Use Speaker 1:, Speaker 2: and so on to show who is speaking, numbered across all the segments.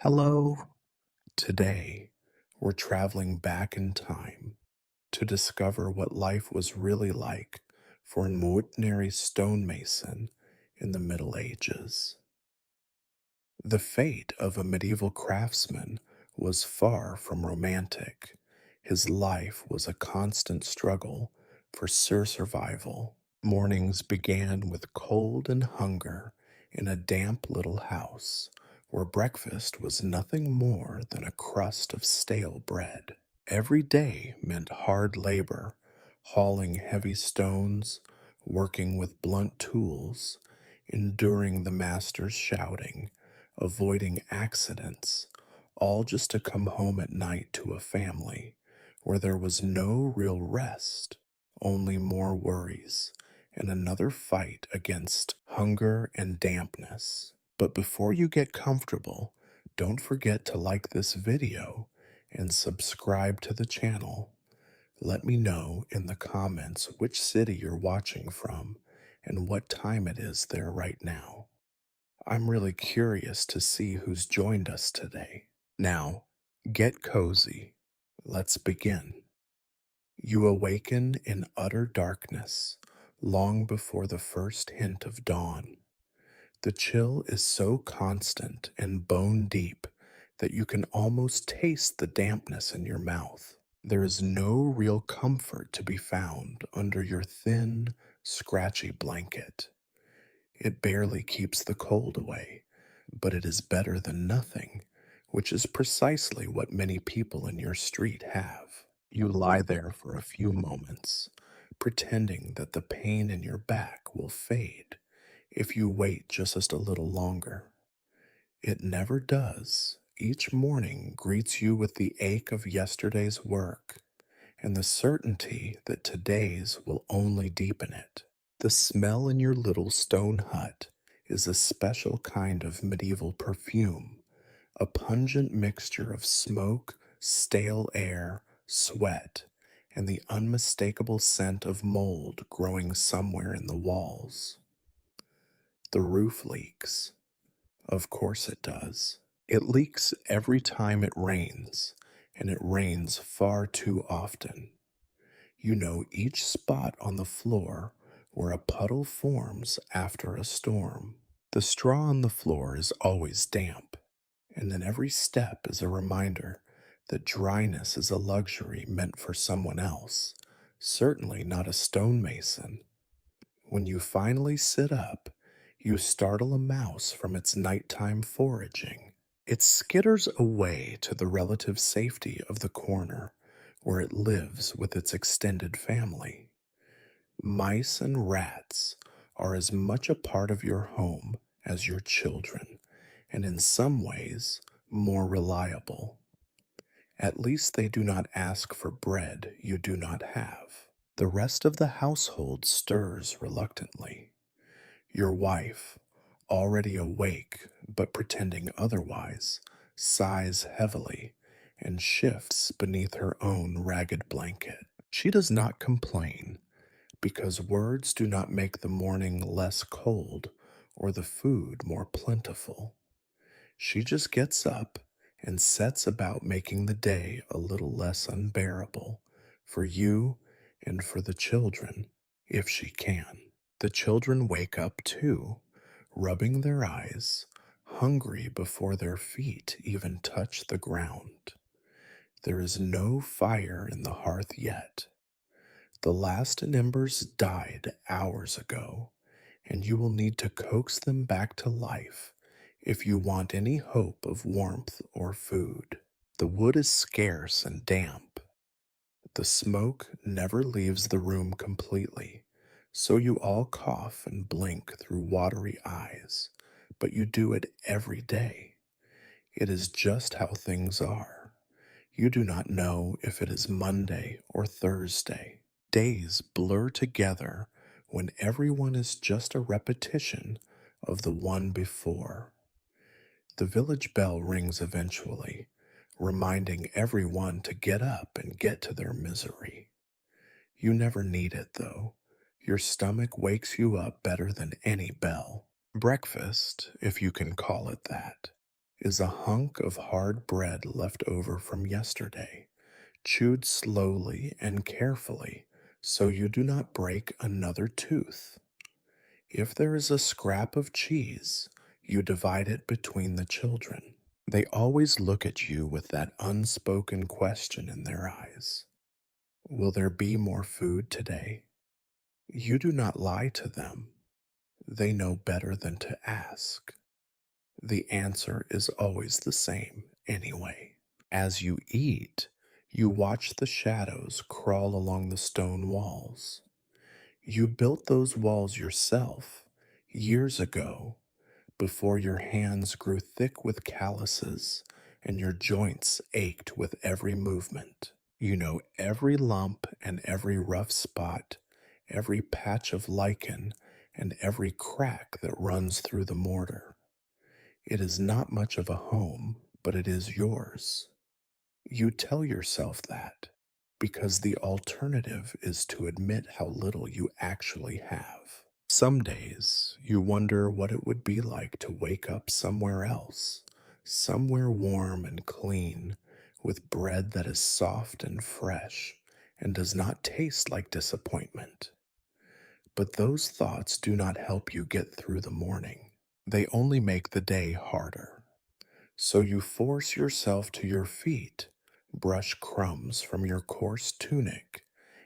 Speaker 1: Hello. Today, we're traveling back in time to discover what life was really like for an ordinary stonemason in the Middle Ages. The fate of a medieval craftsman was far from romantic. His life was a constant struggle for survival. Mornings began with cold and hunger in a damp little house where breakfast was nothing more than a crust of stale bread. Every day meant hard labor, hauling heavy stones, working with blunt tools, enduring the master's shouting, avoiding accidents, all just to come home at night to a family where there was no real rest, only more worries and another fight against hunger and dampness. But before you get comfortable, don't forget to like this video and subscribe to the channel. Let me know in the comments which city you're watching from and what time it is there right now. I'm really curious to see who's joined us today. Now, get cozy. Let's begin. You awaken in utter darkness, long before the first hint of dawn. The chill is so constant and bone deep that you can almost taste the dampness in your mouth. There is no real comfort to be found under your thin, scratchy blanket. It barely keeps the cold away, but it is better than nothing, which is precisely what many people in your street have. You lie there for a few moments, pretending that the pain in your back will fade if you wait just a little longer. It never does. Each morning greets you with the ache of yesterday's work and the certainty that today's will only deepen it. The smell in your little stone hut is a special kind of medieval perfume, a pungent mixture of smoke, stale air, sweat, and the unmistakable scent of mold growing somewhere in the walls. The roof leaks. Of course it does. It leaks every time it rains, and it rains far too often. You know each spot on the floor where a puddle forms after a storm. The straw on the floor is always damp, and then every step is a reminder that dryness is a luxury meant for someone else, certainly not a stonemason. When you finally sit up, you startle a mouse from its nighttime foraging. It skitters away to the relative safety of the corner where it lives with its extended family. Mice and rats are as much a part of your home as your children, and in some ways, more reliable. At least they do not ask for bread you do not have. The rest of the household stirs reluctantly. Your wife, already awake but pretending otherwise, sighs heavily and shifts beneath her own ragged blanket. She does not complain, because words do not make the morning less cold or the food more plentiful. She just gets up and sets about making the day a little less unbearable for you and for the children, if she can. The children wake up too, rubbing their eyes, hungry before their feet even touch the ground. There is no fire in the hearth yet. The last embers died hours ago, and you will need to coax them back to life if you want any hope of warmth or food. The wood is scarce and damp. The smoke never leaves the room completely, so you all cough and blink through watery eyes, but you do it every day. It is just how things are. You do not know if it is Monday or Thursday. Days blur together when everyone is just a repetition of the one before. The village bell rings eventually, reminding everyone to get up and get to their misery. You never need it, though. Your stomach wakes you up better than any bell. Breakfast, if you can call it that, is a hunk of hard bread left over from yesterday, chewed slowly and carefully so you do not break another tooth. If there is a scrap of cheese, you divide it between the children. They always look at you with that unspoken question in their eyes. Will there be more food today? You do not lie to them. They know better than to ask. The answer is always the same anyway. As you eat, you watch the shadows crawl along the stone walls. You built those walls yourself years ago before your hands grew thick with calluses and your joints ached with every movement. You know every lump and every rough spot, every patch of lichen, and every crack that runs through the mortar. It is not much of a home, but it is yours. You tell yourself that because the alternative is to admit how little you actually have. Some days you wonder what it would be like to wake up somewhere else, somewhere warm and clean, with bread that is soft and fresh and does not taste like disappointment. But those thoughts do not help you get through the morning. They only make the day harder. So you force yourself to your feet, brush crumbs from your coarse tunic,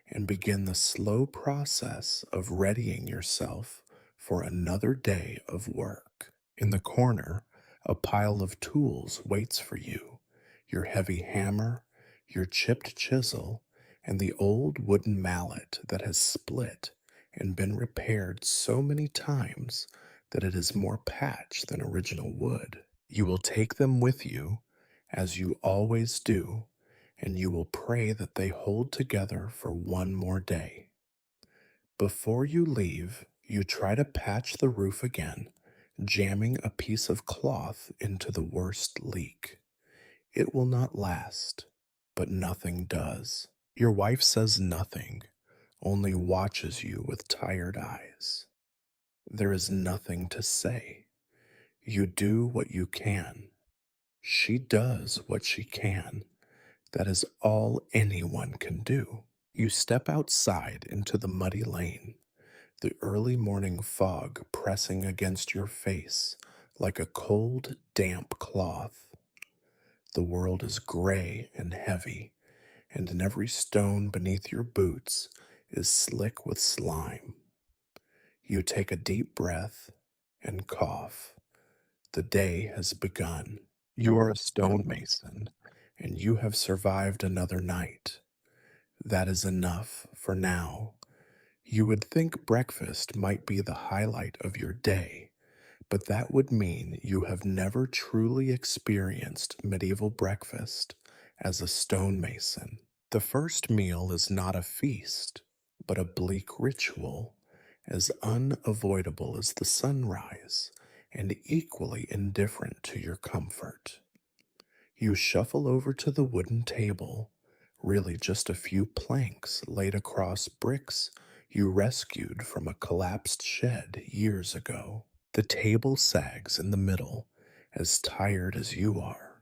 Speaker 1: and begin the slow process of readying yourself for another day of work. In the corner, a pile of tools waits for you: your heavy hammer, your chipped chisel, and the old wooden mallet that has split and been repaired so many times that it is more patch than original wood. You will take them with you, as you always do, and you will pray that they hold together for one more day. Before you leave, you try to patch the roof again, jamming a piece of cloth into the worst leak. It will not last, but nothing does. Your wife says nothing, only watches you with tired eyes. There is nothing to say. You do what you can. She does what she can. That is all anyone can do. You step outside into the muddy lane, the early morning fog pressing against your face like a cold, damp cloth. The world is gray and heavy, and in every stone beneath your boots is slick with slime. You take a deep breath and cough. The day has begun. You are a stonemason, and you have survived another night. That is enough for now. You would think breakfast might be the highlight of your day, but that would mean you have never truly experienced medieval breakfast as a stonemason. The first meal is not a feast, but a bleak ritual, as unavoidable as the sunrise and equally indifferent to your comfort. You shuffle over to the wooden table, really just a few planks laid across bricks you rescued from a collapsed shed years ago. The table sags in the middle, as tired as you are.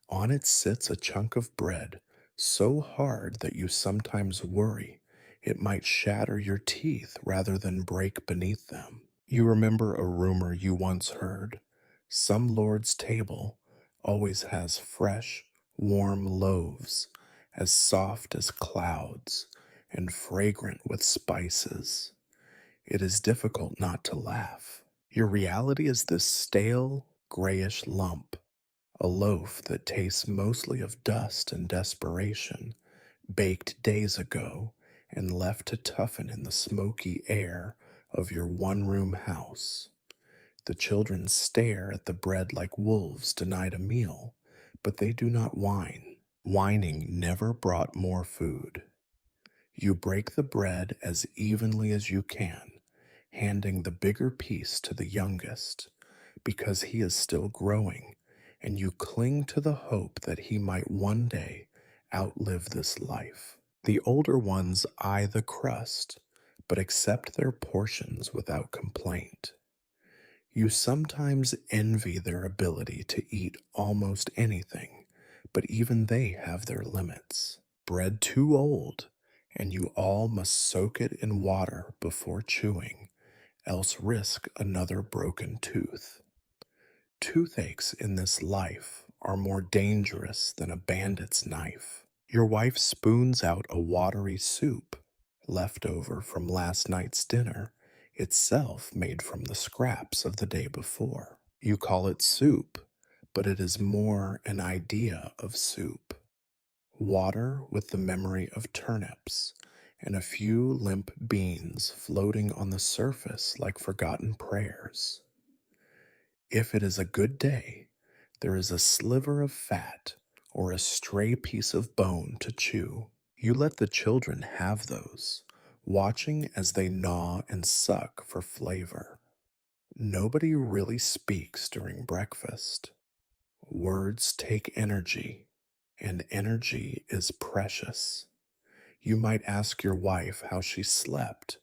Speaker 1: On it sits a chunk of bread so hard that you sometimes worry it might shatter your teeth rather than break beneath them. You remember a rumor you once heard: some lord's table always has fresh, warm loaves, as soft as clouds and fragrant with spices. It is difficult not to laugh. Your reality is this stale, grayish lump, a loaf that tastes mostly of dust and desperation, baked days ago and left to toughen in the smoky air of your one-room house. The children stare at the bread like wolves denied a meal, but they do not whine. Whining never brought more food. You break the bread as evenly as you can, handing the bigger piece to the youngest, because he is still growing, and you cling to the hope that he might one day outlive this life. The older ones eye the crust, but accept their portions without complaint. You sometimes envy their ability to eat almost anything, but even they have their limits. Bread too old, and you all must soak it in water before chewing, else risk another broken tooth. Toothaches in this life are more dangerous than a bandit's knife. Your wife spoons out a watery soup, left over from last night's dinner, itself made from the scraps of the day before. You call it soup, but it is more an idea of soup. Water with the memory of turnips, and a few limp beans floating on the surface like forgotten prayers. If it is a good day, there is a sliver of fat or a stray piece of bone to chew. You let the children have those, watching as they gnaw and suck for flavor. Nobody really speaks during breakfast. Words take energy, and energy is precious. You might ask your wife how she slept,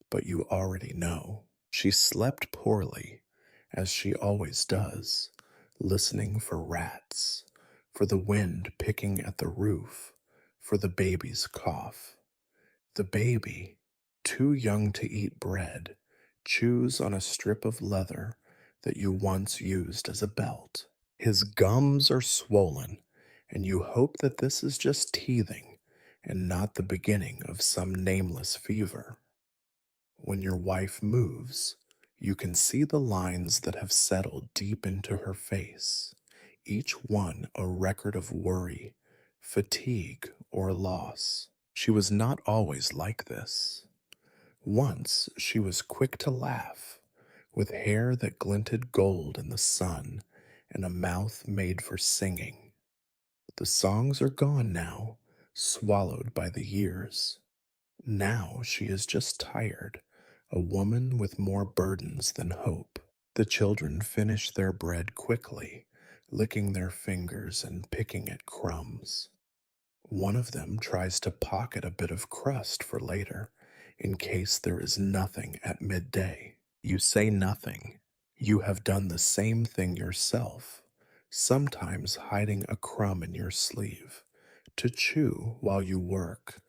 Speaker 1: but you already know. She slept poorly, as she always does, listening for rats, for the wind picking at the roof, for the baby's cough. The baby, too young to eat bread, chews on a strip of leather that you once used as a belt. His gums are swollen, and you hope that this is just teething and not the beginning of some nameless fever. When your wife moves, you can see the lines that have settled deep into her face, each one a record of worry, fatigue, or loss. She was not always like this. Once she was quick to laugh, with hair that glinted gold in the sun and a mouth made for singing. The songs are gone now, swallowed by the years. Now she is just tired, a woman with more burdens than hope. The children finish their bread quickly, licking their fingers and picking at crumbs. One of them tries to pocket a bit of crust for later, in case there is nothing at midday. You say nothing. You have done the same thing yourself, sometimes hiding a crumb in your sleeve, to chew while you work,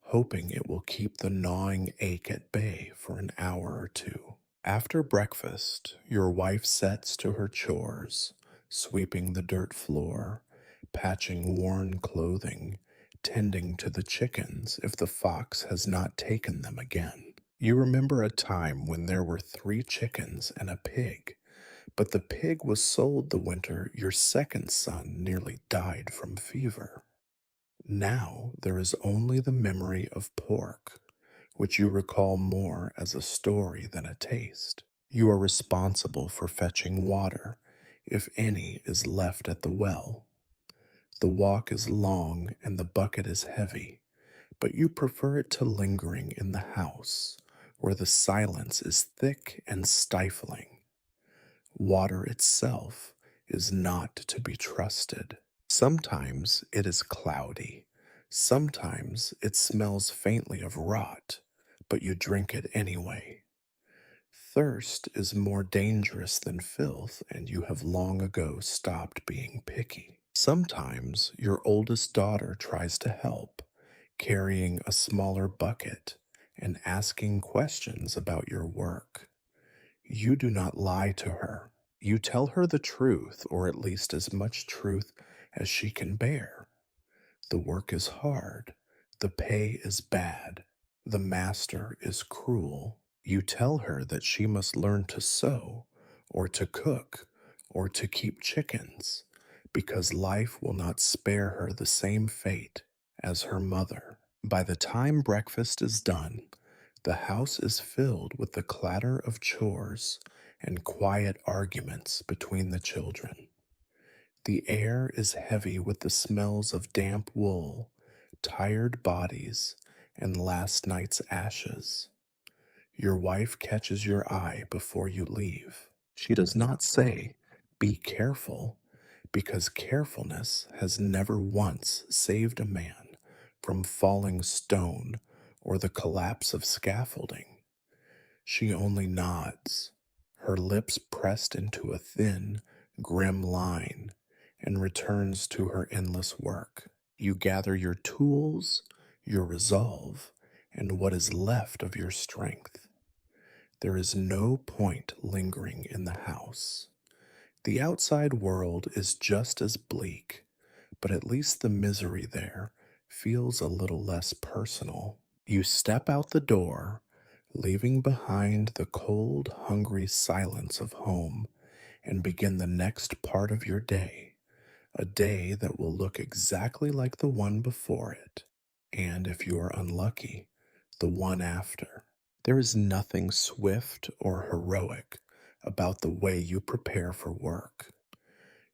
Speaker 1: hoping it will keep the gnawing ache at bay for an hour or two. After breakfast, your wife sets to her chores, sweeping the dirt floor, patching worn clothing, tending to the chickens if the fox has not taken them again. You remember a time when there were 3 chickens and a pig, but the pig was sold the winter your second son nearly died from fever. Now there is only the memory of pork, which you recall more as a story than a taste. You are responsible for fetching water, if any is left at the well. The walk is long and the bucket is heavy, but you prefer it to lingering in the house, where the silence is thick and stifling. Water itself is not to be trusted. Sometimes it is cloudy. Sometimes it smells faintly of rot, but you drink it anyway. Thirst is more dangerous than filth, and you have long ago stopped being picky. Sometimes your oldest daughter tries to help, carrying a smaller bucket and asking questions about your work. You do not lie to her. You tell her the truth, or at least as much truth as she can bear. The work is hard. The pay is bad. The master is cruel. You tell her that she must learn to sew, or to cook, or to keep chickens, because life will not spare her the same fate as her mother. By the time breakfast is done, the house is filled with the clatter of chores and quiet arguments between the children. The air is heavy with the smells of damp wool, tired bodies, and last night's ashes. Your wife catches your eye before you leave. She does not say, "Be careful," because carefulness has never once saved a man from falling stone or the collapse of scaffolding. She only nods, her lips pressed into a thin, grim line, and returns to her endless work. You gather your tools, your resolve, and what is left of your strength. There is no point lingering in the house. The outside world is just as bleak, but at least the misery there feels a little less personal. You step out the door, leaving behind the cold, hungry silence of home, and begin the next part of your day, a day that will look exactly like the one before it, and if you are unlucky, the one after. There is nothing swift or heroic about the way you prepare for work.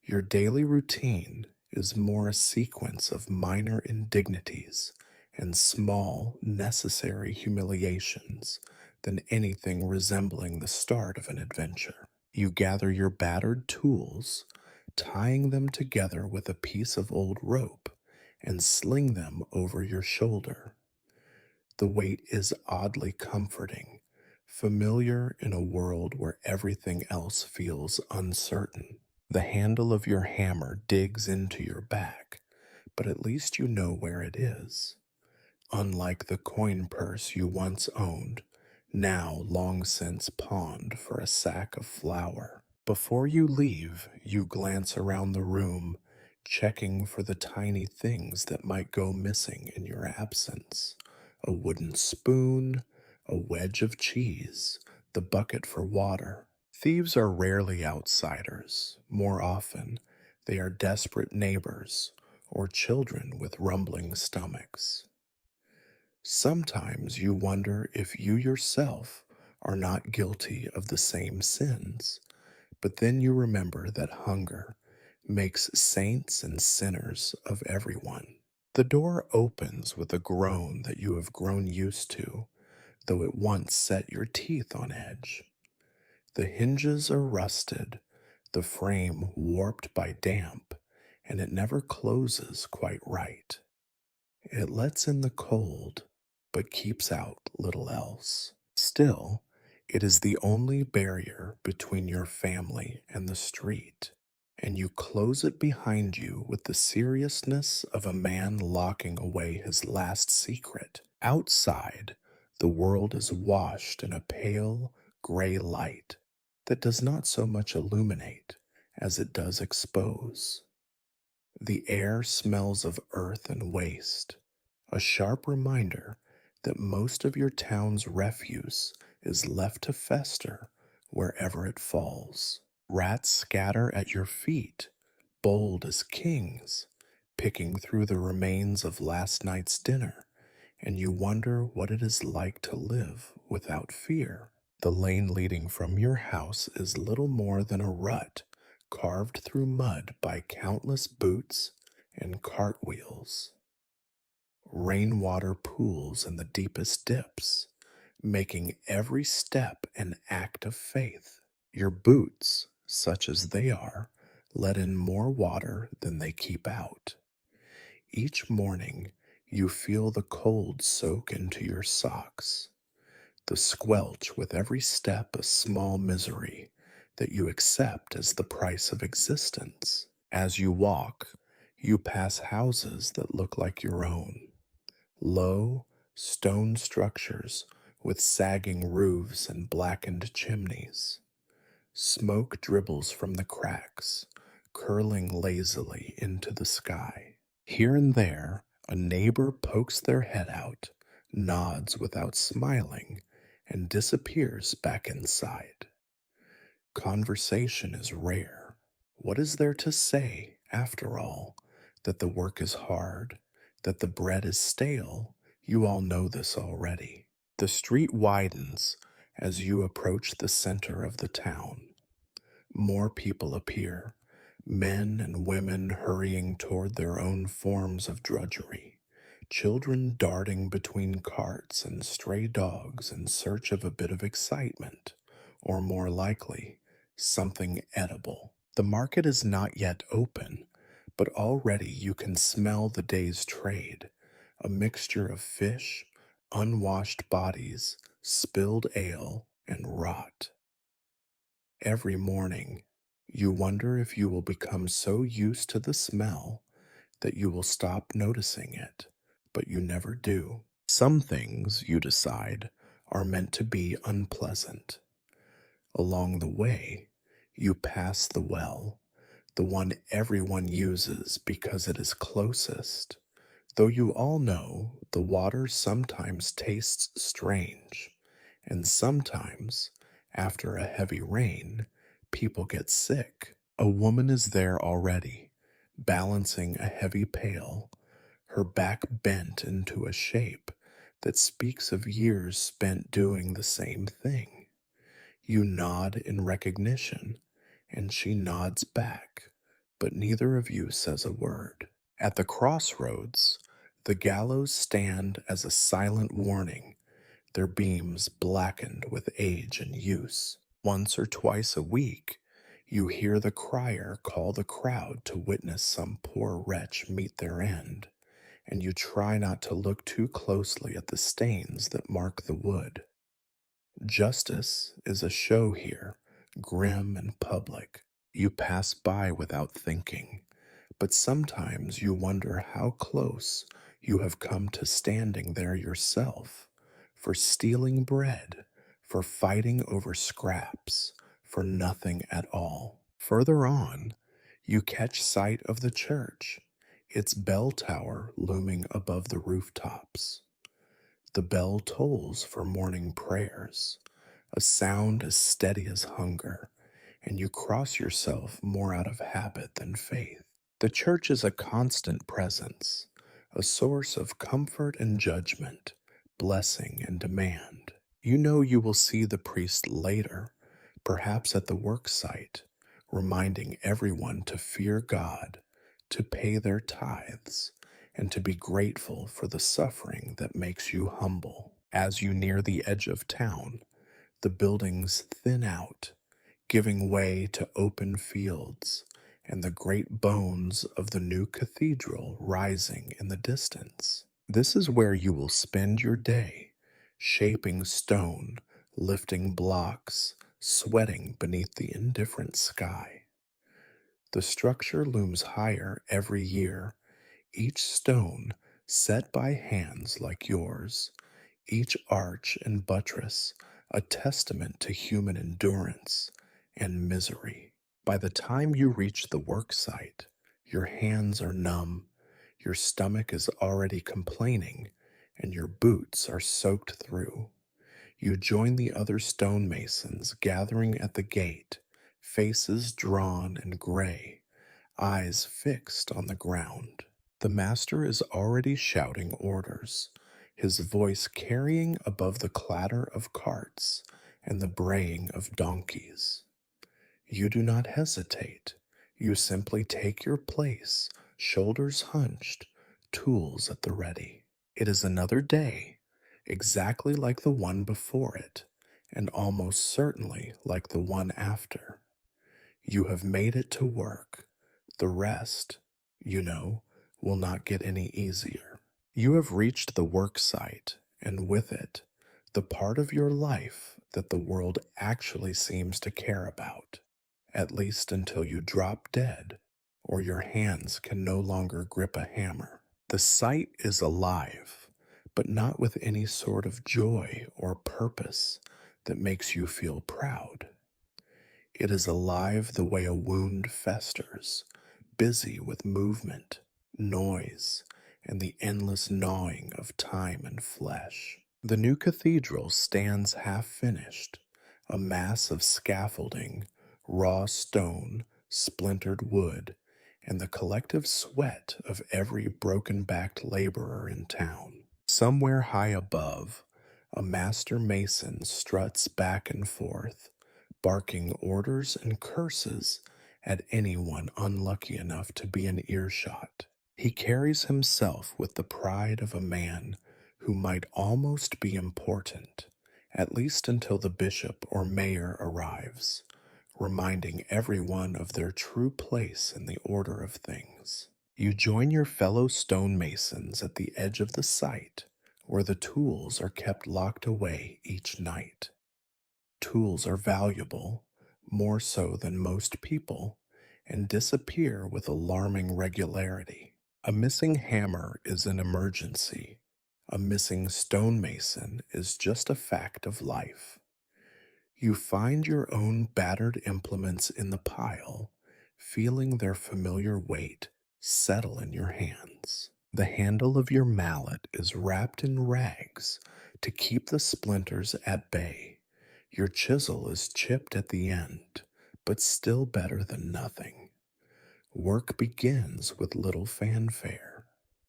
Speaker 1: Your daily routine is more a sequence of minor indignities and small, necessary humiliations than anything resembling the start of an adventure. You gather your battered tools, tying them together with a piece of old rope, and sling them over your shoulder. The weight is oddly comforting, familiar in a world where everything else feels uncertain. The handle of your hammer digs into your back, but at least you know where it is. Unlike the coin purse you once owned, now long since pawned for a sack of flour. Before you leave, you glance around the room, checking for the tiny things that might go missing in your absence. A wooden spoon, a wedge of cheese, the bucket for water. Thieves are rarely outsiders. More often, they are desperate neighbors or children with rumbling stomachs. Sometimes you wonder if you yourself are not guilty of the same sins, but then you remember that hunger makes saints and sinners of everyone. The door opens with a groan that you have grown used to, though it once set your teeth on edge. The hinges are rusted, the frame warped by damp, and it never closes quite right. It lets in the cold, but keeps out little else. Still, it is the only barrier between your family and the street, and you close it behind you with the seriousness of a man locking away his last secret. Outside, the world is washed in a pale, gray light that does not so much illuminate as it does expose. The air smells of earth and waste, a sharp reminder that most of your town's refuse is left to fester wherever it falls. Rats scatter at your feet, bold as kings, picking through the remains of last night's dinner, and you wonder what it is like to live without fear. The lane leading from your house is little more than a rut carved through mud by countless boots and cartwheels. Rainwater pools in the deepest dips, making every step an act of faith. Your boots, such as they are, let in more water than they keep out. Each morning, you feel the cold soak into your socks, the squelch with every step a small misery that you accept as the price of existence. As you walk, you pass houses that look like your own. Low, stone structures with sagging roofs and blackened chimneys. Smoke dribbles from the cracks, curling lazily into the sky. Here and there, a neighbor pokes their head out, nods without smiling, and disappears back inside. Conversation is rare. What is there to say, after all? That the work is hard, that the bread is stale, you all know this already. The street widens as you approach the center of the town. More people appear, men and women hurrying toward their own forms of drudgery, children darting between carts and stray dogs in search of a bit of excitement, or more likely, something edible. The market is not yet open, but already you can smell the day's trade, a mixture of fish, unwashed bodies, spilled ale, and rot. Every morning, you wonder if you will become so used to the smell that you will stop noticing it, but you never do. Some things, you decide, are meant to be unpleasant. Along the way, you pass the well, the one everyone uses because it is closest. Though you all know the water sometimes tastes strange, and sometimes, after a heavy rain, people get sick. A woman is there already, balancing a heavy pail, her back bent into a shape that speaks of years spent doing the same thing. You nod in recognition, and she nods back, but neither of you says a word. At the crossroads, the gallows stand as a silent warning, their beams blackened with age and use. Once or twice a week, you hear the crier call the crowd to witness some poor wretch meet their end, and you try not to look too closely at the stains that mark the wood. Justice is a show here, grim and public. You pass by without thinking, but sometimes you wonder how close you have come to standing there yourself, for stealing bread, for fighting over scraps, for nothing at all. Further on, you catch sight of the church, its bell tower looming above the rooftops. The bell tolls for morning prayers, a sound as steady as hunger, and you cross yourself more out of habit than faith. The church is a constant presence, a source of comfort and judgment, blessing and demand. You know you will see the priest later, perhaps at the work site, reminding everyone to fear God, to pay their tithes, and to be grateful for the suffering that makes you humble. As you near the edge of town, the buildings thin out, giving way to open fields, and the great bones of the new cathedral rising in the distance. This is where you will spend your day, shaping stone, lifting blocks, sweating beneath the indifferent sky. The structure looms higher every year, each stone set by hands like yours, each arch and buttress a testament to human endurance and misery. By the time you reach the work site, your hands are numb, your stomach is already complaining, and your boots are soaked through. You join the other stonemasons gathering at the gate, faces drawn and gray, eyes fixed on the ground. The master is already shouting orders, his voice carrying above the clatter of carts and the braying of donkeys. You do not hesitate. You simply take your place, shoulders hunched, tools at the ready. It is another day, exactly like the one before it, and almost certainly like the one after. You have made it to work. The rest, you know, will not get any easier. You have reached the work site, and with it, the part of your life that the world actually seems to care about, at least until you drop dead or your hands can no longer grip a hammer. The site is alive, but not with any sort of joy or purpose that makes you feel proud. It is alive the way a wound festers, busy with movement, noise, and the endless gnawing of time and flesh. The new cathedral stands half finished, a mass of scaffolding, raw stone, splintered wood, and the collective sweat of every broken-backed laborer in town. Somewhere high above, a master mason struts back and forth, barking orders and curses at anyone unlucky enough to be in earshot. He carries himself with the pride of a man who might almost be important, at least until the bishop or mayor arrives, reminding everyone of their true place in the order of things. You join your fellow stonemasons at the edge of the site, where the tools are kept locked away each night. Tools are valuable, more so than most people, and disappear with alarming regularity. A missing hammer is an emergency. A missing stonemason is just a fact of life. You find your own battered implements in the pile, feeling their familiar weight settle in your hands. The handle of your mallet is wrapped in rags to keep the splinters at bay. Your chisel is chipped at the end, but still better than nothing. Work begins with little fanfare.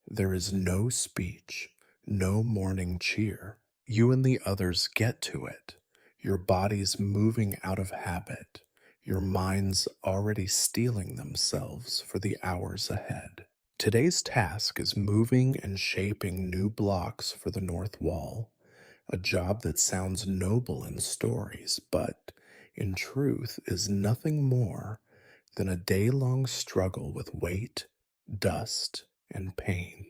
Speaker 1: There is no speech, no morning cheer. You and the others get to it, your bodies moving out of habit, your minds already steeling themselves for the hours ahead. Today's task is moving and shaping new blocks for the north wall, a job that sounds noble in stories, but in truth is nothing more than a day long struggle with weight, dust, and pain.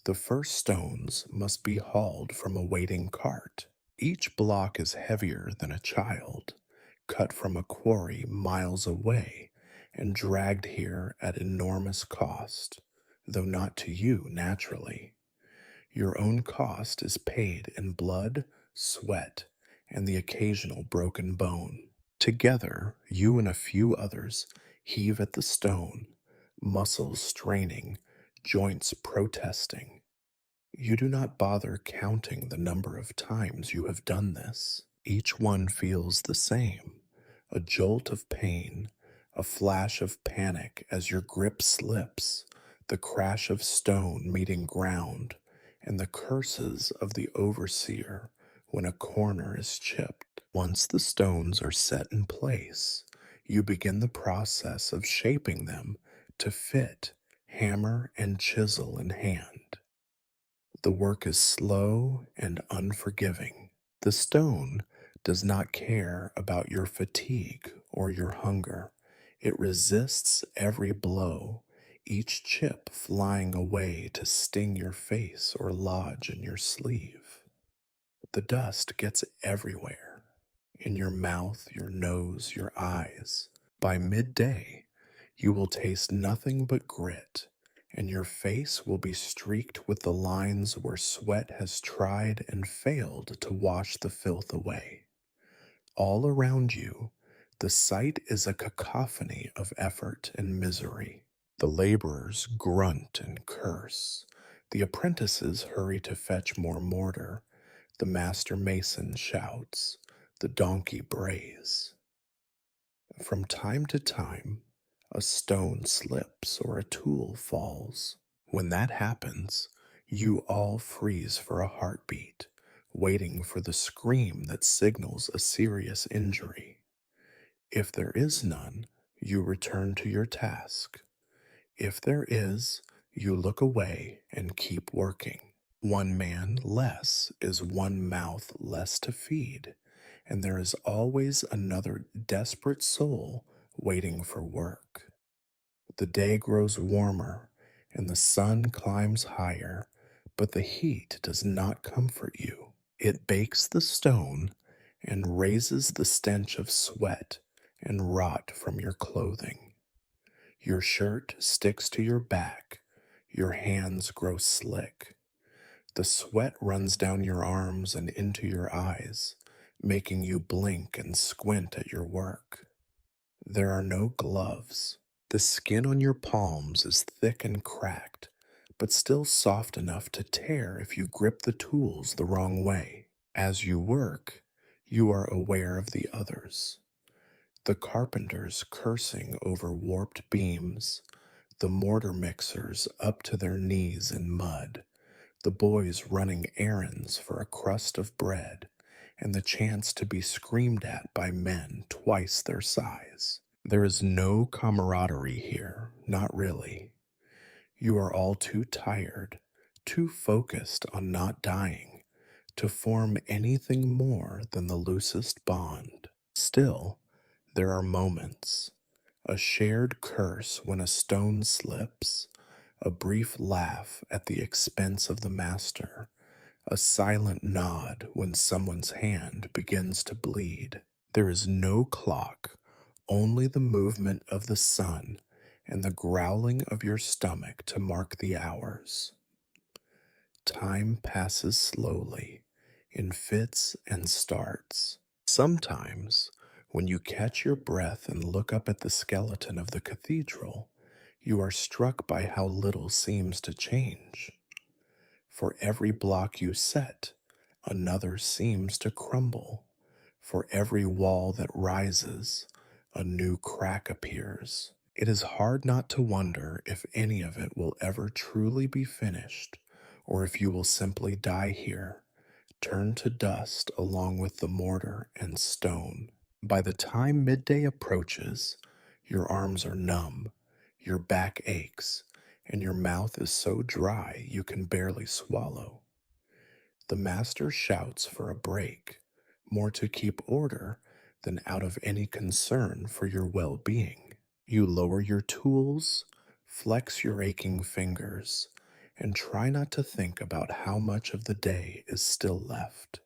Speaker 1: The first stones must be hauled from a waiting cart. Each block is heavier than a child, cut from a quarry miles away and dragged here at enormous cost, though not to you naturally. Your own cost is paid in blood, sweat, and the occasional broken bone. Together, you and a few others heave at the stone, muscles straining, joints protesting. You do not bother counting the number of times you have done this. Each one feels the same, a jolt of pain, a flash of panic as your grip slips, the crash of stone meeting ground, and the curses of the overseer when a corner is chipped. Once the stones are set in place, you begin the process of shaping them to fit, hammer and chisel in hand. The work is slow and unforgiving. The stone does not care about your fatigue or your hunger. It resists every blow, each chip flying away to sting your face or lodge in your sleeve. The dust gets everywhere, in your mouth, your nose, your eyes. By midday, you will taste nothing but grit, and your face will be streaked with the lines where sweat has tried and failed to wash the filth away. All around you, the sight is a cacophony of effort and misery. The laborers grunt and curse. The apprentices hurry to fetch more mortar. The master mason shouts. The donkey brays. From time to time, a stone slips or a tool falls. When that happens, you all freeze for a heartbeat, waiting for the scream that signals a serious injury. If there is none, you return to your task. If there is, you look away and keep working. One man less is one mouth less to feed, and there is always another desperate soul waiting for work. The day grows warmer and the sun climbs higher, but the heat does not comfort you. It bakes the stone and raises the stench of sweat and rot from your clothing. Your shirt sticks to your back, your hands grow slick. The sweat runs down your arms and into your eyes, making you blink and squint at your work. There are no gloves. The skin on your palms is thick and cracked, but still soft enough to tear if you grip the tools the wrong way. As you work, you are aware of the others. The carpenters cursing over warped beams, the mortar mixers up to their knees in mud, the boys running errands for a crust of bread, and the chance to be screamed at by men twice their size. There is no camaraderie here, not really. You are all too tired, too focused on not dying, to form anything more than the loosest bond. Still, there are moments. A shared curse when a stone slips, a brief laugh at the expense of the master, a silent nod when someone's hand begins to bleed. There is no clock, only the movement of the sun and the growling of your stomach to mark the hours. Time passes slowly, in fits and starts. Sometimes, when you catch your breath and look up at the skeleton of the cathedral, you are struck by how little seems to change. For every block you set, another seems to crumble. For every wall that rises, a new crack appears. It is hard not to wonder if any of it will ever truly be finished, or if you will simply die here, turn to dust along with the mortar and stone. By the time midday approaches, your arms are numb, your back aches, and your mouth is so dry you can barely swallow. The master shouts for a break, more to keep order than out of any concern for your well being. You lower your tools, flex your aching fingers, and try not to think about how much of the day is still left.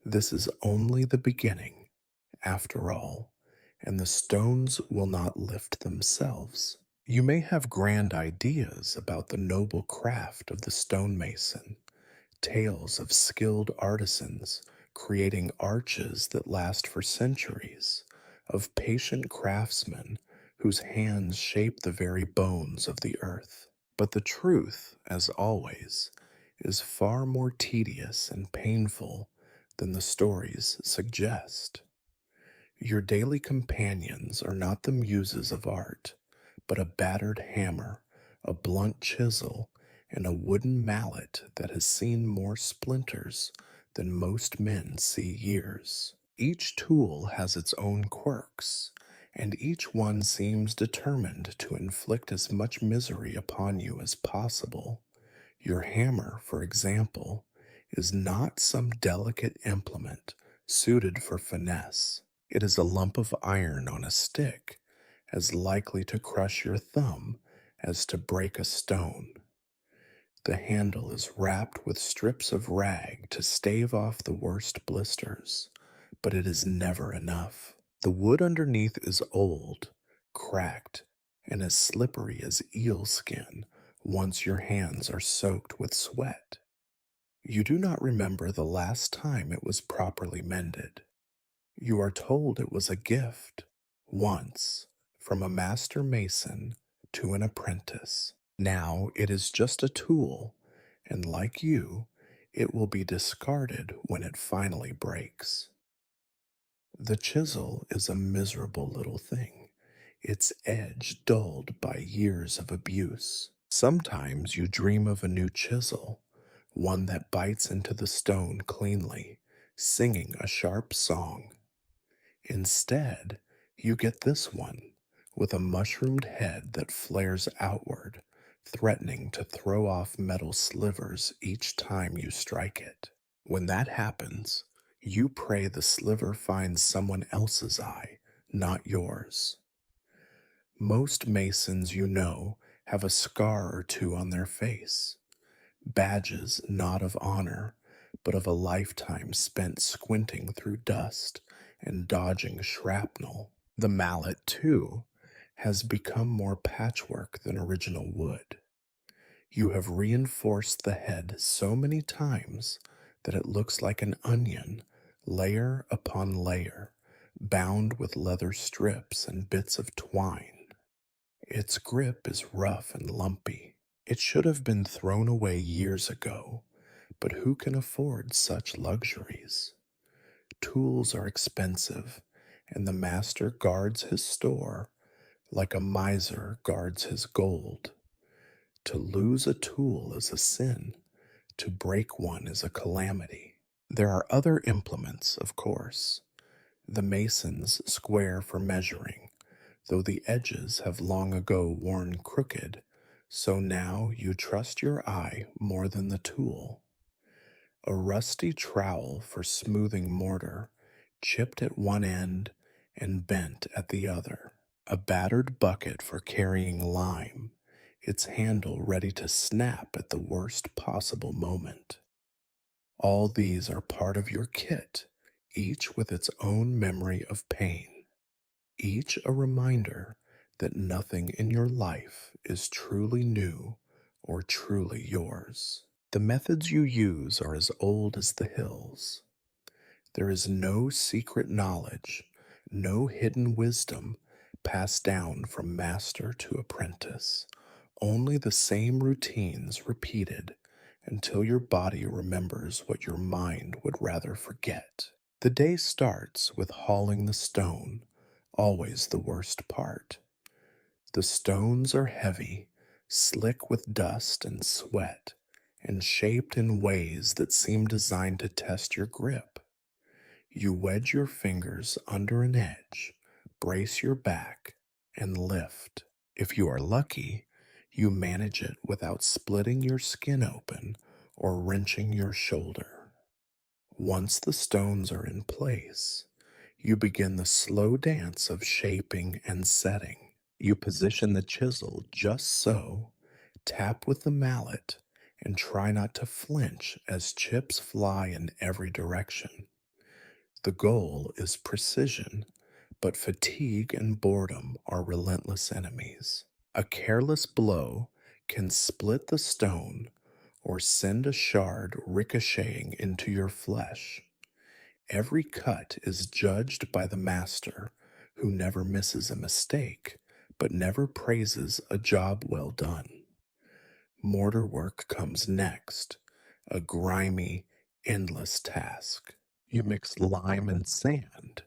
Speaker 1: This is only the beginning, after all, and the stones will not lift themselves. You may have grand ideas about the noble craft of the stonemason, tales of skilled artisans creating arches that last for centuries, of patient craftsmen whose hands shape the very bones of the earth. But the truth, as always, is far more tedious and painful than the stories suggest. Your daily companions are not the muses of art, but a battered hammer, a blunt chisel, and a wooden mallet that has seen more splinters than most men see years. Each tool has its own quirks, and each one seems determined to inflict as much misery upon you as possible. Your hammer, for example, is not some delicate implement suited for finesse. It is a lump of iron on a stick, as likely to crush your thumb as to break a stone. The handle is wrapped with strips of rag to stave off the worst blisters, but it is never enough. The wood underneath is old, cracked, and as slippery as eel skin once your hands are soaked with sweat. You do not remember the last time it was properly mended. You are told it was a gift, once, from a master mason to an apprentice. Now it is just a tool, and like you, it will be discarded when it finally breaks. The chisel is a miserable little thing, its edge dulled by years of abuse. Sometimes you dream of a new chisel, one that bites into the stone cleanly, singing a sharp song. Instead, you get this one, with a mushroomed head that flares outward, threatening to throw off metal slivers each time you strike it. When that happens, you pray the sliver finds someone else's eye, not yours. Most masons you know have a scar or two on their face, badges not of honor, but of a lifetime spent squinting through dust and dodging shrapnel. The mallet, too, has become more patchwork than original wood. You have reinforced the head so many times that it looks like an onion, layer upon layer, bound with leather strips and bits of twine. Its grip is rough and lumpy. It should have been thrown away years ago, but who can afford such luxuries? Tools are expensive, and the master guards his store like a miser guards his gold. To lose a tool is a sin, to break one is a calamity. There are other implements, of course. The mason's square for measuring, though the edges have long ago worn crooked, so now you trust your eye more than the tool. A rusty trowel for smoothing mortar, chipped at one end and bent at the other. A battered bucket for carrying lime, its handle ready to snap at the worst possible moment. All these are part of your kit, each with its own memory of pain, each a reminder that nothing in your life is truly new or truly yours. The methods you use are as old as the hills. There is no secret knowledge, no hidden wisdom passed down from master to apprentice. Only the same routines repeated until your body remembers what your mind would rather forget. The day starts with hauling the stone, always the worst part. The stones are heavy, slick with dust and sweat, and shaped in ways that seem designed to test your grip. You wedge your fingers under an edge, brace your back, and lift. If you are lucky, you manage it without splitting your skin open or wrenching your shoulder. Once the stones are in place, you begin the slow dance of shaping and setting. You position the chisel just so, tap with the mallet, and try not to flinch as chips fly in every direction. The goal is precision, but fatigue and boredom are relentless enemies. A careless blow can split the stone or send a shard ricocheting into your flesh. Every cut is judged by the master, who never misses a mistake, but never praises a job well done. Mortar work comes next, a grimy, endless task. You mix lime and sand,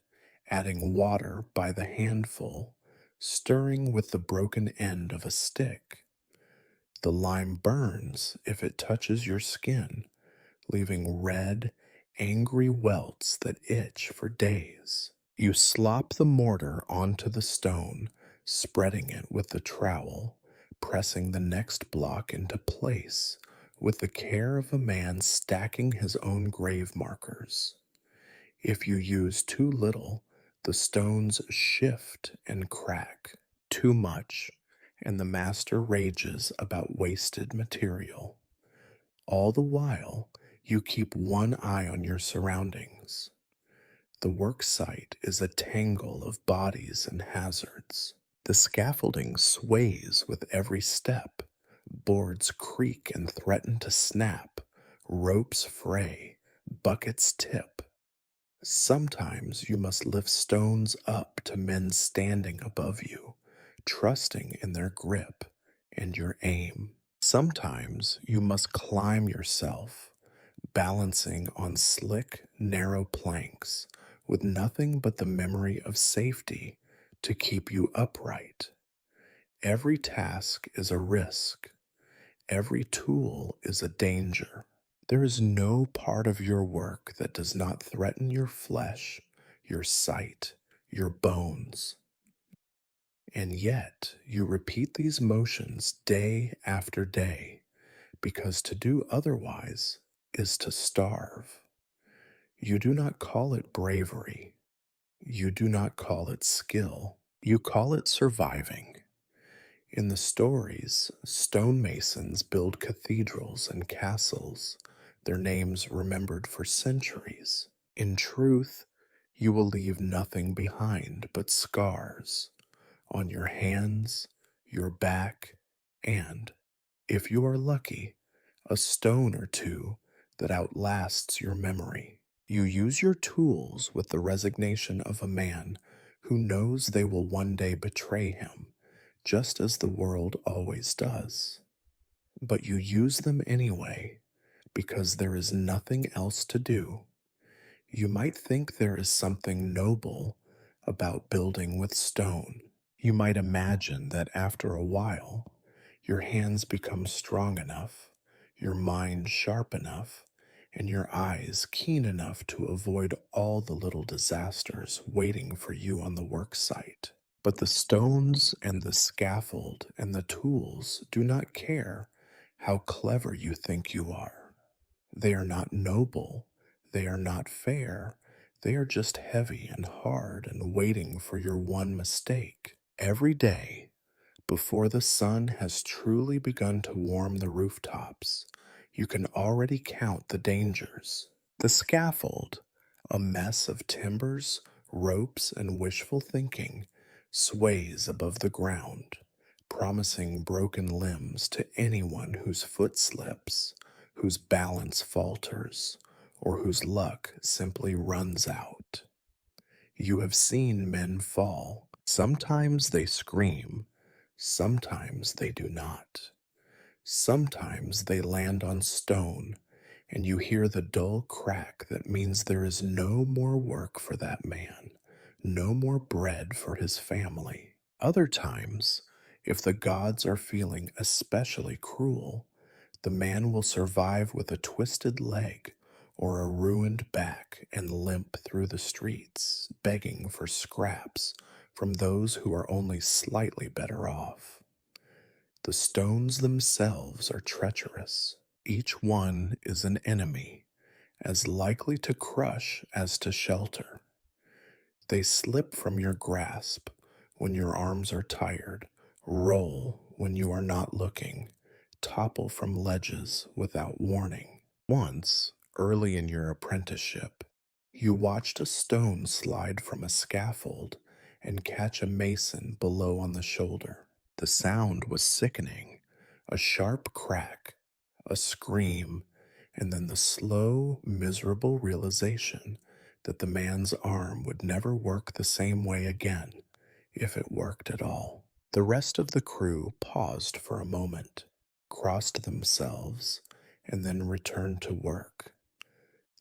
Speaker 1: adding water by the handful, stirring with the broken end of a stick. The lime burns if it touches your skin, leaving red, angry welts that itch for days. You slop the mortar onto the stone, spreading it with the trowel, pressing the next block into place with the care of a man stacking his own grave markers. If you use too little, the stones shift and crack. Too much, and the master rages about wasted material. All the while, you keep one eye on your surroundings. The work site is a tangle of bodies and hazards. The scaffolding sways with every step. Boards creak and threaten to snap. Ropes fray. Buckets tip. Sometimes you must lift stones up to men standing above you, trusting in their grip and your aim. Sometimes you must climb yourself, balancing on slick, narrow planks with nothing but the memory of safety to keep you upright. Every task is a risk. Every tool is a danger. There is no part of your work that does not threaten your flesh, your sight, your bones. And yet you repeat these motions day after day, because to do otherwise is to starve. You do not call it bravery. You do not call it skill. You call it surviving. In the stories, stonemasons build cathedrals and castles, their names remembered for centuries. In truth, you will leave nothing behind but scars on your hands, your back, and, if you are lucky, a stone or two that outlasts your memory. You use your tools with the resignation of a man who knows they will one day betray him, just as the world always does. But you use them anyway, because there is nothing else to do. You might think there is something noble about building with stone. You might imagine that after a while, your hands become strong enough, your mind sharp enough, and your eyes keen enough to avoid all the little disasters waiting for you on the work site. But the stones and the scaffold and the tools do not care how clever you think you are. They are not noble, they are not fair, they are just heavy and hard and waiting for your one mistake. Every day, before the sun has truly begun to warm the rooftops, you can already count the dangers. The scaffold, A mess of timbers, ropes, and wishful thinking sways above the ground, promising broken limbs to anyone whose foot slips, whose balance falters, or whose luck simply runs out. You have seen men fall. Sometimes they scream, sometimes they do not. Sometimes they land on stone, and you hear the dull crack that means there is no more work for that man, no more bread for his family. Other times, if the gods are feeling especially cruel, the man will survive with a twisted leg or a ruined back and limp through the streets, begging for scraps from those who are only slightly better off. The stones themselves are treacherous. Each one is an enemy, as likely to crush as to shelter. They slip from your grasp when your arms are tired, roll when you are not looking, topple from ledges without warning. Once, early in your apprenticeship, you watched a stone slide from a scaffold and catch a mason below on the shoulder. The sound was sickening, a sharp crack, a scream, and then the slow, miserable realization that the man's arm would never work the same way again, if it worked at all. The rest of the crew paused for a moment, crossed themselves, and then returned to work.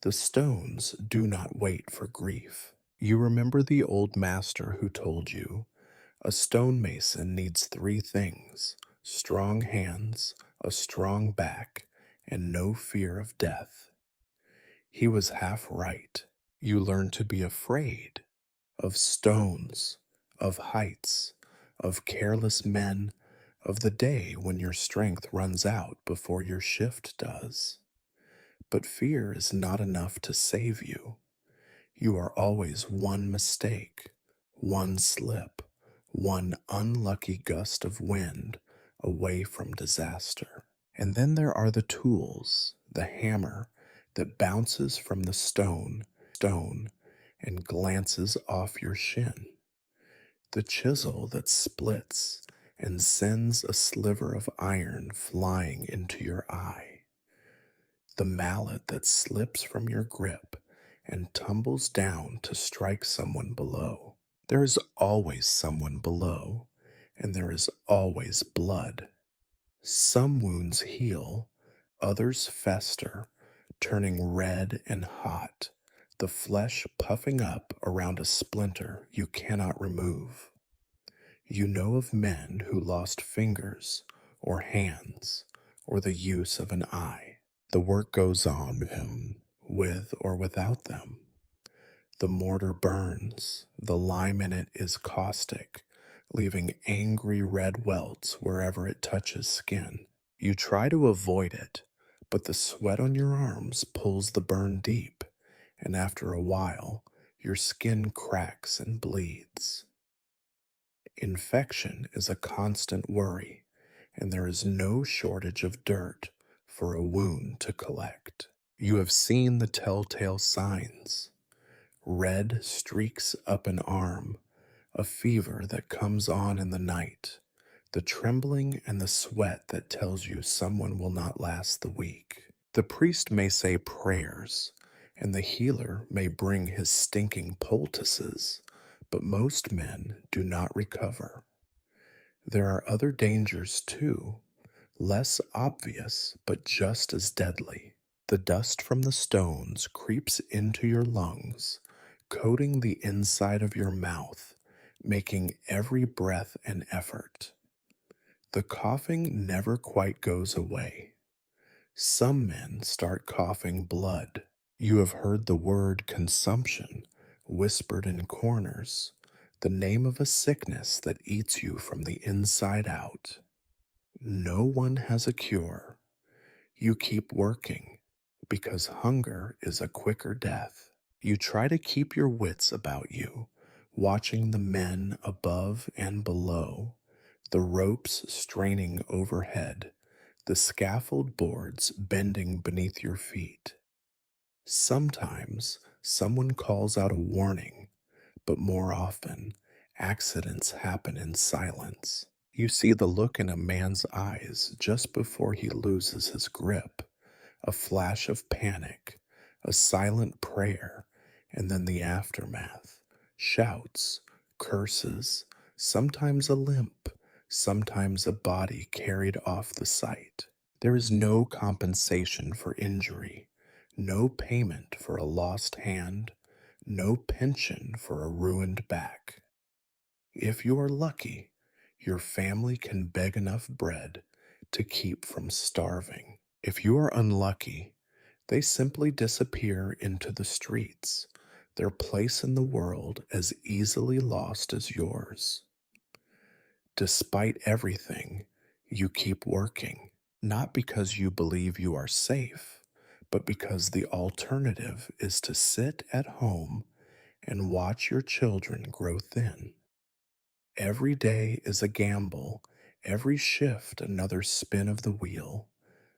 Speaker 1: The stones do not wait for grief. You remember the old master who told you, a stonemason needs three things: strong hands, a strong back, and no fear of death. He was half right. You learn to be afraid of stones, of heights, of careless men, of the day when your strength runs out before your shift does. But fear is not enough to save you. You are always one mistake, one slip, one unlucky gust of wind away from disaster. And then there are the tools, the hammer that bounces from the stone and glances off your shin, the chisel that splits and sends a sliver of iron flying into your eye, the mallet that slips from your grip and tumbles down to strike someone below. There is always someone below, and there is always blood. Some wounds heal, others fester, turning red and hot, the flesh puffing up around a splinter you cannot remove. You know of men who lost fingers or hands or the use of an eye. The work goes on, with or without them. The mortar burns, the lime in it is caustic, leaving angry red welts wherever it touches skin. You try to avoid it, but the sweat on your arms pulls the burn deep, and after a while, your skin cracks and bleeds. Infection is a constant worry, and there is no shortage of dirt for a wound to collect. You have seen the telltale signs: red streaks up an arm, a fever that comes on in the night, the trembling and the sweat that tells you someone will not last the week. The priest may say prayers, and the healer may bring his stinking poultices, but most men do not recover. There are other dangers too, less obvious but just as deadly. The dust from the stones creeps into your lungs, coating the inside of your mouth, making every breath an effort. The coughing never quite goes away. Some men start coughing blood. You have heard the word consumption whispered in corners, the name of a sickness that eats you from the inside out. No one has a cure. You keep working because hunger is a quicker death. You try to keep your wits about you, watching the men above and below, the ropes straining overhead, the scaffold boards bending beneath your feet. Sometimes someone calls out a warning, but more often, accidents happen in silence. You see the look in a man's eyes just before he loses his grip, a flash of panic, a silent prayer, and then the aftermath. Shouts, curses, sometimes a limp, sometimes a body carried off the site. There is no compensation for injury, no payment for a lost hand, no pension for a ruined back. If you are lucky, your family can beg enough bread to keep from starving. If you are unlucky, they simply disappear into the streets, their place in the world as easily lost as yours. Despite everything, you keep working, not because you believe you are safe, but because the alternative is to sit at home and watch your children grow thin. Every day is a gamble, every shift another spin of the wheel.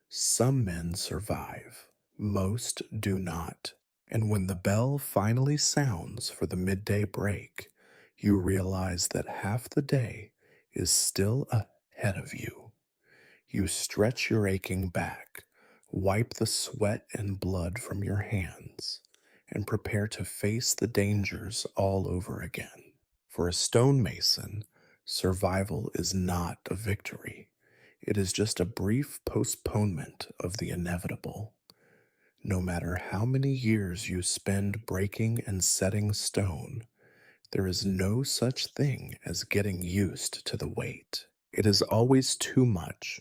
Speaker 1: Some men survive, most do not. And when the bell finally sounds for the midday break, you realize that half the day is still ahead of you. You stretch your aching back, wipe the sweat and blood from your hands, and prepare to face the dangers all over again. For a stonemason, survival is not a victory. It is just a brief postponement of the inevitable. No matter how many years you spend breaking and setting stone, there is no such thing as getting used to the weight. It is always too much,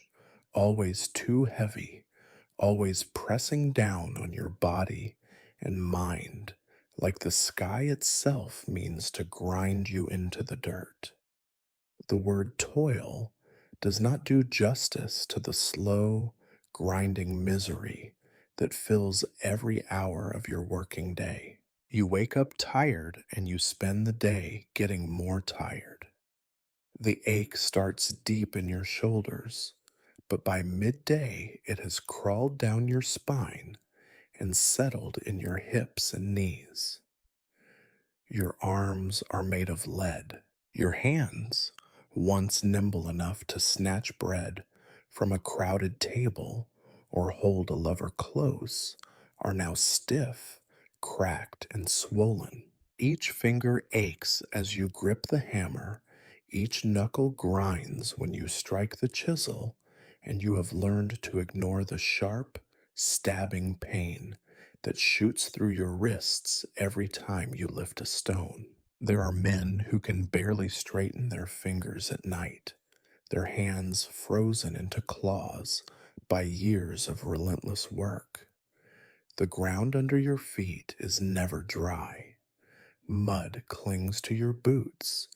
Speaker 1: always too heavy, always pressing down on your body and mind, like the sky itself means to grind you into the dirt. The word toil does not do justice to the slow, grinding misery that fills every hour of your working day. You wake up tired and you spend the day getting more tired. The ache starts deep in your shoulders, but by midday it has crawled down your spine and settled in your hips and knees. Your arms are made of lead. Your hands, once nimble enough to snatch bread from a crowded table or hold a lover close, are now stiff, cracked, and swollen. Each finger aches as you grip the hammer, each knuckle grinds when you strike the chisel, and you have learned to ignore the sharp, stabbing pain that shoots through your wrists every time you lift a stone. There are men who can barely straighten their fingers at night, their hands frozen into claws by years of relentless work. The ground under your feet is never dry. Mud clings to your boots,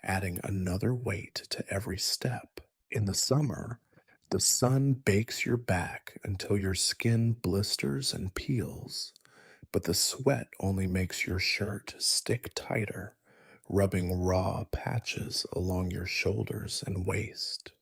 Speaker 1: adding another weight to every step. In the summer, the sun bakes your back until your skin blisters and peels, but the sweat only makes your shirt stick tighter, rubbing raw patches along your shoulders and waist.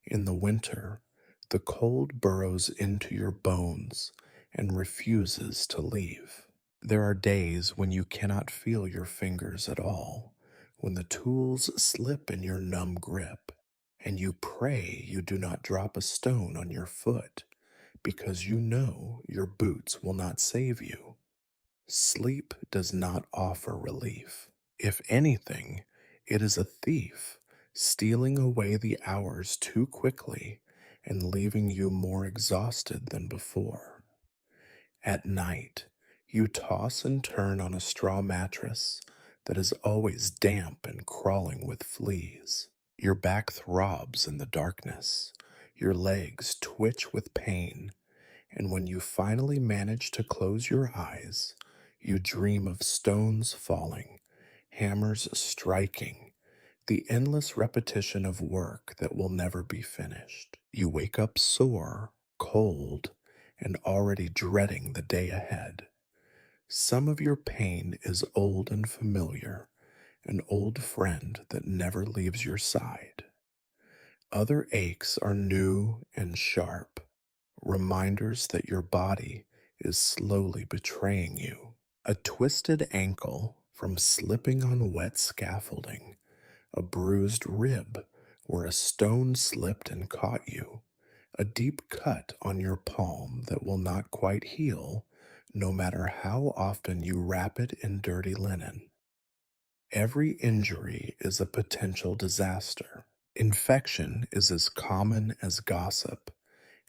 Speaker 1: In the winter, the cold burrows into your bones and refuses to leave. There are days when you cannot feel your fingers at all, when the tools slip in your numb grip, and you pray you do not drop a stone on your foot because you know your boots will not save you. Sleep does not offer relief. If anything, it is a thief, stealing away the hours too quickly and leaving you more exhausted than before. At night, you toss and turn on a straw mattress that is always damp and crawling with fleas. Your back throbs in the darkness, your legs twitch with pain, and when you finally manage to close your eyes, you dream of stones falling, hammers striking, the endless repetition of work that will never be finished. You wake up sore, cold, and already dreading the day ahead. Some of your pain is old and familiar, an old friend that never leaves your side. Other aches are new and sharp, reminders that your body is slowly betraying you. A twisted ankle from slipping on wet scaffolding, a bruised rib where a stone slipped and caught you, a deep cut on your palm that will not quite heal no matter how often you wrap it in dirty linen. Every injury is a potential disaster. Infection is as common as gossip,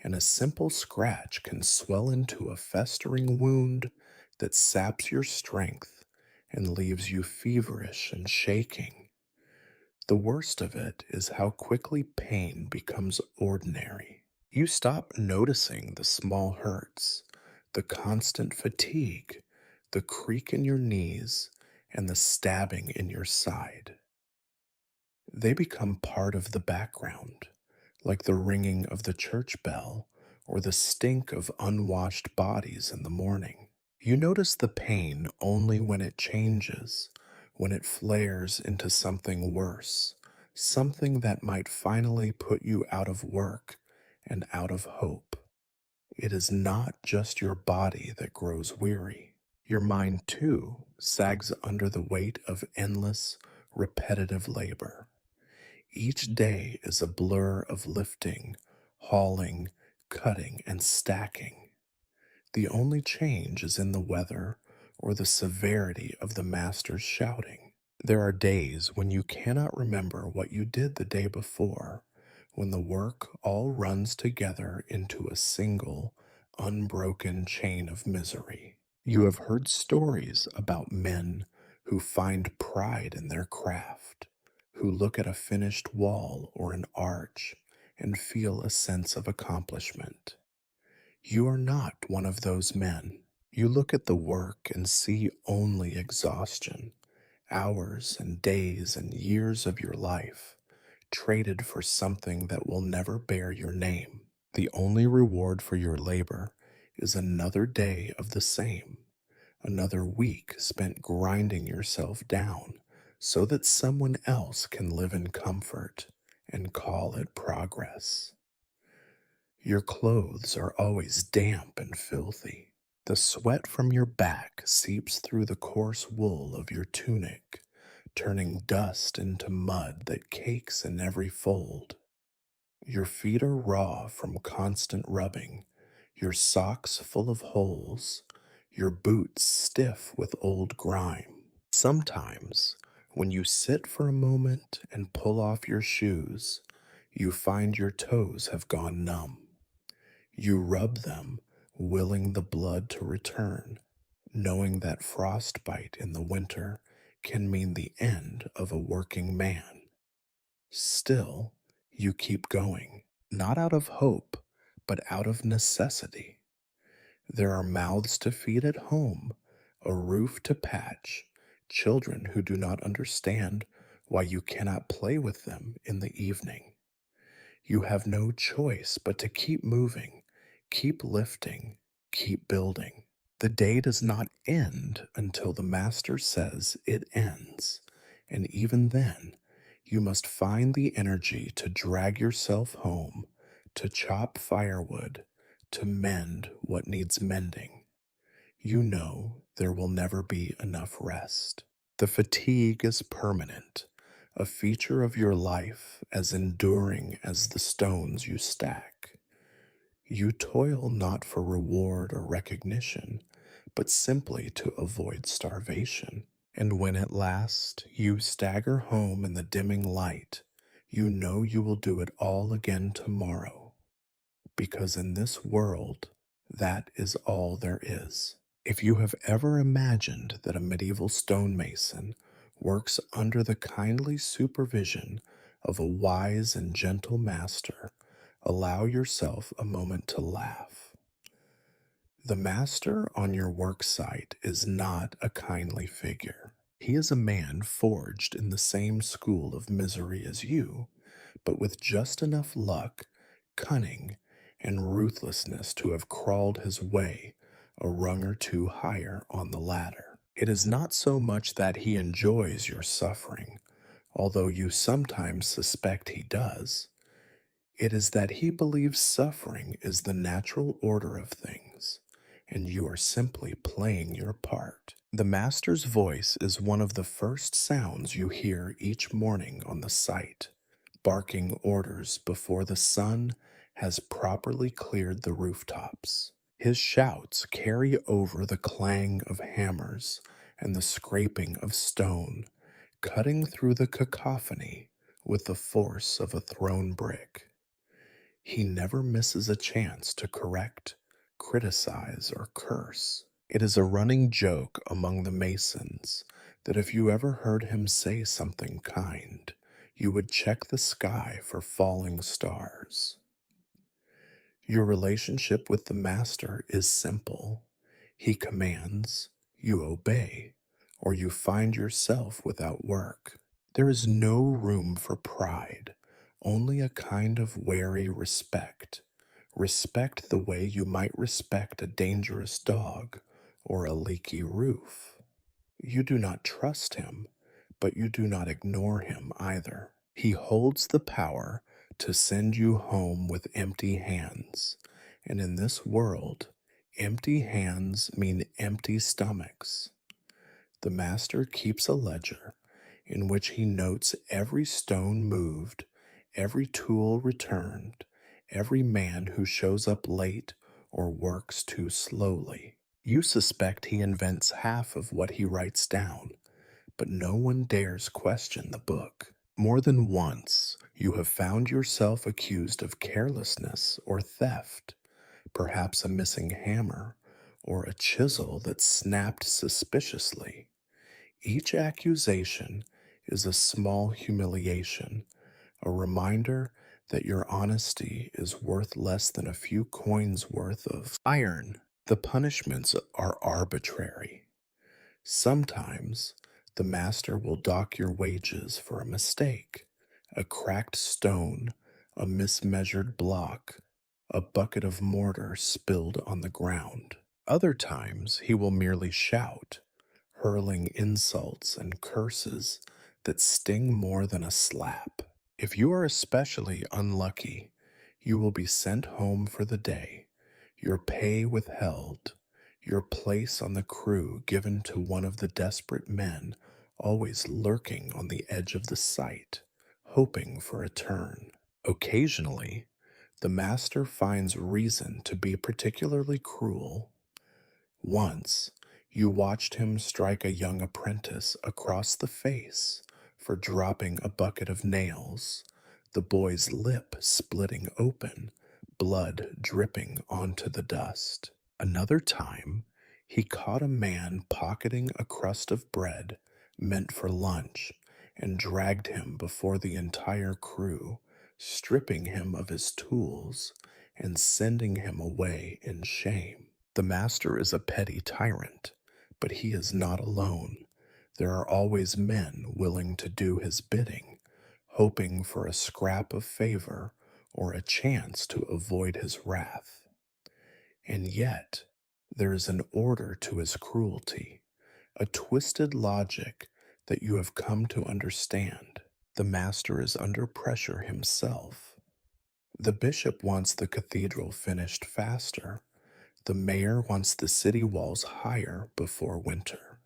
Speaker 1: and a simple scratch can swell into a festering wound that saps your strength and leaves you feverish and shaking. The worst of it is how quickly pain becomes ordinary. You stop noticing the small hurts, the constant fatigue, the creak in your knees, and the stabbing in your side. They become part of the background, like the ringing of the church bell or the stink of unwashed bodies in the morning. You notice the pain only when it changes, when it flares into something worse, something that might finally put you out of work and out of hope. It is not just your body that grows weary. Your mind, too, sags under the weight of endless, repetitive labor. Each day is a blur of lifting, hauling, cutting, and stacking. The only change is in the weather or the severity of the master's shouting. There are days when you cannot remember what you did the day before, when the work all runs together into a single, unbroken chain of misery. You have heard stories about men who find pride in their craft, who look at a finished wall or an arch and feel a sense of accomplishment. You are not one of those men. You look at the work and see only exhaustion, hours and days and years of your life traded for something that will never bear your name. The only reward for your labor is another day of the same, another week spent grinding yourself down so that someone else can live in comfort and call it progress. Your clothes are always damp and filthy. The sweat from your back seeps through the coarse wool of your tunic, turning dust into mud that cakes in every fold. Your feet are raw from constant rubbing, your socks full of holes, your boots stiff with old grime. Sometimes, when you sit for a moment and pull off your shoes, you find your toes have gone numb. You rub them, willing the blood to return, knowing that frostbite in the winter can mean the end of a working man. Still, you keep going, not out of hope, but out of necessity. There are mouths to feed at home, a roof to patch, children who do not understand why you cannot play with them in the evening. You have no choice but to keep moving, keep lifting, keep building. The day does not end until the master says it ends, and even then, you must find the energy to drag yourself home, to chop firewood, to mend what needs mending. You know there will never be enough rest. The fatigue is permanent, a feature of your life as enduring as the stones you stack. You toil not for reward or recognition, but simply to avoid starvation. And when at last you stagger home in the dimming light, you know you will do it all again tomorrow, because in this world, that is all there is. If you have ever imagined that a medieval stonemason works under the kindly supervision of a wise and gentle master, allow yourself a moment to laugh. The master on your work site is not a kindly figure. He is a man forged in the same school of misery as you, but with just enough luck, cunning, and ruthlessness to have crawled his way a rung or two higher on the ladder. It is not so much that he enjoys your suffering, although you sometimes suspect he does. It is that he believes suffering is the natural order of things, and you are simply playing your part. The master's voice is one of the first sounds you hear each morning on the site, barking orders before the sun has properly cleared the rooftops. His shouts carry over the clang of hammers and the scraping of stone, cutting through the cacophony with the force of a thrown brick. He never misses a chance to correct, criticize, or curse. It is a running joke among the Masons that if you ever heard him say something kind, you would check the sky for falling stars. Your relationship with the Master is simple. He commands, you obey, or you find yourself without work. There is no room for pride, only a kind of wary respect. Respect the way you might respect a dangerous dog or a leaky roof. You do not trust him, but you do not ignore him either. He holds the power to send you home with empty hands. And in this world, empty hands mean empty stomachs. The master keeps a ledger in which he notes every stone moved, every tool returned, every man who shows up late or works too slowly. You suspect he invents half of what he writes down, but no one dares question the book. More than once, you have found yourself accused of carelessness or theft, perhaps a missing hammer or a chisel that snapped suspiciously. Each accusation is a small humiliation, a reminder that your honesty is worth less than a few coins worth of iron. The punishments are arbitrary. Sometimes the master will dock your wages for a mistake, a cracked stone, a mismeasured block, a bucket of mortar spilled on the ground. Other times he will merely shout, hurling insults and curses that sting more than a slap. If you are especially unlucky, you will be sent home for the day, your pay withheld, your place on the crew given to one of the desperate men always lurking on the edge of the sight, hoping for a turn. Occasionally, the master finds reason to be particularly cruel. Once, you watched him strike a young apprentice across the face for dropping a bucket of nails, the boy's lip splitting open, blood dripping onto the dust. Another time, he caught a man pocketing a crust of bread meant for lunch and dragged him before the entire crew, stripping him of his tools and sending him away in shame. The master is a petty tyrant, but he is not alone. There are always men willing to do his bidding, hoping for a scrap of favor or a chance to avoid his wrath. And yet, there is an order to his cruelty, a twisted logic that you have come to understand. The master is under pressure himself. The bishop wants the cathedral finished faster. The mayor wants the city walls higher before winter.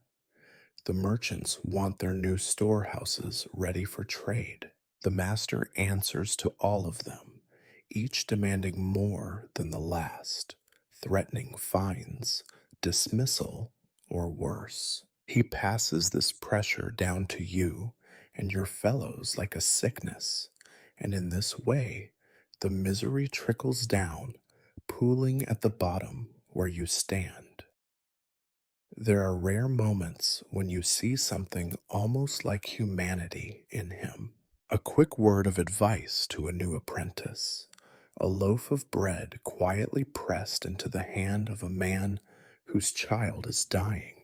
Speaker 1: The merchants want their new storehouses ready for trade. The master answers to all of them, each demanding more than the last, threatening fines, dismissal, or worse. He passes this pressure down to you and your fellows like a sickness, and in this way, the misery trickles down, pooling at the bottom where you stand. There are rare moments when you see something almost like humanity in him. A quick word of advice to a new apprentice, a loaf of bread quietly pressed into the hand of a man whose child is dying.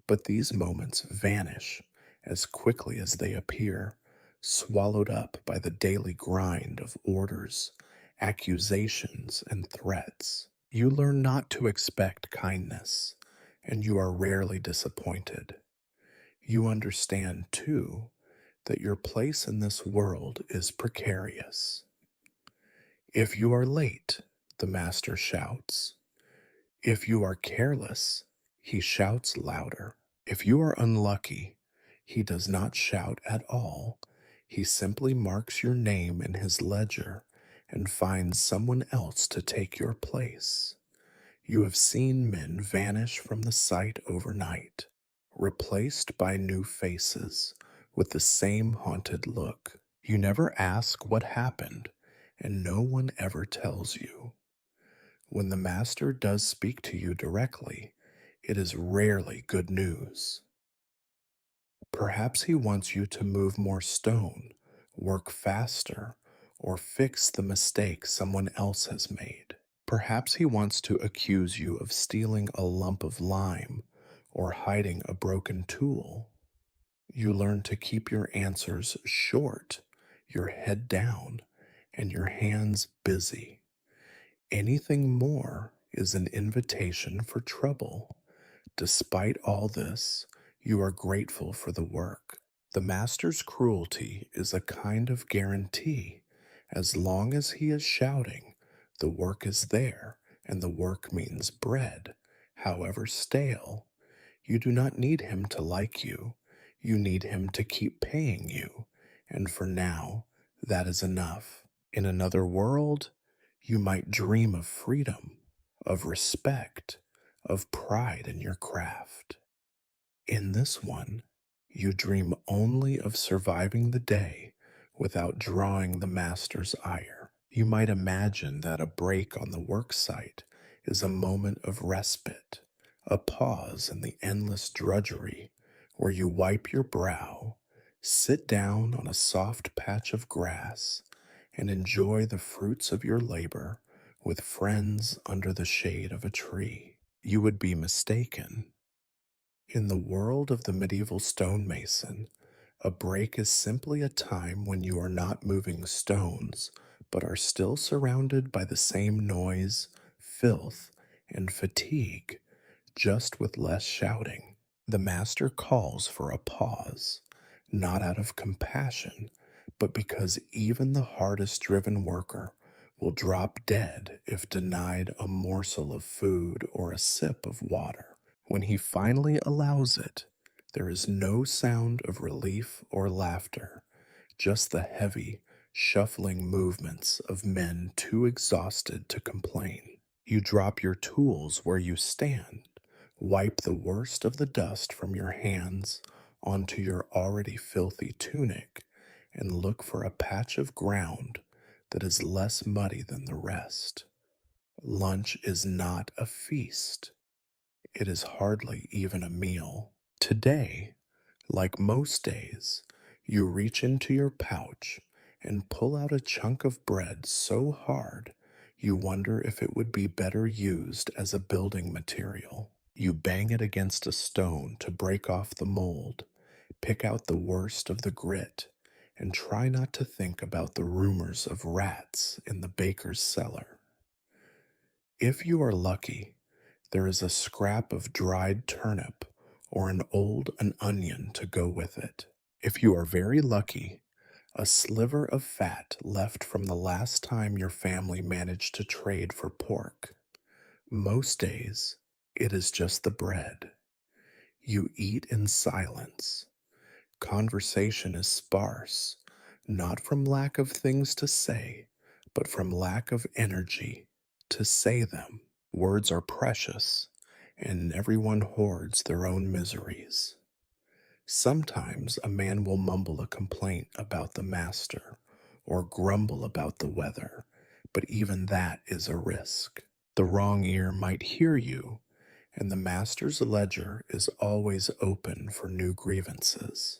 Speaker 1: But these moments vanish as quickly as they appear, swallowed up by the daily grind of orders, accusations, and threats. You learn not to expect kindness, and you are rarely disappointed. You understand, too, that your place in this world is precarious. If you are late, the master shouts. If you are careless, he shouts louder. If you are unlucky, he does not shout at all. He simply marks your name in his ledger and finds someone else to take your place. You have seen men vanish from the sight overnight, replaced by new faces with the same haunted look. You never ask what happened, and no one ever tells you. When the Master does speak to you directly, it is rarely good news. Perhaps he wants you to move more stone, work faster, or fix the mistake someone else has made. Perhaps he wants to accuse you of stealing a lump of lime or hiding a broken tool. You learn to keep your answers short, your head down, and your hands busy. Anything more is an invitation for trouble. Despite all this, you are grateful for the work. The master's cruelty is a kind of guarantee. As long as he is shouting, the work is there, and the work means bread, however stale. You do not need him to like you. You need him to keep paying you. And for now, that is enough. In another world, you might dream of freedom, of respect, of pride in your craft. In this one, you dream only of surviving the day without drawing the master's ire. You might imagine that a break on the work site is a moment of respite, a pause in the endless drudgery where you wipe your brow, sit down on a soft patch of grass, and enjoy the fruits of your labor with friends under the shade of a tree. You would be mistaken. In the world of the medieval stonemason, a break is simply a time when you are not moving stones, but are still surrounded by the same noise, filth, and fatigue, just with less shouting. The master calls for a pause, not out of compassion, but because even the hardest driven worker will drop dead if denied a morsel of food or a sip of water. When he finally allows it, there is no sound of relief or laughter, just the heavy, shuffling movements of men too exhausted to complain. You drop your tools where you stand, wipe the worst of the dust from your hands onto your already filthy tunic, and look for a patch of ground that is less muddy than the rest. Lunch is not a feast. It is hardly even a meal. Today, like most days, you reach into your pouch and pull out a chunk of bread so hard you wonder if it would be better used as a building material. You bang it against a stone to break off the mold, pick out the worst of the grit, and try not to think about the rumors of rats in the baker's cellar. If you are lucky, there is a scrap of dried turnip or an onion to go with it. If you are very lucky, a sliver of fat left from the last time your family managed to trade for pork. Most days, it is just the bread. You eat in silence. Conversation is sparse, not from lack of things to say, but from lack of energy to say them. Words are precious, and everyone hoards their own miseries. Sometimes a man will mumble a complaint about the master or grumble about the weather, but even that is a risk. The wrong ear might hear you, and the master's ledger is always open for new grievances.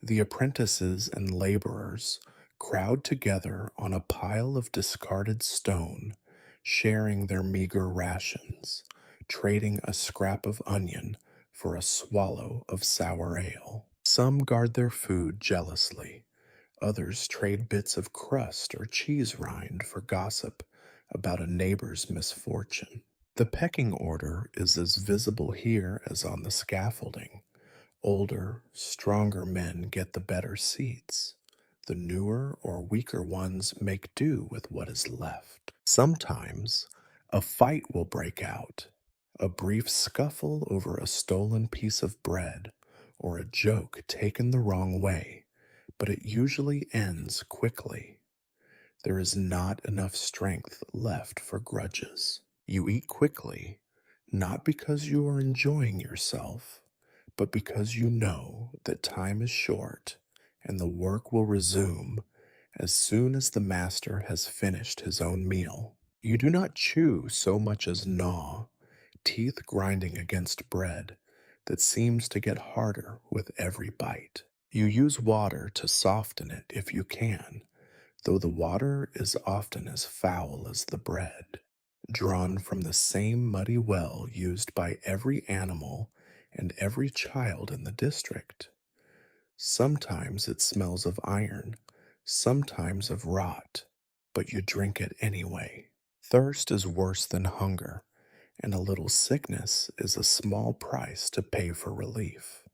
Speaker 1: The apprentices and laborers crowd together on a pile of discarded stone, sharing their meager rations, trading a scrap of onion for a swallow of sour ale. Some guard their food jealously, others trade bits of crust or cheese rind for gossip about a neighbor's misfortune. The pecking order is as visible here as on the scaffolding. Older, stronger men get the better seats. The newer or weaker ones make do with what is left. Sometimes A fight will break out, a brief scuffle over a stolen piece of bread, or a joke taken the wrong way, but it usually ends quickly. There is not enough strength left for grudges. You eat quickly, not because you are enjoying yourself, but because you know that time is short and the work will resume as soon as the master has finished his own meal. You do not chew so much as gnaw, teeth grinding against bread that seems to get harder with every bite. You use water to soften it if you can, though the water is often as foul as the bread, drawn from the same muddy well used by every animal and every child in the district. Sometimes it smells of iron, sometimes of rot, but you drink it anyway. Thirst is worse than hunger, and a little sickness is a small price to pay for relief.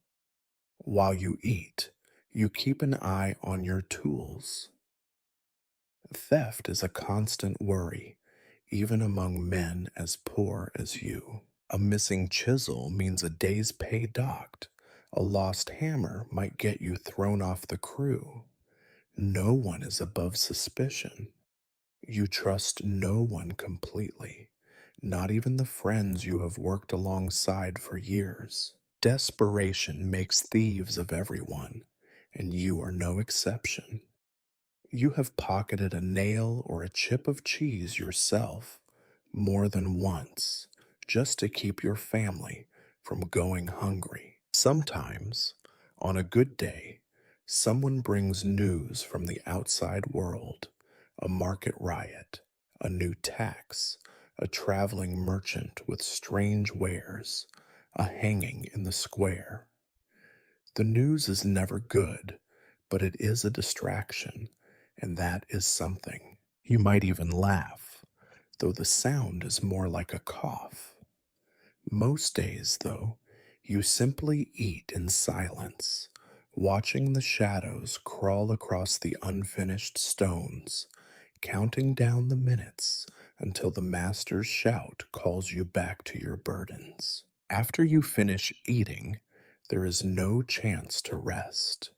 Speaker 1: While you eat, you keep an eye on your tools. Theft is a constant worry, even among men as poor as you. A missing chisel means a day's pay docked. A lost hammer might get you thrown off the crew. No one is above suspicion. You trust no one completely, not even the friends you have worked alongside for years. Desperation makes thieves of everyone, and you are no exception. You have pocketed a nail or a chip of cheese yourself more than once just to keep your family from going hungry. Sometimes, on a good day, someone brings news from the outside world, a market riot, a new tax, a traveling merchant with strange wares, a hanging in the square. The news is never good, but it is a distraction, and that is something. You might even laugh, though the sound is more like a cough. Most days, though, you simply eat in silence, watching the shadows crawl across the unfinished stones, counting down the minutes until the master's shout calls you back to your burdens. After you finish eating, there is no chance to rest.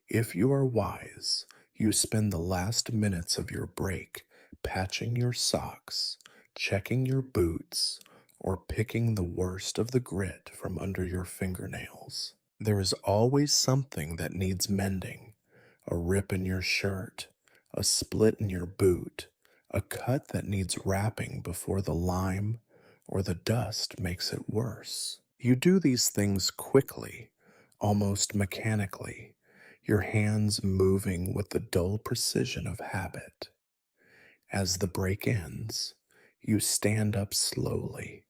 Speaker 1: If you are wise, you spend the last minutes of your break patching your socks, checking your boots, or picking the worst of the grit from under your fingernails. There is always something that needs mending: a rip in your shirt, a split in your boot, a cut that needs wrapping before the lime or the dust makes it worse. You do these things quickly, almost mechanically, your hands moving with the dull precision of habit. As the break ends, you stand up slowly,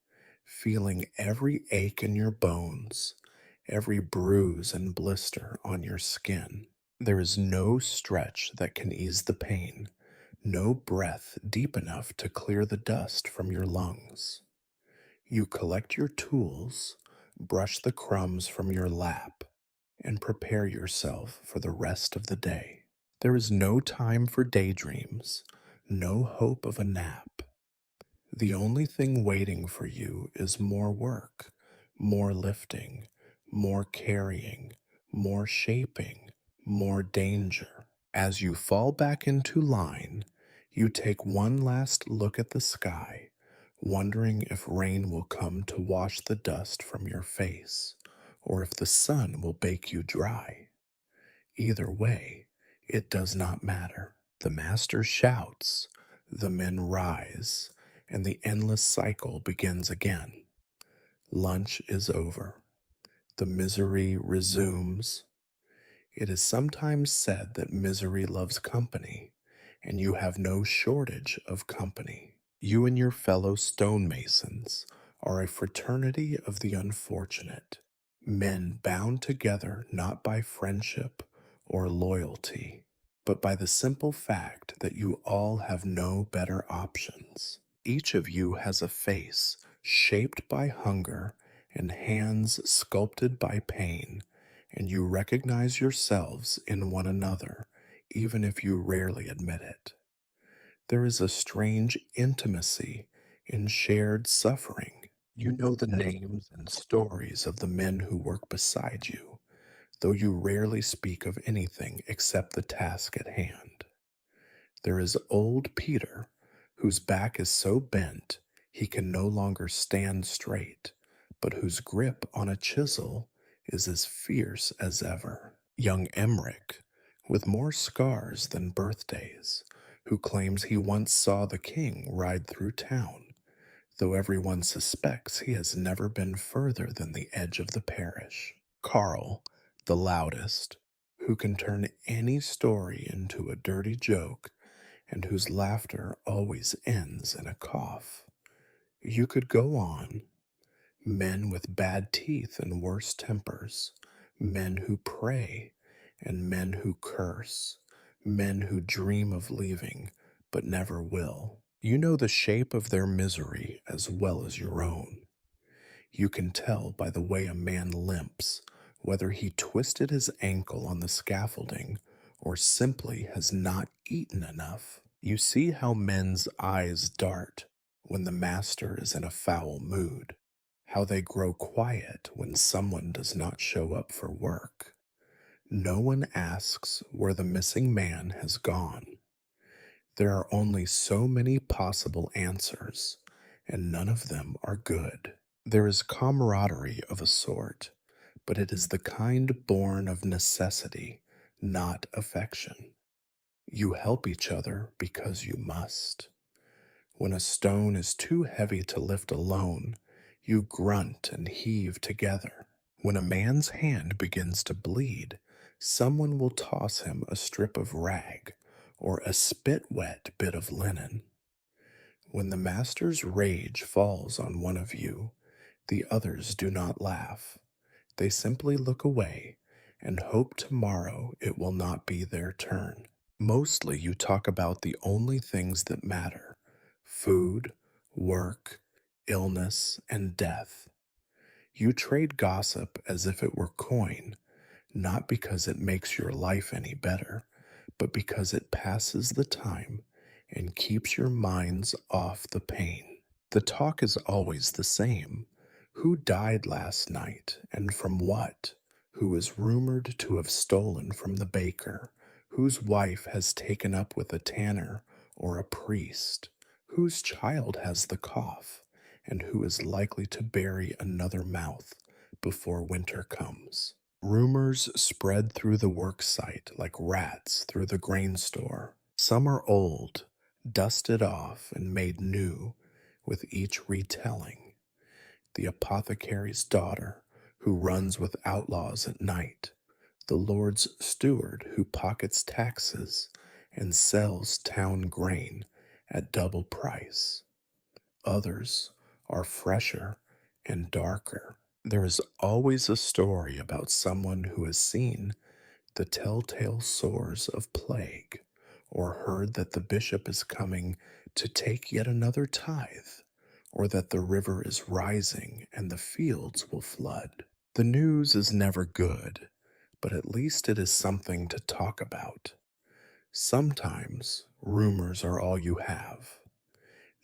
Speaker 1: feeling every ache in your bones, every bruise and blister on your skin. There is no stretch that can ease the pain, no breath deep enough to clear the dust from your lungs. You collect your tools, brush the crumbs from your lap, and prepare yourself for the rest of the day. There is no time for daydreams, no hope of a nap. The only thing waiting for you is more work, more lifting, more carrying, more shaping, more danger. As you fall back into line, you take one last look at the sky, wondering if rain will come to wash the dust from your face, or if the sun will bake you dry. Either way, it does not matter. The master shouts, the men rise, and the endless cycle begins again. Lunch is over. The misery resumes. It is sometimes said that misery loves company, and you have no shortage of company. You and your fellow stonemasons are a fraternity of the unfortunate, men bound together not by friendship or loyalty, but by the simple fact that you all have no better options. Each of you has a face shaped by hunger and hands sculpted by pain, and you recognize yourselves in one another, even if you rarely admit it. There is a strange intimacy in shared suffering. You know the names and stories of the men who work beside you, though you rarely speak of anything except the task at hand. There is old Peter, whose back is so bent he can no longer stand straight, but whose grip on a chisel is as fierce as ever. Young Emmerich, with more scars than birthdays, who claims he once saw the king ride through town, though everyone suspects he has never been further than the edge of the parish. Carl, the loudest, who can turn any story into a dirty joke and whose laughter always ends in a cough. You could go on. Men with bad teeth and worse tempers, men who pray, and men who curse, men who dream of leaving but never will. You know the shape of their misery as well as your own. You can tell by the way a man limps whether he twisted his ankle on the scaffolding or simply has not eaten enough. You see how men's eyes dart when the master is in a foul mood, how they grow quiet when someone does not show up for work. No one asks where the missing man has gone. There are only so many possible answers, and none of them are good. There is camaraderie of a sort, but it is the kind born of necessity, not affection. You help each other because you must. When a stone is too heavy to lift alone, you grunt and heave together. When a man's hand begins to bleed, someone will toss him a strip of rag or a spit wet bit of linen. When the master's rage falls on one of you, the others do not laugh. They simply look away and hope tomorrow it will not be their turn. Mostly you talk about the only things that matter: food, work, illness, and death. You trade gossip as if it were coin, not because it makes your life any better, but because it passes the time and keeps your minds off the pain. The talk is always the same. Who died last night, and from what? Who is rumored to have stolen from the baker? Whose wife has taken up with a tanner or a priest? Whose child has the cough, and who is likely to bury another mouth before winter comes? Rumors spread through the work site like rats through the grain store. Some are old, dusted off, and made new with each retelling. The apothecary's daughter, who runs with outlaws at night, the Lord's steward who pockets taxes and sells town grain at double price. Others are fresher and darker. There is always a story about someone who has seen the telltale sores of plague, or heard that the bishop is coming to take yet another tithe, or that the river is rising and the fields will flood. The news is never good, but at least it is something to talk about. Sometimes rumors are all you have.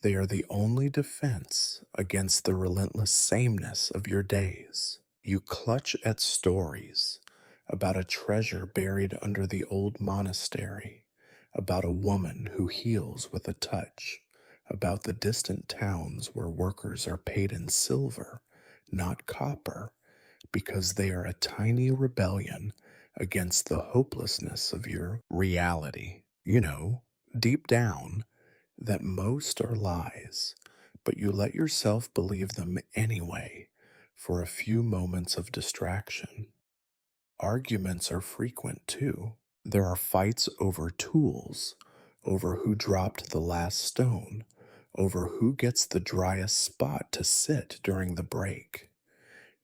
Speaker 1: They are the only defense against the relentless sameness of your days. You clutch at stories about a treasure buried under the old monastery, about a woman who heals with a touch, about the distant towns where workers are paid in silver, not copper, because they are a tiny rebellion against the hopelessness of your reality. You know, deep down, that most are lies, but you let yourself believe them anyway for a few moments of distraction. Arguments are frequent too. There are fights over tools, over who dropped the last stone, over who gets the driest spot to sit during the break.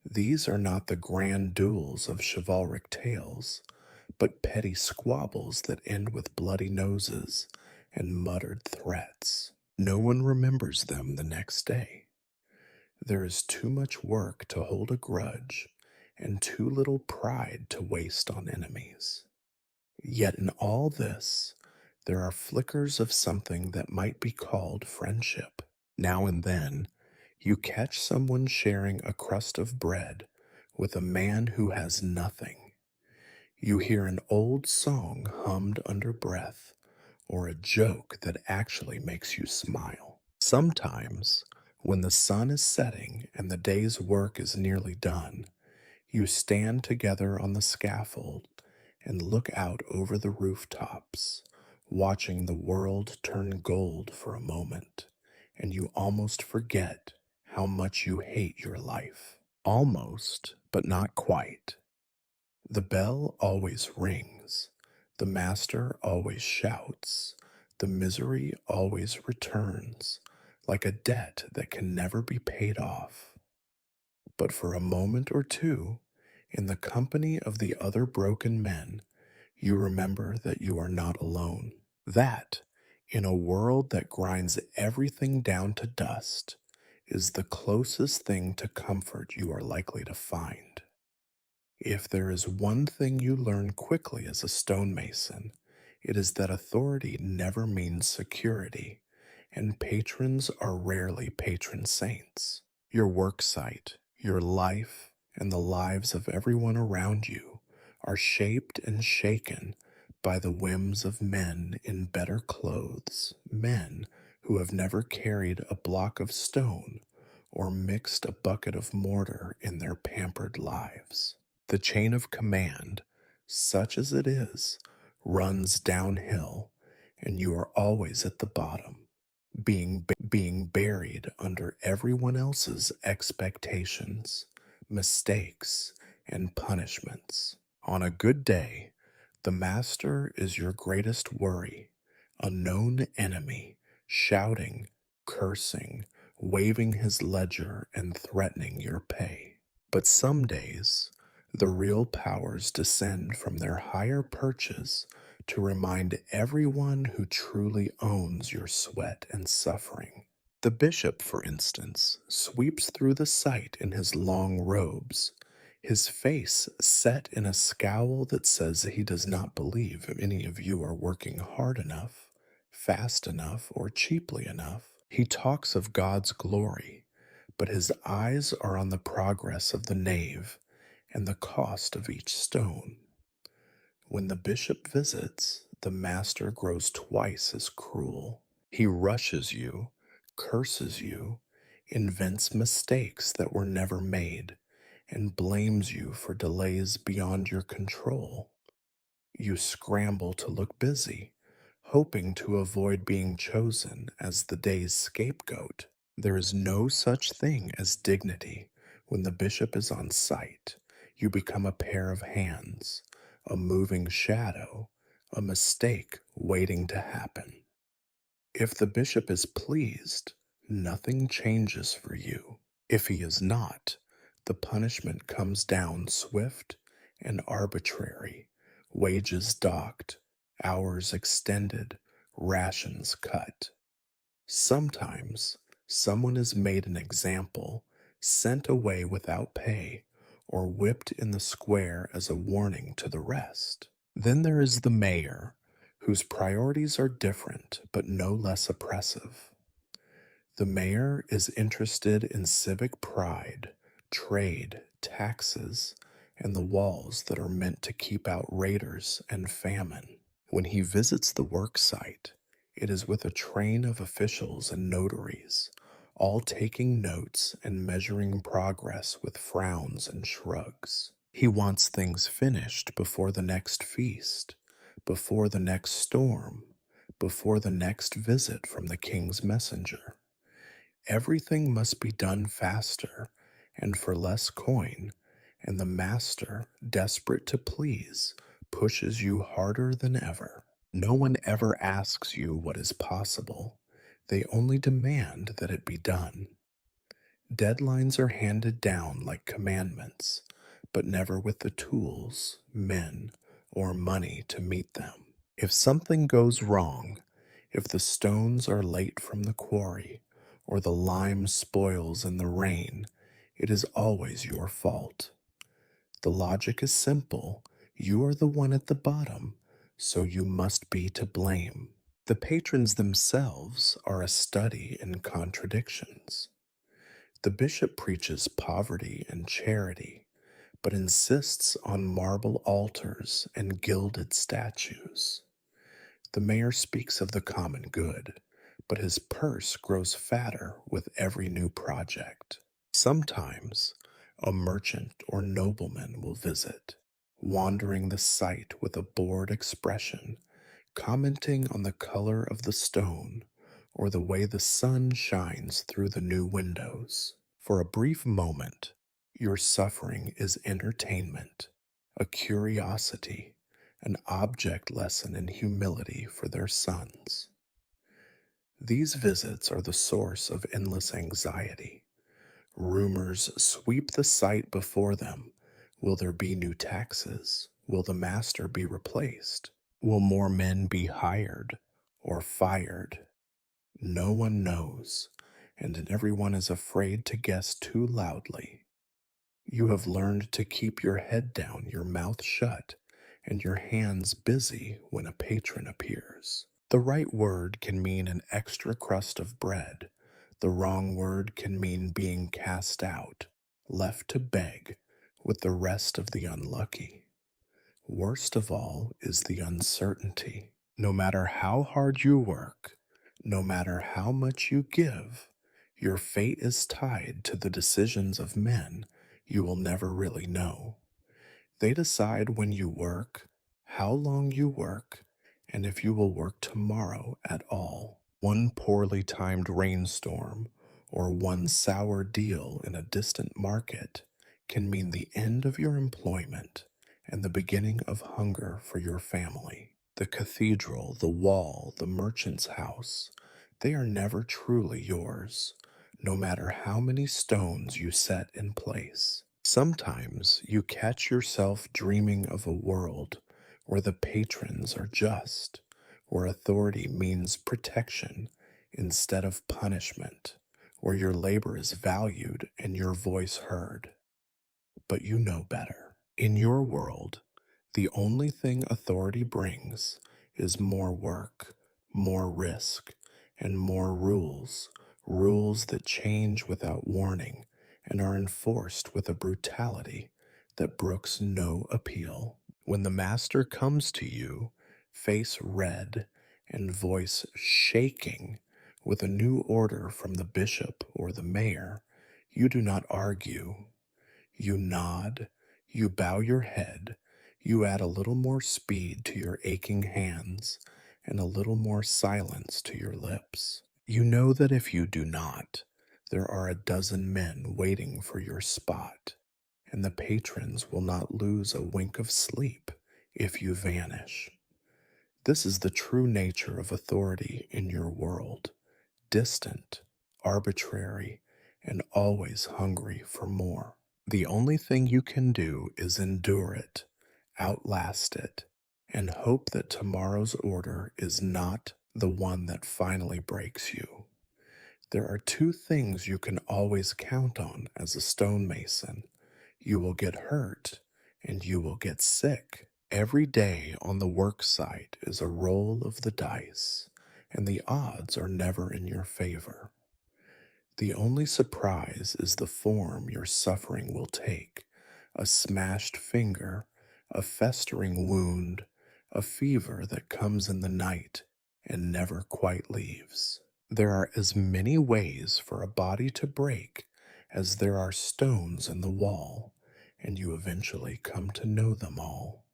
Speaker 1: These are not the grand duels of chivalric tales, but petty squabbles that end with bloody noses and muttered threats. No one remembers them the next day. There is too much work to hold a grudge and too little pride to waste on enemies. Yet in all this, there are flickers of something that might be called friendship. Now and then, you catch someone sharing a crust of bread with a man who has nothing. You hear an old song hummed under breath, or a joke that actually makes you smile. Sometimes, when the sun is setting and the day's work is nearly done, you stand together on the scaffold and look out over the rooftops, watching the world turn gold for a moment, and you almost forget how much you hate your life. Almost, but not quite. The bell always rings, the master always shouts, the misery always returns, like a debt that can never be paid off. But for a moment or two, in the company of the other broken men, you remember that you are not alone. That, in a world that grinds everything down to dust, is the closest thing to comfort you are likely to find. If there is one thing you learn quickly as a stonemason, it is that authority never means security, and patrons are rarely patron saints. Your work site, your life, and the lives of everyone around you are shaped and shaken by the whims of men in better clothes, men who have never carried a block of stone or mixed a bucket of mortar in their pampered lives. The chain of command, such as it is, runs downhill, and you are always at the bottom, being buried under everyone else's expectations, mistakes, and punishments. On a good day, the master is your greatest worry, a known enemy, shouting, cursing, waving his ledger, and threatening your pay. But some days, the real powers descend from their higher perches to remind everyone who truly owns your sweat and suffering. The bishop, for instance, sweeps through the sight in his long robes, his face set in a scowl that says he does not believe any of you are working hard enough, fast enough, or cheaply enough. He talks of God's glory, but his eyes are on the progress of the nave and the cost of each stone. When the bishop visits, the master grows twice as cruel. He rushes you, curses you, invents mistakes that were never made, and blames you for delays beyond your control. You scramble to look busy, hoping to avoid being chosen as the day's scapegoat. There is no such thing as dignity when the bishop is on sight. You become a pair of hands, a moving shadow, a mistake waiting to happen. If the bishop is pleased, nothing changes for you. If he is not, the punishment comes down swift and arbitrary, wages docked, hours extended, rations cut. Sometimes someone is made an example, sent away without pay, or whipped in the square as a warning to the rest. Then there is the mayor, whose priorities are different but no less oppressive. The mayor is interested in civic pride, trade, taxes, and the walls that are meant to keep out raiders and famine. When he visits the work site, it is with a train of officials and notaries, all taking notes and measuring progress with frowns and shrugs. He wants things finished before the next feast, before the next storm, before the next visit from the king's messenger. Everything must be done faster and for less coin, and the master, desperate to please, pushes you harder than ever. No one ever asks you what is possible. They only demand that it be done. Deadlines are handed down like commandments, but never with the tools, men, or money to meet them. If something goes wrong, if the stones are late from the quarry, or the lime spoils in the rain, it is always your fault. The logic is simple. You are the one at the bottom, so you must be to blame. The patrons themselves are a study in contradictions. The bishop preaches poverty and charity, but insists on marble altars and gilded statues. The mayor speaks of the common good, but his purse grows fatter with every new project. Sometimes a merchant or nobleman will visit, wandering the site with a bored expression, commenting on the color of the stone or the way the sun shines through the new windows. For a brief moment, your suffering is entertainment, a curiosity, an object lesson in humility for their sons. These visits are the source of endless anxiety. Rumors sweep the site before them. Will there be new taxes? Will the master be replaced? Will more men be hired or fired? No one knows, and everyone is afraid to guess too loudly. You have learned to keep your head down, your mouth shut, and your hands busy when a patron appears. The right word can mean an extra crust of bread. The wrong word can mean being cast out, left to beg with the rest of the unlucky. Worst of all is the uncertainty. No matter how hard you work, no matter how much you give, your fate is tied to the decisions of men you will never really know. They decide when you work, how long you work, and if you will work tomorrow at all. One poorly timed rainstorm or one sour deal in a distant market can mean the end of your employment and the beginning of hunger for your family. The cathedral, the wall, the merchant's house, they are never truly yours, no matter how many stones you set in place. Sometimes you catch yourself dreaming of a world where the patrons are just, where authority means protection instead of punishment, where your labor is valued and your voice heard. But you know better. In your world, the only thing authority brings is more work, more risk, and more rules, rules that change without warning and are enforced with a brutality that brooks no appeal. When the master comes to you, face red and voice shaking, with a new order from the bishop or the mayor, you do not argue. You nod, you bow your head, you add a little more speed to your aching hands and a little more silence to your lips. You know that if you do not, there are a dozen men waiting for your spot, and the patrons will not lose a wink of sleep if you vanish. This is the true nature of authority in your world: distant, arbitrary, and always hungry for more. The only thing you can do is endure it, outlast it, and hope that tomorrow's order is not the one that finally breaks you. There are two things you can always count on as a stonemason: you will get hurt and you will get sick. Every day on the work site is a roll of the dice, and the odds are never in your favor. The only surprise is the form your suffering will take: a smashed finger, a festering wound, a fever that comes in the night and never quite leaves. There are as many ways for a body to break as there are stones in the wall, and you eventually come to know them all.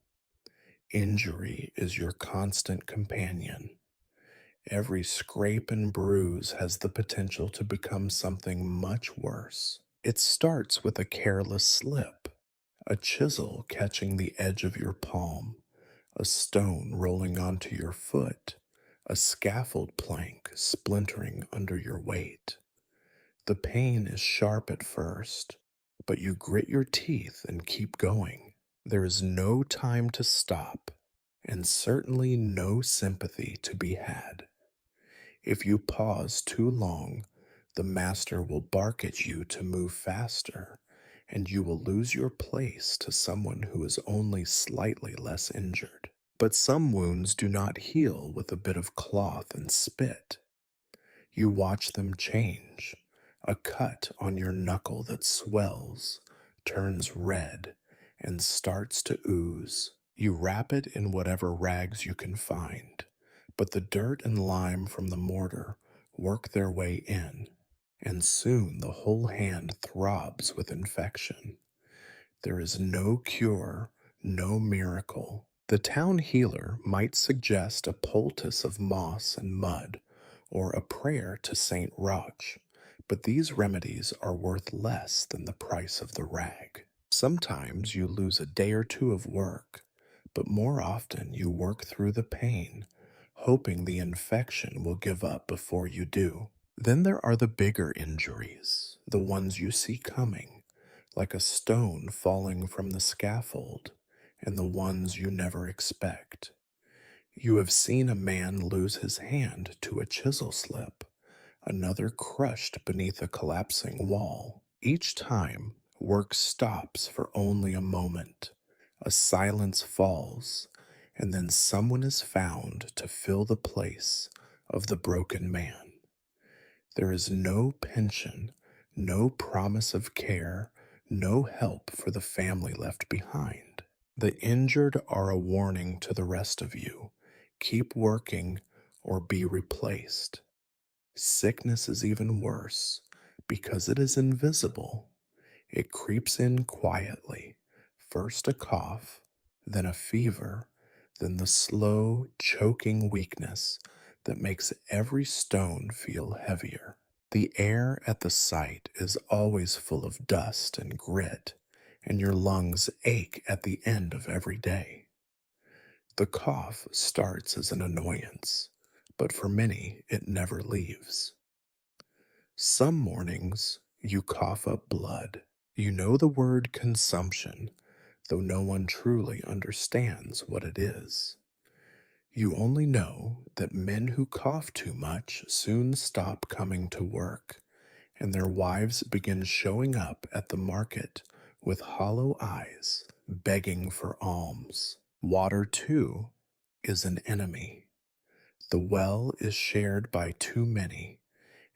Speaker 1: Injury is your constant companion. Every scrape and bruise has the potential to become something much worse. It starts with a careless slip, a chisel catching the edge of your palm, a stone rolling onto your foot, a scaffold plank splintering under your weight. The pain is sharp at first, but you grit your teeth and keep going. There is no time to stop, and certainly no sympathy to be had. If you pause too long, the master will bark at you to move faster, and you will lose your place to someone who is only slightly less injured. But some wounds do not heal with a bit of cloth and spit. You watch them change. A cut on your knuckle that swells, turns red, and starts to ooze. You wrap it in whatever rags you can find, but the dirt and lime from the mortar work their way in, and soon the whole hand throbs with infection. There is no cure, no miracle. The town healer might suggest a poultice of moss and mud, or a prayer to Saint Roch, but these remedies are worth less than the price of the rag. Sometimes you lose a day or two of work, but more often you work through the pain, hoping the infection will give up before you do. Then there are the bigger injuries, the ones you see coming, like a stone falling from the scaffold, and the ones you never expect. You have seen a man lose his hand to a chisel slip, another crushed beneath a collapsing wall. Each time, work stops for only a moment. A silence falls, and then someone is found to fill the place of the broken man. There is no pension, no promise of care, no help for the family left behind. The injured are a warning to the rest of you. Keep working or be replaced. Sickness is even worse because it is invisible. It creeps in quietly. First a cough, then a fever, then the slow, choking weakness that makes every stone feel heavier. The air at the site is always full of dust and grit, and your lungs ache at the end of every day. The cough starts as an annoyance, but for many it never leaves. Some mornings you cough up blood. You know the word consumption, though no one truly understands what it is. You only know that men who cough too much soon stop coming to work, and their wives begin showing up at the market with hollow eyes, begging for alms. Water, too, is an enemy. The well is shared by too many,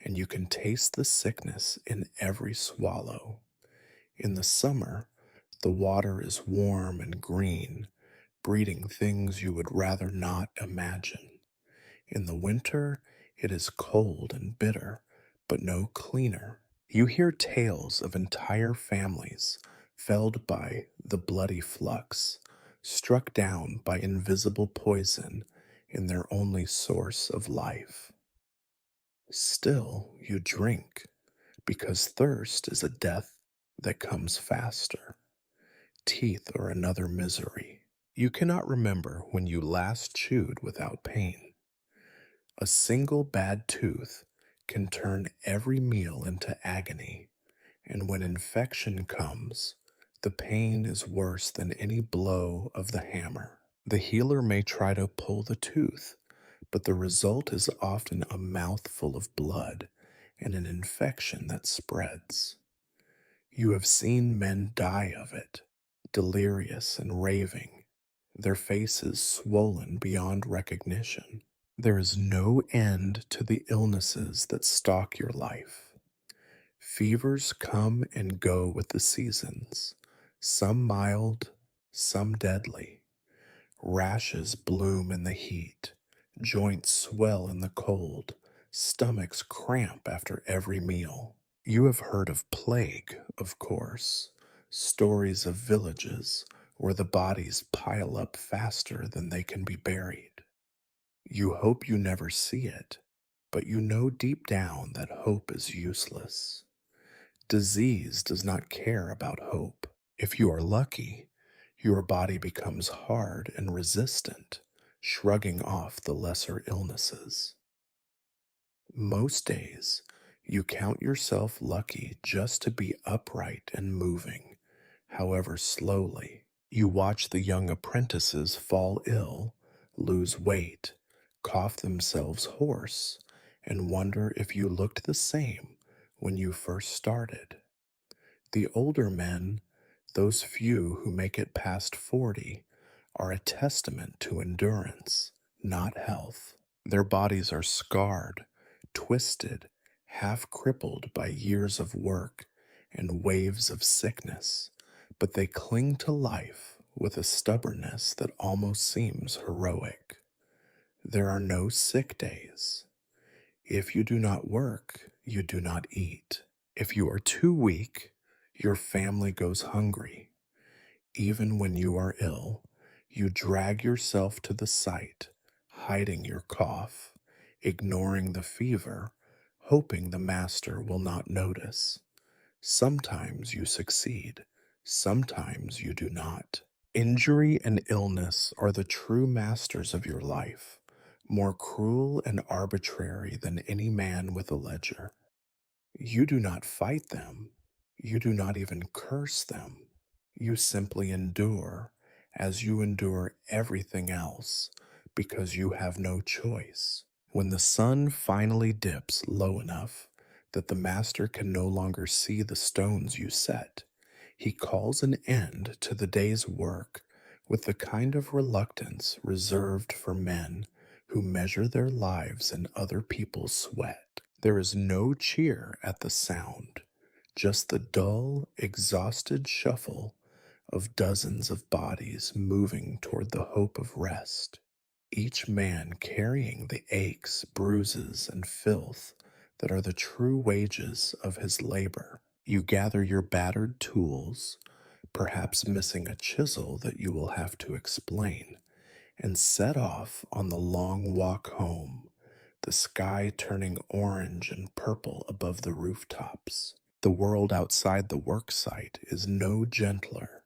Speaker 1: and you can taste the sickness in every swallow. In the summer, the water is warm and green, breeding things you would rather not imagine. In the winter, it is cold and bitter, but no cleaner. You hear tales of entire families felled by the bloody flux, struck down by invisible poison in their only source of life. Still, you drink, because thirst is a death that comes faster. Teeth are another misery. You cannot remember when you last chewed without pain. A single bad tooth can turn every meal into agony, and when infection comes, the pain is worse than any blow of the hammer. The healer may try to pull the tooth, but the result is often a mouthful of blood and an infection that spreads. You have seen men die of it, delirious and raving, their faces swollen beyond recognition. There is no end to the illnesses that stalk your life. Fevers come and go with the seasons, some mild, some deadly. Rashes bloom in the heat, joints swell in the cold, stomachs cramp after every meal. You have heard of plague, of course, stories of villages where the bodies pile up faster than they can be buried. You hope you never see it, but you know deep down that hope is useless. Disease does not care about hope. If you are lucky, your body becomes hard and resistant, shrugging off the lesser illnesses. Most days, you count yourself lucky just to be upright and moving, however slowly. You watch the young apprentices fall ill, lose weight, cough themselves hoarse, and wonder if you looked the same when you first started. The older men, those few who make it past 40, are a testament to endurance, not health. Their bodies are scarred, twisted, half crippled by years of work and waves of sickness, but they cling to life with a stubbornness that almost seems heroic. There are no sick days. If you do not work, you do not eat. If you are too weak, your family goes hungry. Even when you are ill, you drag yourself to the site, hiding your cough, ignoring the fever, hoping the master will not notice. Sometimes you succeed, sometimes you do not. Injury and illness are the true masters of your life, more cruel and arbitrary than any man with a ledger. You do not fight them. You do not even curse them. You simply endure as you endure everything else because you have no choice. When the sun finally dips low enough that the master can no longer see the stones you set, he calls an end to the day's work with the kind of reluctance reserved for men who measure their lives in other people's sweat. There is no cheer at the sound, just the dull, exhausted shuffle of dozens of bodies moving toward the hope of rest, each man carrying the aches, bruises, and filth that are the true wages of his labor. You gather your battered tools, perhaps missing a chisel that you will have to explain, and set off on the long walk home, the sky turning orange and purple above the rooftops. The world outside the work site is no gentler,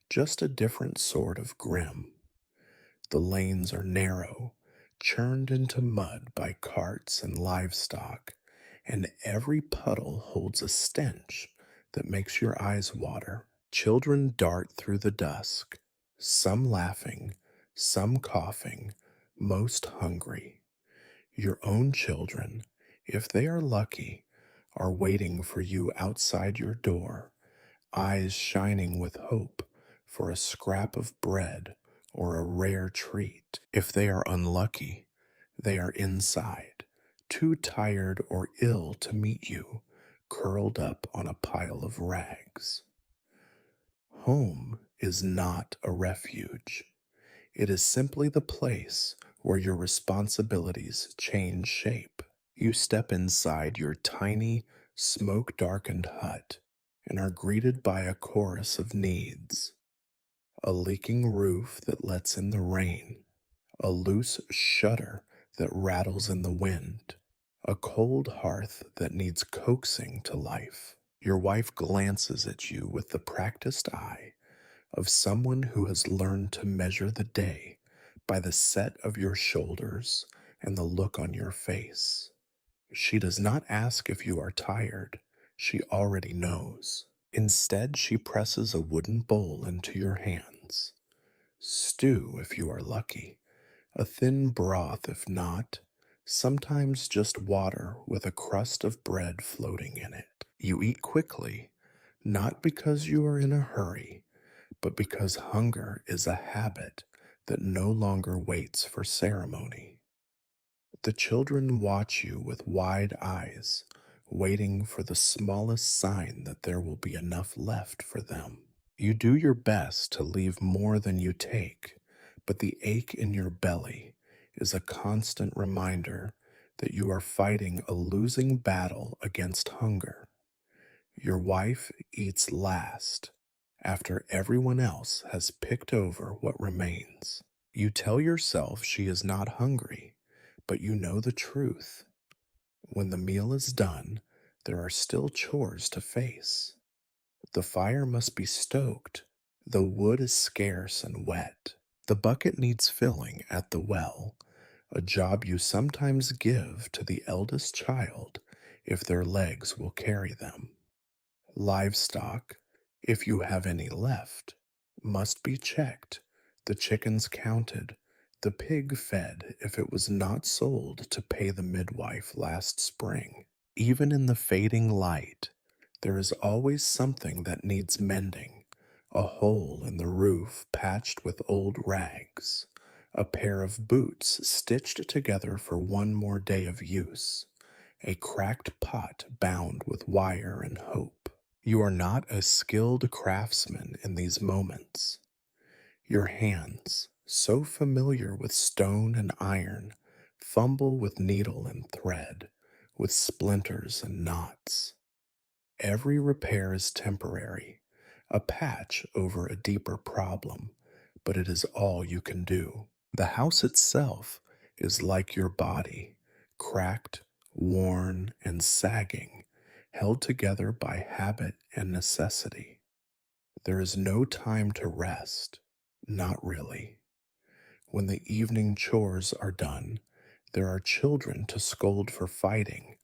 Speaker 1: just a different sort of grim. The lanes are narrow, churned into mud by carts and livestock, and every puddle holds a stench that makes your eyes water. Children dart through the dusk, some laughing, some coughing, most hungry. Your own children, if they are lucky, are waiting for you outside your door, eyes shining with hope for a scrap of bread or a rare treat. If they are unlucky, they are inside, too tired or ill to meet you, curled up on a pile of rags. Home is not a refuge. It is simply the place where your responsibilities change shape. You step inside your tiny, smoke darkened hut and are greeted by a chorus of needs: a leaking roof that lets in the rain, a loose shutter that rattles in the wind, a cold hearth that needs coaxing to life. Your wife glances at you with the practiced eye of someone who has learned to measure the day by the set of your shoulders and the look on your face. She does not ask if you are tired. She already knows. Instead, she presses a wooden bowl into your hands. Stew if you are lucky, a thin broth if not, sometimes just water with a crust of bread floating in it. You eat quickly, not because you are in a hurry, but because hunger is a habit that no longer waits for ceremony. The children watch you with wide eyes, waiting for the smallest sign that there will be enough left for them. You do your best to leave more than you take, but the ache in your belly is a constant reminder that you are fighting a losing battle against hunger. Your wife eats last, after everyone else has picked over what remains. You tell yourself she is not hungry, but you know the truth. When the meal is done, there are still chores to face. The fire must be stoked, the wood is scarce and wet. The bucket needs filling at the well, a job you sometimes give to the eldest child if their legs will carry them. Livestock, if you have any left, must be checked, the chickens counted, the pig fed if it was not sold to pay the midwife last spring. Even in the fading light, there is always something that needs mending, a hole in the roof patched with old rags, a pair of boots stitched together for one more day of use, a cracked pot bound with wire and hope. You are not a skilled craftsman in these moments. Your hands, so familiar with stone and iron, fumble with needle and thread, with splinters and knots. Every repair is temporary, a patch over a deeper problem, but it is all you can do. The house itself is like your body, cracked, worn, and sagging, held together by habit and necessity. There is no time to rest, not really. When the evening chores are done, there are children to scold for fighting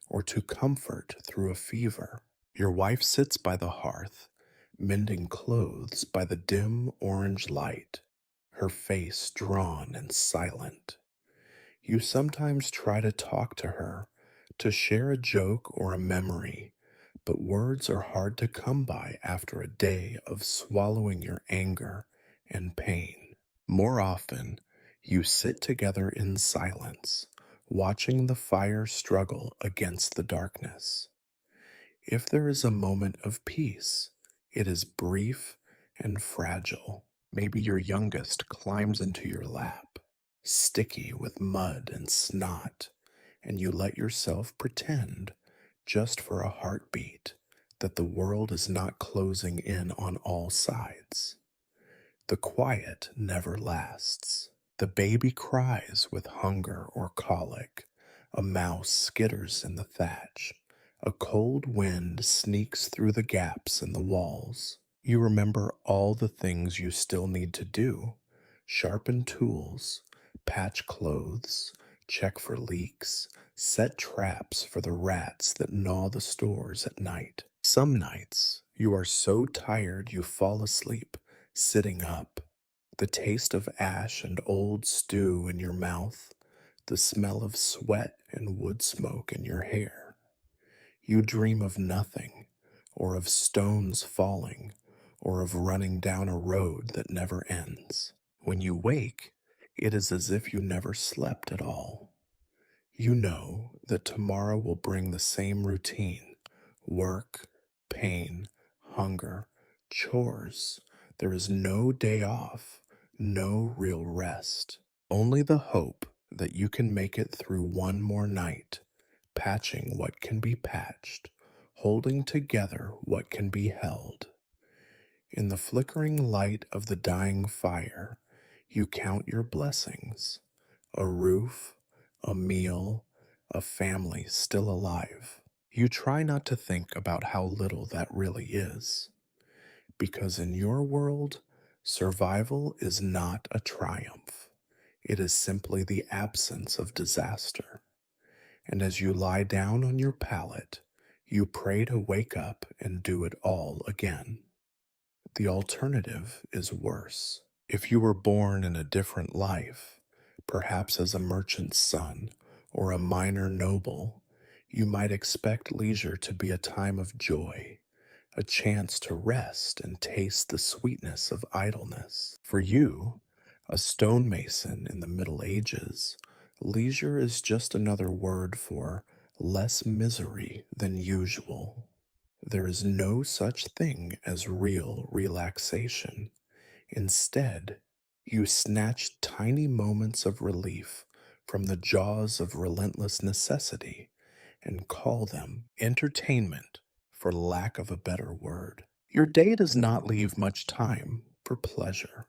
Speaker 1: or to comfort through a fever. Your wife sits by the hearth, mending clothes by the dim orange light, her face drawn and silent. You sometimes try to talk to her, to share a joke or a memory, but words are hard to come by after a day of swallowing your anger and pain. More often, you sit together in silence, watching the fire struggle against the darkness. If there is a moment of peace, it is brief and fragile. Maybe your youngest climbs into your lap, sticky with mud and snot, and you let yourself pretend, just for a heartbeat, that the world is not closing in on all sides. The quiet never lasts. The baby cries with hunger or colic. A mouse skitters in the thatch. A cold wind sneaks through the gaps in the walls. You remember all the things you still need to do: sharpen tools, patch clothes, check for leaks, set traps for the rats that gnaw the stores at night. Some nights, you are so tired you fall asleep, sitting up, the taste of ash and old stew in your mouth, the smell of sweat and wood smoke in your hair. You dream of nothing, or of stones falling, or of running down a road that never ends. When you wake, it is as if you never slept at all. You know that tomorrow will bring the same routine: work, pain, hunger, chores. There is no day off, no real rest. Only the hope that you can make it through one more night, patching what can be patched, holding together what can be held. In the flickering light of the dying fire, you count your blessings: a roof, a meal, a family still alive. You try not to think about how little that really is, because in your world, survival is not a triumph. It is simply the absence of disaster. And as you lie down on your pallet, you pray to wake up and do it all again. The alternative is worse. If you were born in a different life, perhaps as a merchant's son or a minor noble, you might expect leisure to be a time of joy, a chance to rest and taste the sweetness of idleness. For you, a stonemason in the Middle Ages, leisure is just another word for less misery than usual. There is no such thing as real relaxation. Instead, you snatch tiny moments of relief from the jaws of relentless necessity and call them entertainment, for lack of a better word. Your day does not leave much time for pleasure.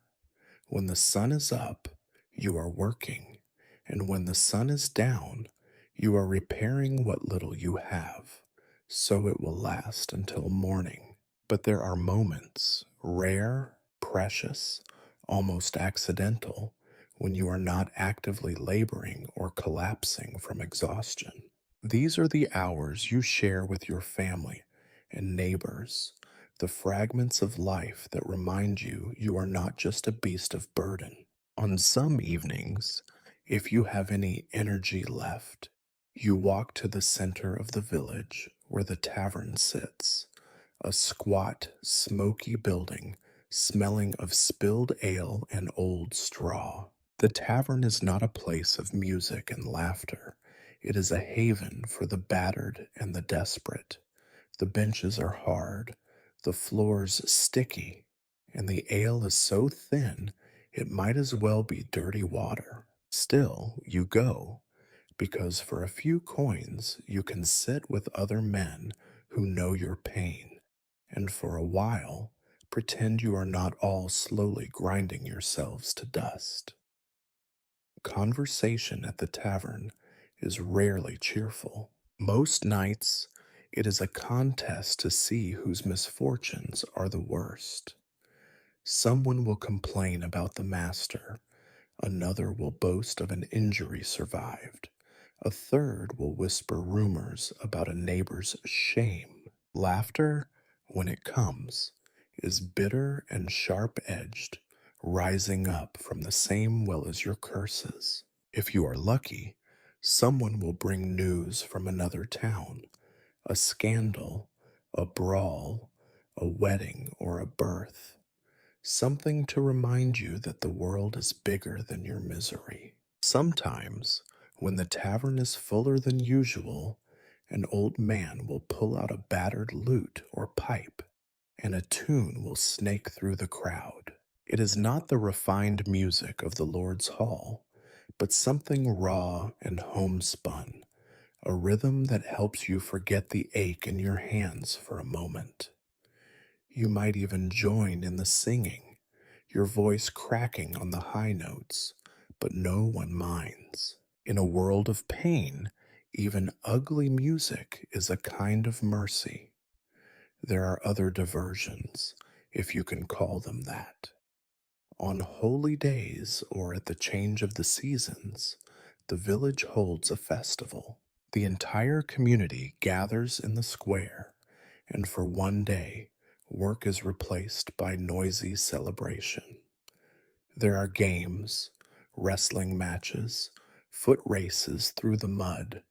Speaker 1: When the sun is up, you are working, and when the sun is down, you are repairing what little you have, so it will last until morning. But there are moments, rare, precious, almost accidental, when you are not actively laboring or collapsing from exhaustion. These are the hours you share with your family and neighbors, the fragments of life that remind you you are not just a beast of burden. On some evenings, if you have any energy left, you walk to the center of the village where the tavern sits, a squat, smoky building smelling of spilled ale and old straw. The tavern is not a place of music and laughter. It is a haven for the battered and the desperate. The benches are hard, the floors sticky, and the ale is so thin it might as well be dirty water. Still, you go, because for a few coins you can sit with other men who know your pain, and for a while pretend you are not all slowly grinding yourselves to dust. Conversation at the tavern is rarely cheerful. Most nights, it is a contest to see whose misfortunes are the worst. Someone will complain about the master, another will boast of an injury survived, a third will whisper rumors about a neighbor's shame. Laughter, when it comes, is bitter and sharp edged, rising up from the same well as your curses. If you are lucky, someone will bring news from another town, a scandal, a brawl, a wedding, or a birth. Something to remind you that the world is bigger than your misery. Sometimes, when the tavern is fuller than usual, an old man will pull out a battered lute or pipe, and a tune will snake through the crowd. It is not the refined music of the Lord's hall, but something raw and homespun, a rhythm that helps you forget the ache in your hands for a moment. You might even join in the singing, your voice cracking on the high notes, but no one minds. In a world of pain, even ugly music is a kind of mercy. There are other diversions, if you can call them that. On holy days or at the change of the seasons, the village holds a festival. The entire community gathers in the square, and for one day, work is replaced by noisy celebration. There are games, wrestling matches, foot races through the mud,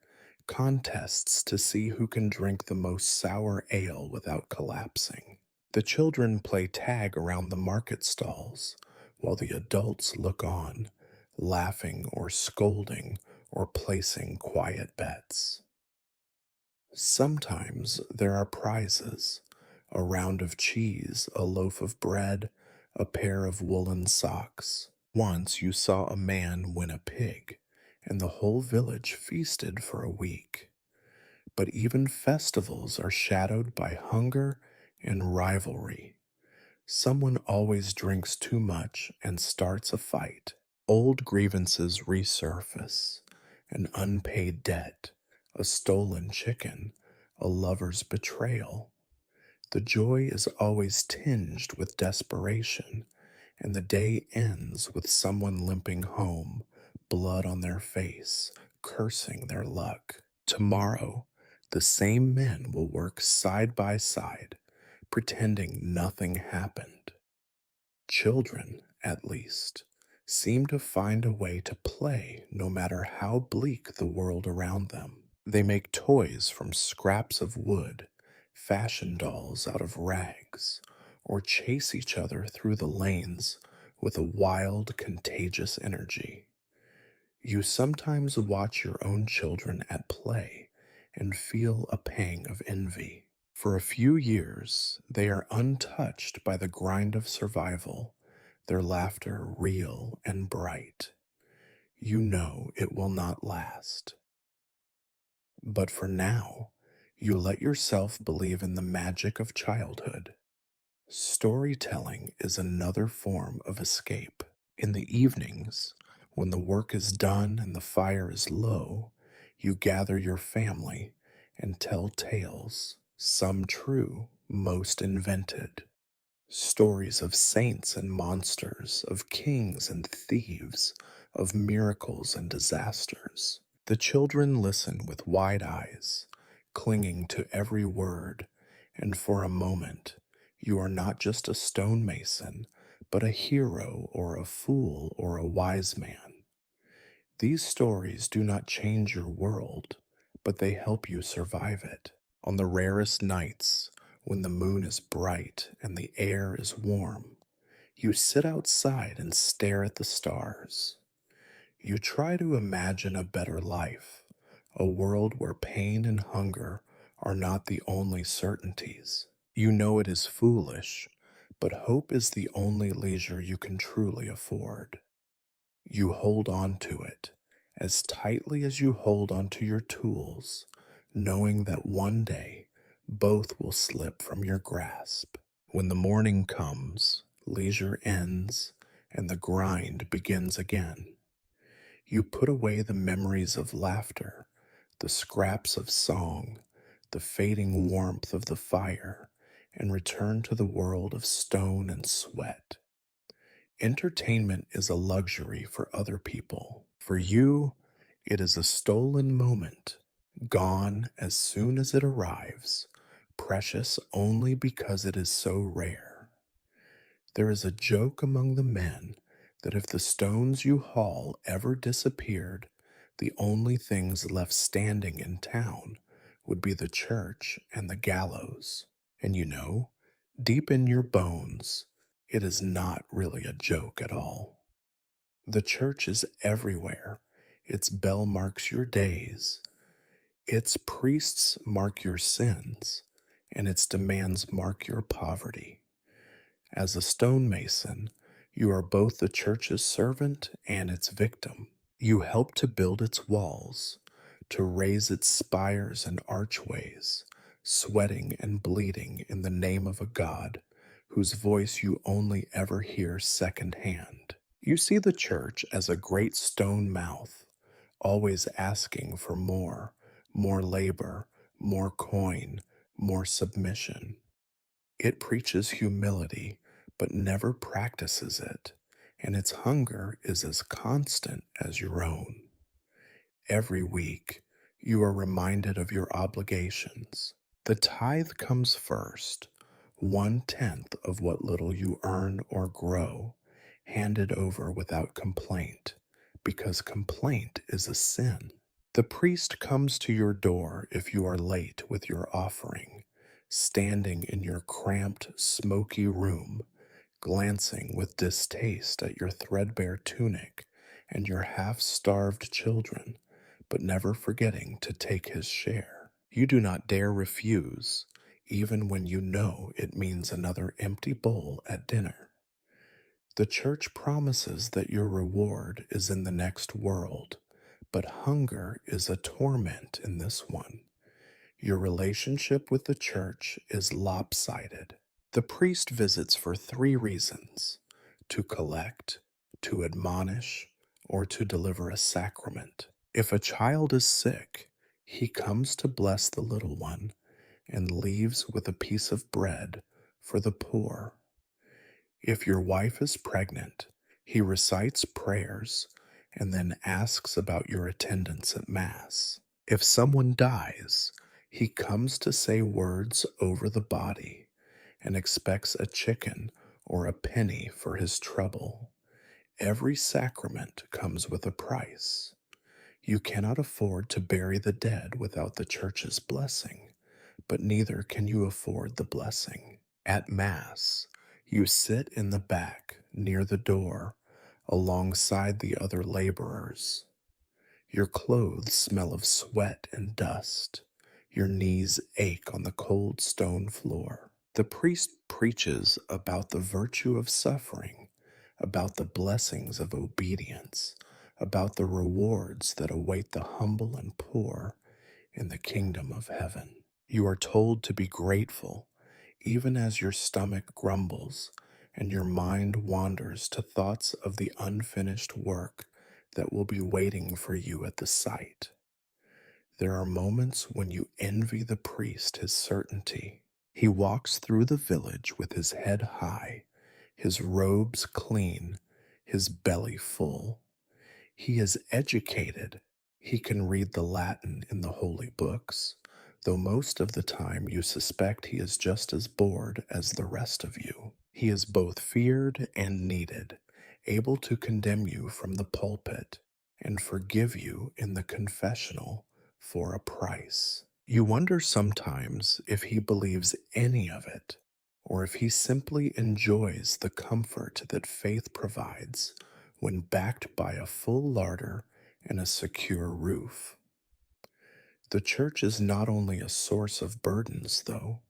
Speaker 1: contests to see who can drink the most sour ale without collapsing. The children play tag around the market stalls, while the adults look on, laughing or scolding or placing quiet bets. Sometimes there are prizes, a round of cheese, a loaf of bread, a pair of woolen socks. Once you saw a man win a pig, and the whole village feasted for a week. But even festivals are shadowed by hunger and rivalry. Someone always drinks too much and starts a fight. Old grievances resurface, an unpaid debt, a stolen chicken, a lover's betrayal. The joy is always tinged with desperation, and the day ends with someone limping home, blood on their face, cursing their luck. Tomorrow, the same men will work side by side, pretending nothing happened. Children, at least, seem to find a way to play no matter how bleak the world around them. They make toys from scraps of wood, fashion dolls out of rags, or chase each other through the lanes with a wild, contagious energy. You sometimes watch your own children at play and feel a pang of envy. For a few years, they are untouched by the grind of survival, their laughter real and bright. You know it will not last. But for now, you let yourself believe in the magic of childhood. Storytelling is another form of escape. In the evenings, when the work is done and the fire is low, you gather your family and tell tales, some true, most invented. Stories of saints and monsters, of kings and thieves, of miracles and disasters. The children listen with wide eyes, clinging to every word, and for a moment, you are not just a stonemason, but a hero or a fool or a wise man. These stories do not change your world, but they help you survive it. On the rarest nights, when the moon is bright and the air is warm, You sit outside and stare at the stars. You try to imagine a better life, a world where pain and hunger are not the only certainties. You know it is foolish, but hope is the only leisure you can truly afford. You hold on to it as tightly as you hold onto your tools, knowing that one day both will slip from your grasp. When the morning comes, leisure ends, and the grind begins again. You put away the memories of laughter, the scraps of song, the fading warmth of the fire, and return to the world of stone and sweat. Entertainment is a luxury for other people. For you, it is a stolen moment, gone as soon as it arrives, precious only because it is so rare. There is a joke among the men that if the stones you haul ever disappeared, the only things left standing in town would be the church and the gallows. And you know, deep in your bones, it is not really a joke at all. The church is everywhere. Its bell marks your days. Its priests mark your sins, and its demands mark your poverty. As a stonemason, you are both the church's servant and its victim. You help to build its walls, to raise its spires and archways, sweating and bleeding in the name of a God whose voice you only ever hear secondhand. You see the church as a great stone mouth, always asking for more labor, more coin, more submission. It preaches humility, but never practices it, and its hunger is as constant as your own. Every week, you are reminded of your obligations. The tithe comes first, 1/10 of what little you earn or grow, handed over without complaint, because complaint is a sin. The priest comes to your door if you are late with your offering, standing in your cramped, smoky room, glancing with distaste at your threadbare tunic and your half starved children, but never forgetting to take his share. You do not dare refuse, even when you know it means another empty bowl at dinner. The church promises that your reward is in the next world, but hunger is a torment in this one. Your relationship with the church is lopsided. The priest visits for three reasons: to collect, to admonish, or to deliver a sacrament. If a child is sick, he comes to bless the little one and leaves with a piece of bread for the poor. If your wife is pregnant, he recites prayers and then asks about your attendance at Mass. If someone dies, he comes to say words over the body and expects a chicken or a penny for his trouble. Every sacrament comes with a price. You cannot afford to bury the dead without the church's blessing, but neither can you afford the blessing. At Mass, you sit in the back near the door alongside the other laborers. Your clothes smell of sweat and dust. Your knees ache on the cold stone floor. The priest preaches about the virtue of suffering, about the blessings of obedience, about the rewards that await the humble and poor in the kingdom of heaven. You are told to be grateful, even as your stomach grumbles and your mind wanders to thoughts of the unfinished work that will be waiting for you at the site. There are moments when you envy the priest his certainty. He walks through the village with his head high, his robes clean, his belly full. He is educated. He can read the Latin in the holy books, though most of the time you suspect he is just as bored as the rest of you. He is both feared and needed, able to condemn you from the pulpit and forgive you in the confessional for a price. You wonder sometimes if he believes any of it, or if he simply enjoys the comfort that faith provides when backed by a full larder and a secure roof. The church is not only a source of burdens, though,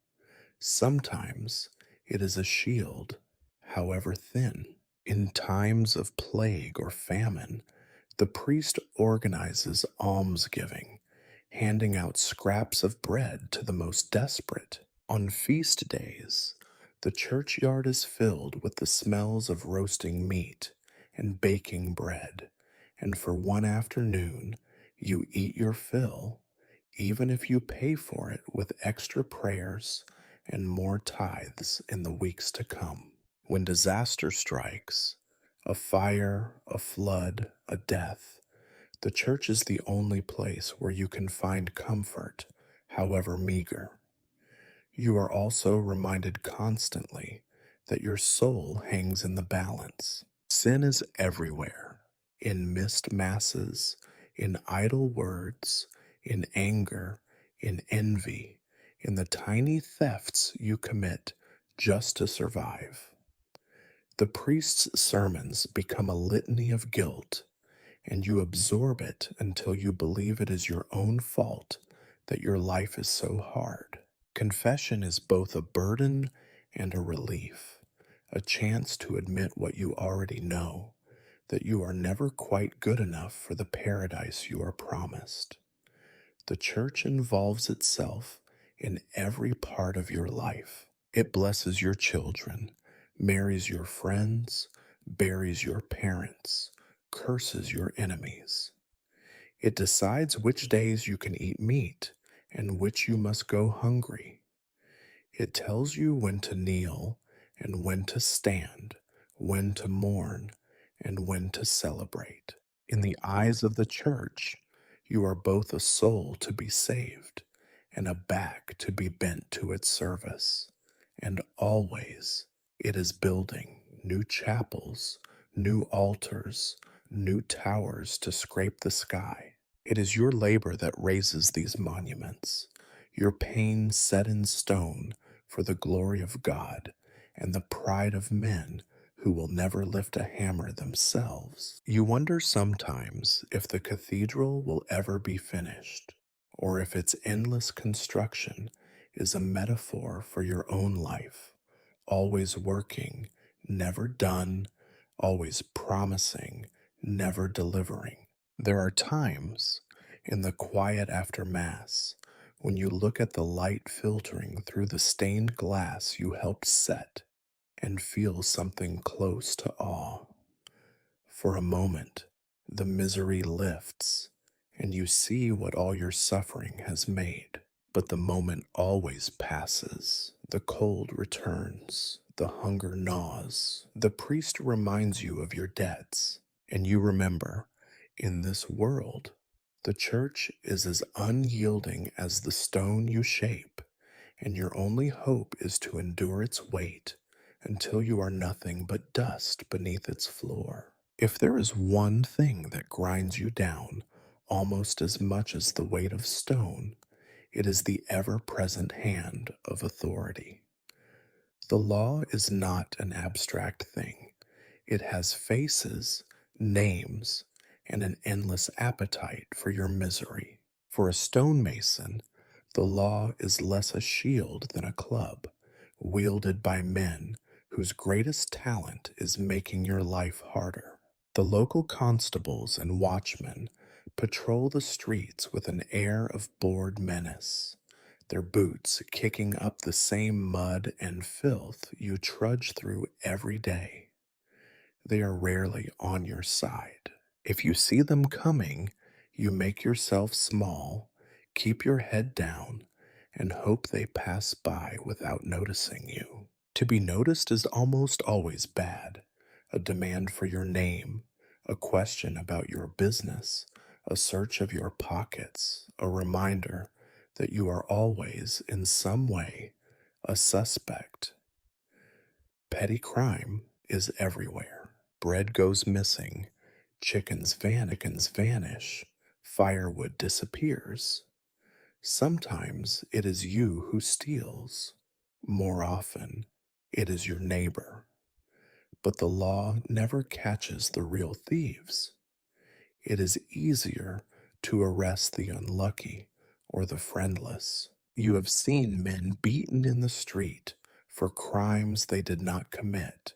Speaker 1: sometimes it is a shield, however thin. In times of plague or famine, the priest organizes almsgiving, handing out scraps of bread to the most desperate. On feast days, the churchyard is filled with the smells of roasting meat and baking bread, and for one afternoon, you eat your fill, even if you pay for it with extra prayers and more tithes in the weeks to come. When disaster strikes, a fire, a flood, a death, the church is the only place where you can find comfort, however meager. You are also reminded constantly that your soul hangs in the balance. Sin is everywhere, in missed masses, in idle words, in anger, in envy, in the tiny thefts you commit just to survive. The priest's sermons become a litany of guilt, and you absorb it until you believe it is your own fault that your life is so hard. Confession is both a burden and a relief, a chance to admit what you already know, that you are never quite good enough for the paradise you are promised. The church involves itself in every part of your life. It blesses your children, marries your friends, buries your parents, curses your enemies. It decides which days you can eat meat and which you must go hungry. It tells you when to kneel and when to stand, when to mourn and when to celebrate. In the eyes of the church, you are both a soul to be saved and a back to be bent to its service. And always it is building new chapels, new altars, new towers to scrape the sky. It is your labor that raises these monuments, your pain set in stone for the glory of God and the pride of men who will never lift a hammer themselves. You wonder sometimes if the cathedral will ever be finished, or if its endless construction is a metaphor for your own life, always working, never done, always promising, never delivering. There are times in the quiet after Mass when you look at the light filtering through the stained glass you helped set and feel something close to awe. For a moment, the misery lifts and you see what all your suffering has made. But the moment always passes. The cold returns. The hunger gnaws. The priest reminds you of your debts. And you remember, in this world, the church is as unyielding as the stone you shape, and your only hope is to endure its weight until you are nothing but dust beneath its floor. If there is one thing that grinds you down almost as much as the weight of stone, it is the ever present hand of authority. The law is not an abstract thing, it has faces, names, and an endless appetite for your misery. For a stonemason, the law is less a shield than a club, wielded by men whose greatest talent is making your life harder. The local constables and watchmen patrol the streets with an air of bored menace, their boots kicking up the same mud and filth you trudge through every day. They are rarely on your side. If you see them coming, you make yourself small, keep your head down, and hope they pass by without noticing you. To be noticed is almost always bad. A demand for your name, a question about your business, a search of your pockets, a reminder that you are always, in some way, a suspect. Petty crime is everywhere. Bread goes missing, chickens vanish, firewood disappears. Sometimes it is you who steals. More often, It is your neighbor. But the law never catches the real thieves. It is easier to arrest the unlucky or the friendless. You have seen men beaten in the street for crimes they did not commit,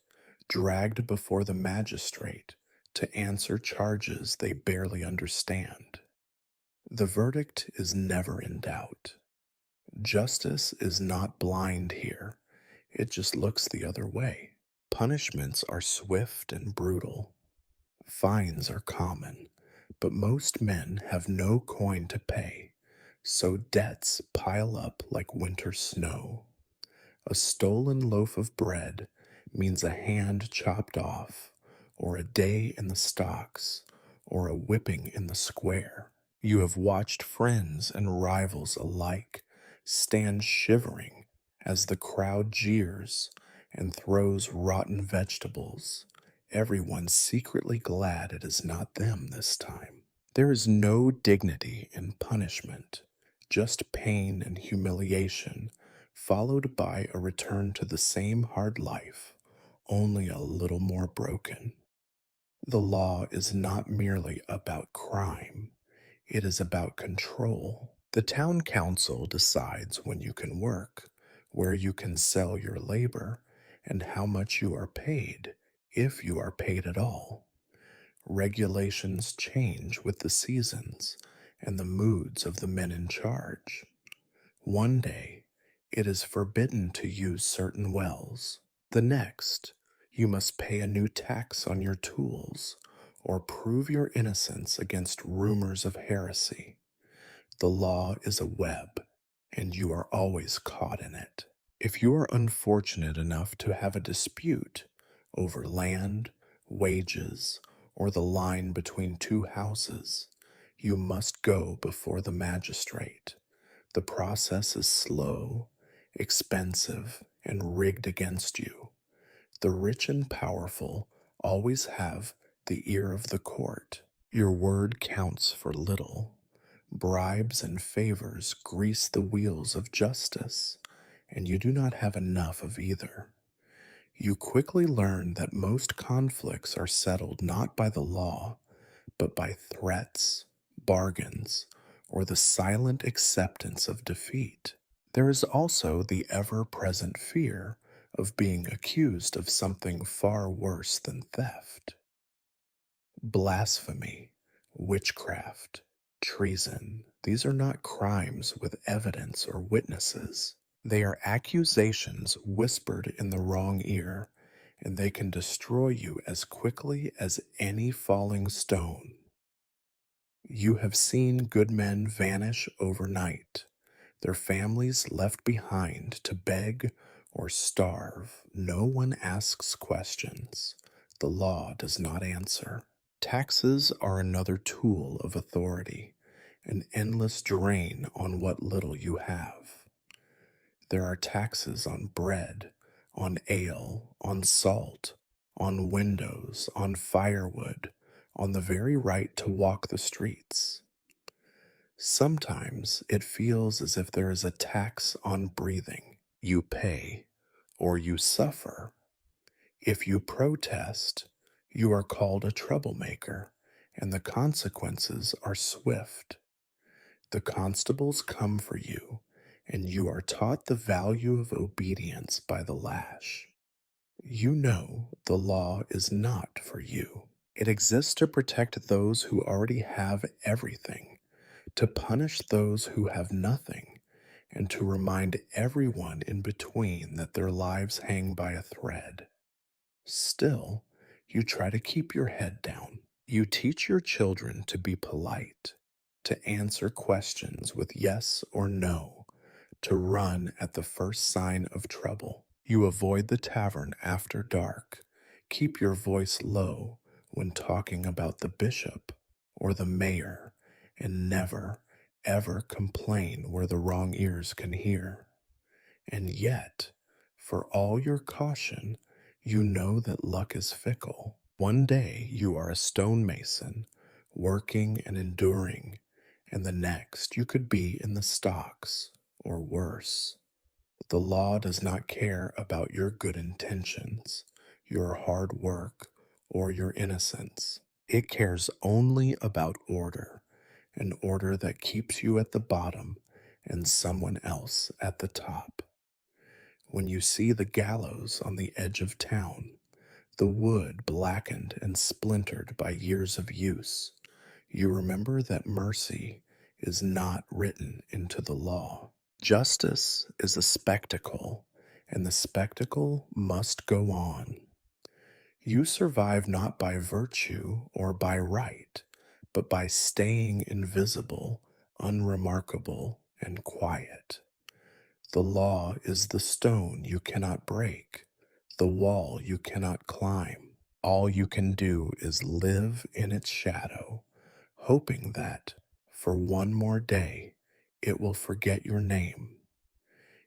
Speaker 1: dragged before the magistrate to answer charges they barely understand. The verdict is never in doubt. Justice is not blind here, it just looks the other way. Punishments are swift and brutal. Fines are common, but most men have no coin to pay, so debts pile up like winter snow. A stolen loaf of bread means a hand chopped off, or a day in the stocks, or a whipping in the square. You have watched friends and rivals alike stand shivering as the crowd jeers and throws rotten vegetables, everyone secretly glad it is not them this time. There is no dignity in punishment, just pain and humiliation, followed by a return to the same hard life, only a little more broken. The law is not merely about crime, it is about control. The town council decides when you can work, where you can sell your labor, and how much you are paid, if you are paid at all. Regulations change with the seasons and the moods of the men in charge. One day, it is forbidden to use certain wells. The next, you must pay a new tax on your tools or prove your innocence against rumors of heresy. The law is a web, and you are always caught in it. If you are unfortunate enough to have a dispute over land, wages, or the line between two houses, you must go before the magistrate. The process is slow, expensive, and rigged against you. The rich and powerful always have the ear of the court. Your word counts for little. Bribes and favors grease the wheels of justice, and you do not have enough of either. You quickly learn that most conflicts are settled not by the law, but by threats, bargains, or the silent acceptance of defeat. There is also the ever present fear of being accused of something far worse than theft. Blasphemy, witchcraft, treason, these are not crimes with evidence or witnesses. They are accusations whispered in the wrong ear, and they can destroy you as quickly as any falling stone. You have seen good men vanish overnight, their families left behind to beg or starve. No one asks questions. The law does not answer. Taxes are another tool of authority, an endless drain on what little you have. There are taxes on bread, on ale, on salt, on windows, on firewood, on the very right to walk the streets. Sometimes it feels as if there is a tax on breathing. You pay or you suffer. If you protest, you are called a troublemaker, and the consequences are swift. The constables come for you, and you are taught the value of obedience by the lash. You know the law is not for you. It exists to protect those who already have everything, to punish those who have nothing, and to remind everyone in between that their lives hang by a thread. Still, you try to keep your head down. You teach your children to be polite, to answer questions with yes or no, to run at the first sign of trouble. You avoid the tavern after dark. Keep your voice low when talking about the bishop or the mayor, and never, ever complain where the wrong ears can hear. And yet, for all your caution, you know that luck is fickle. One day you are a stonemason, working and enduring, and the next you could be in the stocks, or worse. The law does not care about your good intentions, your hard work, or your innocence. It cares only about order, an order that keeps you at the bottom and someone else at the top. When you see the gallows on the edge of town, the wood blackened and splintered by years of use, you remember that mercy is not written into the law. Justice is a spectacle, and the spectacle must go on. You survive not by virtue or by right, but by staying invisible, unremarkable, and quiet. The law is the stone you cannot break, the wall you cannot climb. All you can do is live in its shadow, hoping that, for one more day, it will forget your name.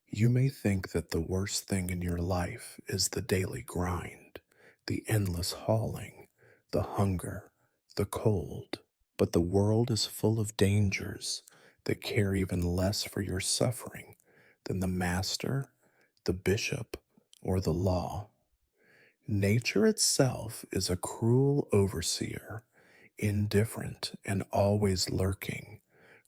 Speaker 1: You may think that the worst thing in your life is the daily grind, the endless hauling, the hunger, the cold, but the world is full of dangers that care even less for your suffering than the master, the bishop, or the law. Nature itself is a cruel overseer, indifferent and always lurking,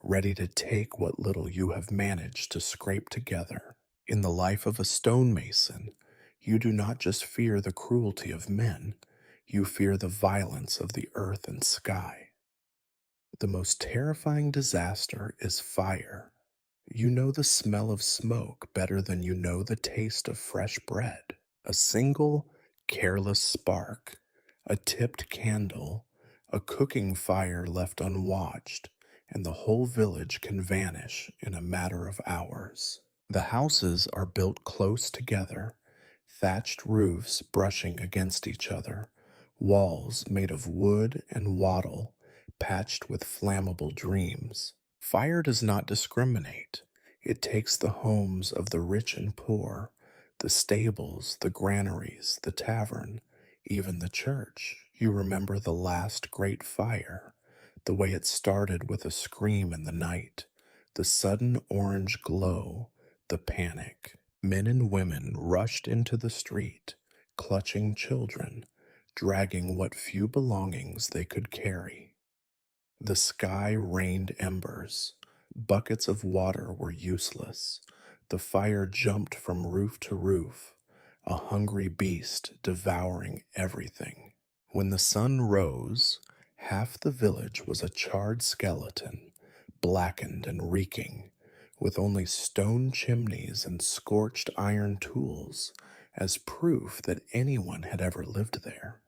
Speaker 1: ready to take what little you have managed to scrape together. In the life of a stonemason, you do not just fear the cruelty of men, you fear the violence of the earth and sky. The most terrifying disaster is fire. You know the smell of smoke better than you know the taste of fresh bread. A single careless spark, a tipped candle, a cooking fire left unwatched, and the whole village can vanish in a matter of hours. The houses are built close together, thatched roofs brushing against each other, walls made of wood and wattle, patched with flammable dreams. Fire does not discriminate. It takes the homes of the rich and poor, the stables, the granaries, the tavern, even the church. You remember the last great fire, the way it started with a scream in the night, the sudden orange glow, the panic. Men and women rushed into the street, clutching children, dragging what few belongings they could carry. The sky rained embers. Buckets of water were useless. The fire jumped from roof to roof, a hungry beast devouring everything. When the sun rose, half the village was a charred skeleton, blackened and reeking, with only stone chimneys and scorched iron tools as proof that anyone had ever lived there.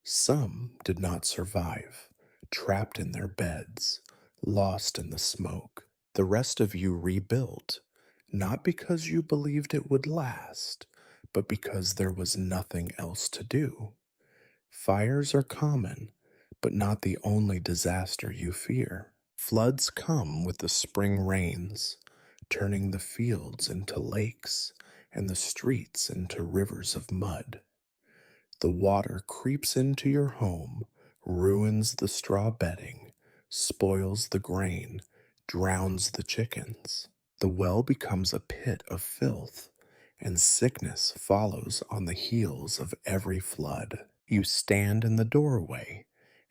Speaker 1: Some did not survive, trapped in their beds, lost in the smoke. The rest of you rebuilt, not because you believed it would last, but because there was nothing else to do. Fires are common, but not the only disaster you fear. Floods come with the spring rains, turning the fields into lakes and the streets into rivers of mud. The water creeps into your home, ruins the straw bedding, spoils the grain, drowns the chickens. The well becomes a pit of filth, and sickness follows on the heels of every flood. You stand in the doorway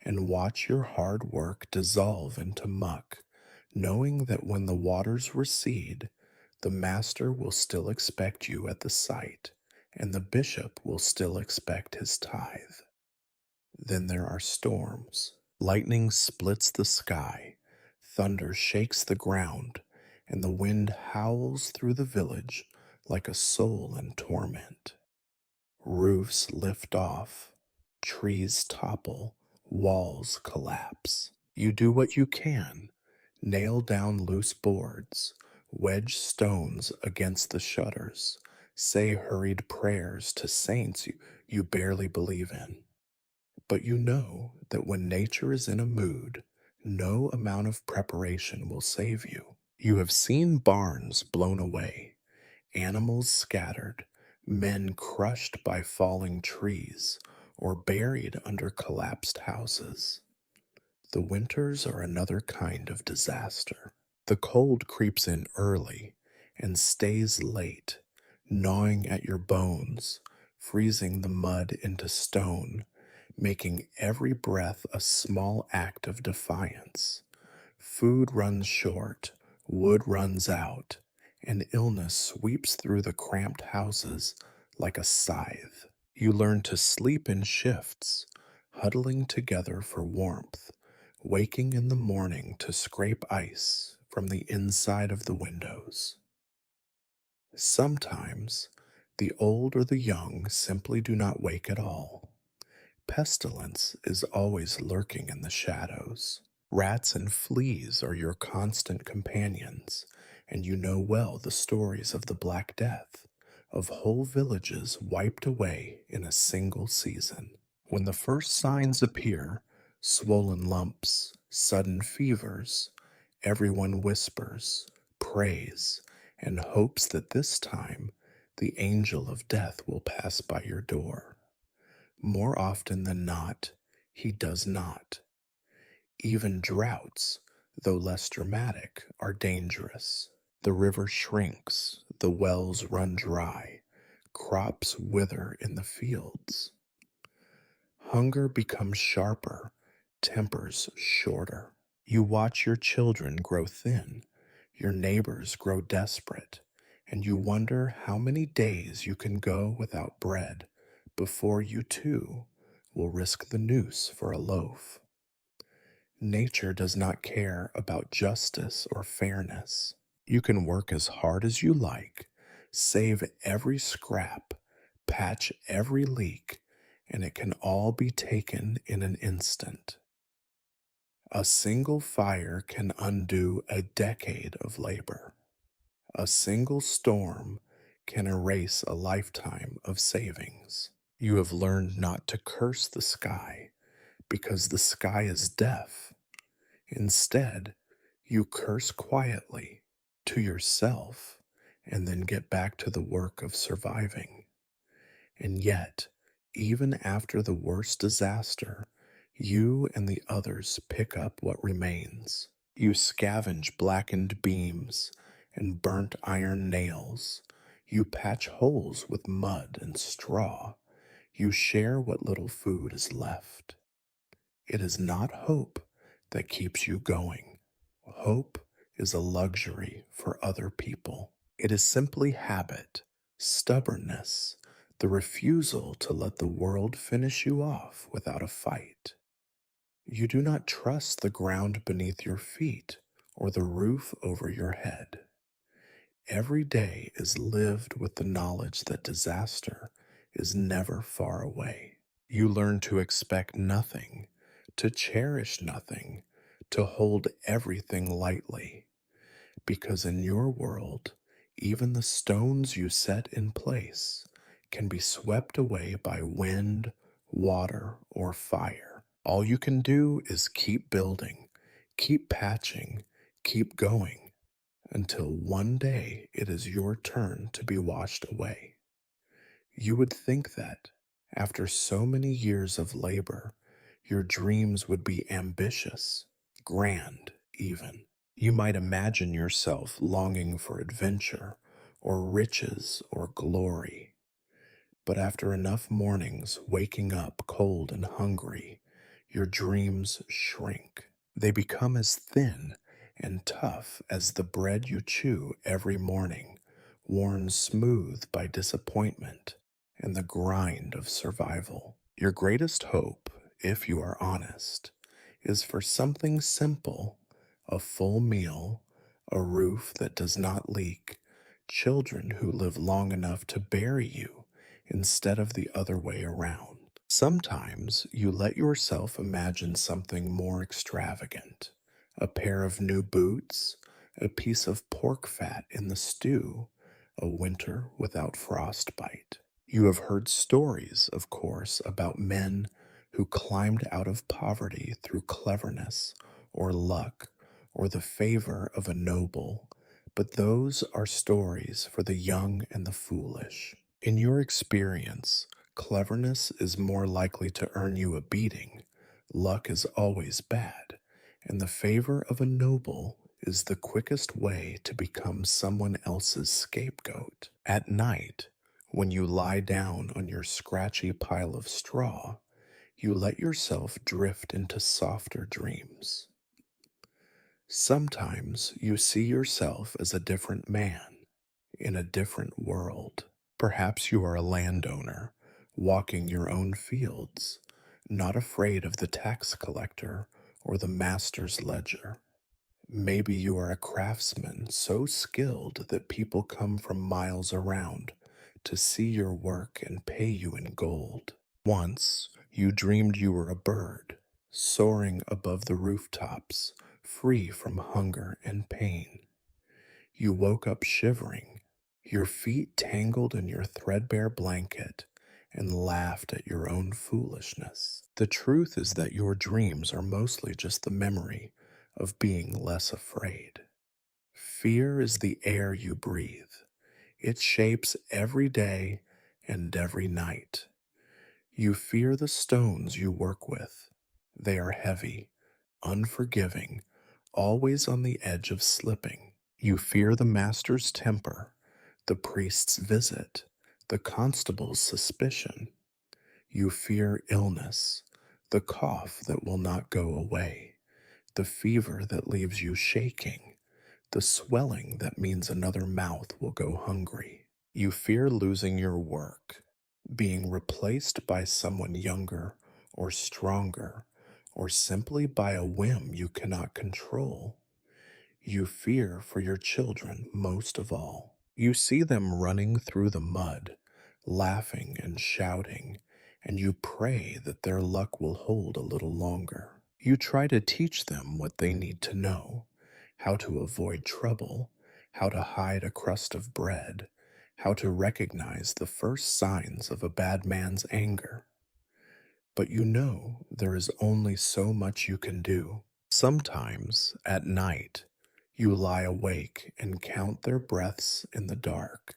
Speaker 1: and watch your hard work dissolve into muck, knowing that when the waters recede, the master will still expect you at the site, and the bishop will still expect his tithe. Then there are storms. Lightning splits the sky, thunder shakes the ground, and the wind howls through the village like a soul in torment. Roofs lift off, trees topple, walls collapse. You do what you can, nail down loose boards, wedge stones against the shutters, say hurried prayers to saints you barely believe in. But you know that when nature is in a mood, no amount of preparation will save you. You have seen barns blown away, animals scattered, men crushed by falling trees, or buried under collapsed houses. The winters are another kind of disaster. The cold creeps in early, and stays late, gnawing at your bones, freezing the mud into stone, making every breath a small act of defiance. Food runs short, wood runs out, and illness sweeps through the cramped houses like a scythe. You learn to sleep in shifts, huddling together for warmth, waking in the morning to scrape ice from the inside of the windows. Sometimes the old or the young simply do not wake at all. Pestilence is always lurking in the shadows. Rats and fleas are your constant companions, and you know well the stories of the Black Death, of whole villages wiped away in a single season. When the first signs appear, swollen lumps, sudden fevers, everyone whispers, prays, and hopes that this time the angel of death will pass by your door. More often than not, he does not. Even droughts, though less dramatic, are dangerous. The river shrinks, the wells run dry, crops wither in the fields. Hunger becomes sharper, tempers shorter. You watch your children grow thin, your neighbors grow desperate, and you wonder how many days you can go without bread before you too will risk the noose for a loaf. Nature does not care about justice or fairness. You can work as hard as you like, save every scrap, patch every leak, and it can all be taken in an instant. A single fire can undo a decade of labor. A single storm can erase a lifetime of savings. You have learned not to curse the sky because the sky is deaf. Instead, you curse quietly to yourself and then get back to the work of surviving. And yet, even after the worst disaster, you and the others pick up what remains. You scavenge blackened beams and burnt iron nails. You patch holes with mud and straw. You share what little food is left. It is not hope that keeps you going. Hope is a luxury for other people. It is simply habit, stubbornness, the refusal to let the world finish you off without a fight. You do not trust the ground beneath your feet or the roof over your head. Every day is lived with the knowledge that disaster is never far away. You learn to expect nothing, to cherish nothing, to hold everything lightly, because in your world, even the stones you set in place can be swept away by wind, water, or fire. All you can do is keep building, keep patching, keep going, until one day it is your turn to be washed away. You would think that, after so many years of labor, your dreams would be ambitious, grand even. You might imagine yourself longing for adventure, or riches, or glory. But after enough mornings waking up cold and hungry, your dreams shrink. They become as thin and tough as the bread you chew every morning, worn smooth by disappointment and the grind of survival. Your greatest hope, if you are honest, is for something simple: a full meal, a roof that does not leak, children who live long enough to bury you instead of the other way around. Sometimes you let yourself imagine something more extravagant: a pair of new boots, a piece of pork fat in the stew, a winter without frostbite. You have heard stories, of course, about men who climbed out of poverty through cleverness or luck or the favor of a noble, but those are stories for the young and the foolish. In your experience, cleverness is more likely to earn you a beating, luck is always bad, and the favor of a noble is the quickest way to become someone else's scapegoat. At night, when you lie down on your scratchy pile of straw, you let yourself drift into softer dreams. Sometimes you see yourself as a different man in a different world. Perhaps you are a landowner, walking your own fields, not afraid of the tax collector or the master's ledger. Maybe you are a craftsman so skilled that people come from miles around to see your work and pay you in gold. Once you dreamed you were a bird, soaring above the rooftops, free from hunger and pain. You woke up shivering, your feet tangled in your threadbare blanket, and laughed at your own foolishness. The truth is that your dreams are mostly just the memory of being less afraid. Fear is the air you breathe. It shapes every day and every night. You fear the stones you work with. They are heavy, unforgiving, always on the edge of slipping. You fear the master's temper, the priest's visit, the constable's suspicion. You fear illness, the cough that will not go away, the fever that leaves you shaking, the swelling that means another mouth will go hungry. You fear losing your work, being replaced by someone younger or stronger, or simply by a whim you cannot control. You fear for your children most of all. You see them running through the mud, laughing and shouting, and you pray that their luck will hold a little longer. You try to teach them what they need to know: how to avoid trouble, how to hide a crust of bread, how to recognize the first signs of a bad man's anger. But you know there is only so much you can do. Sometimes, at night, you lie awake and count their breaths in the dark,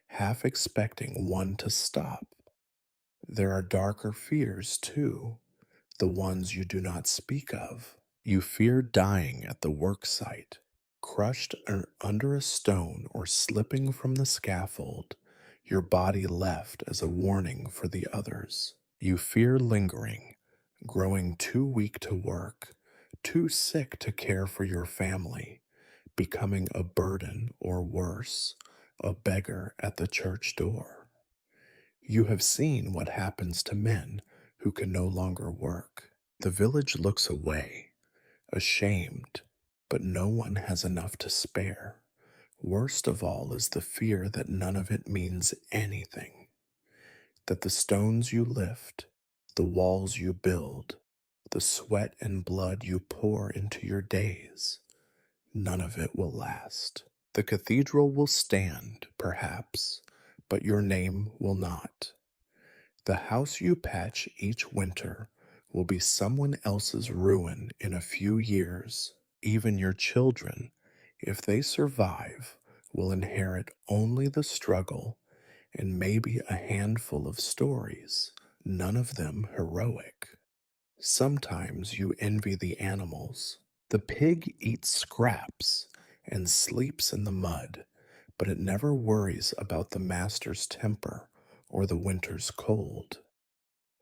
Speaker 1: half expecting one to stop. There are darker fears, too, the ones you do not speak of. You fear dying at the work site, crushed under a stone or slipping from the scaffold, your body left as a warning for the others. You fear lingering, growing too weak to work, too sick to care for your family, becoming a burden or worse, a beggar at the church door. You have seen what happens to men who can no longer work. The village looks away, ashamed, but no one has enough to spare. Worst of all is the fear that none of it means anything, that the stones you lift, the walls you build, the sweat and blood you pour into your days, none of it will last. The cathedral will stand, perhaps, but your name will not. The house you patch each winter will be someone else's ruin in a few years. Even your children, if they survive, will inherit only the struggle and maybe a handful of stories, none of them heroic. Sometimes you envy the animals. The pig eats scraps and sleeps in the mud, but it never worries about the master's temper or the winter's cold.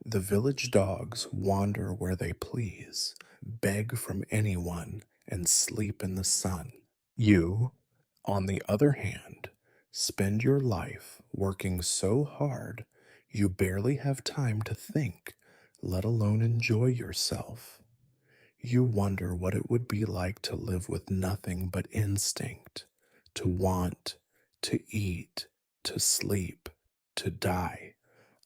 Speaker 1: The village dogs wander where they please, beg from anyone, and sleep in the sun. You, on the other hand, spend your life working so hard you barely have time to think, let alone enjoy yourself. You wonder what it would be like to live with nothing but instinct, to want, to eat, to sleep, to die,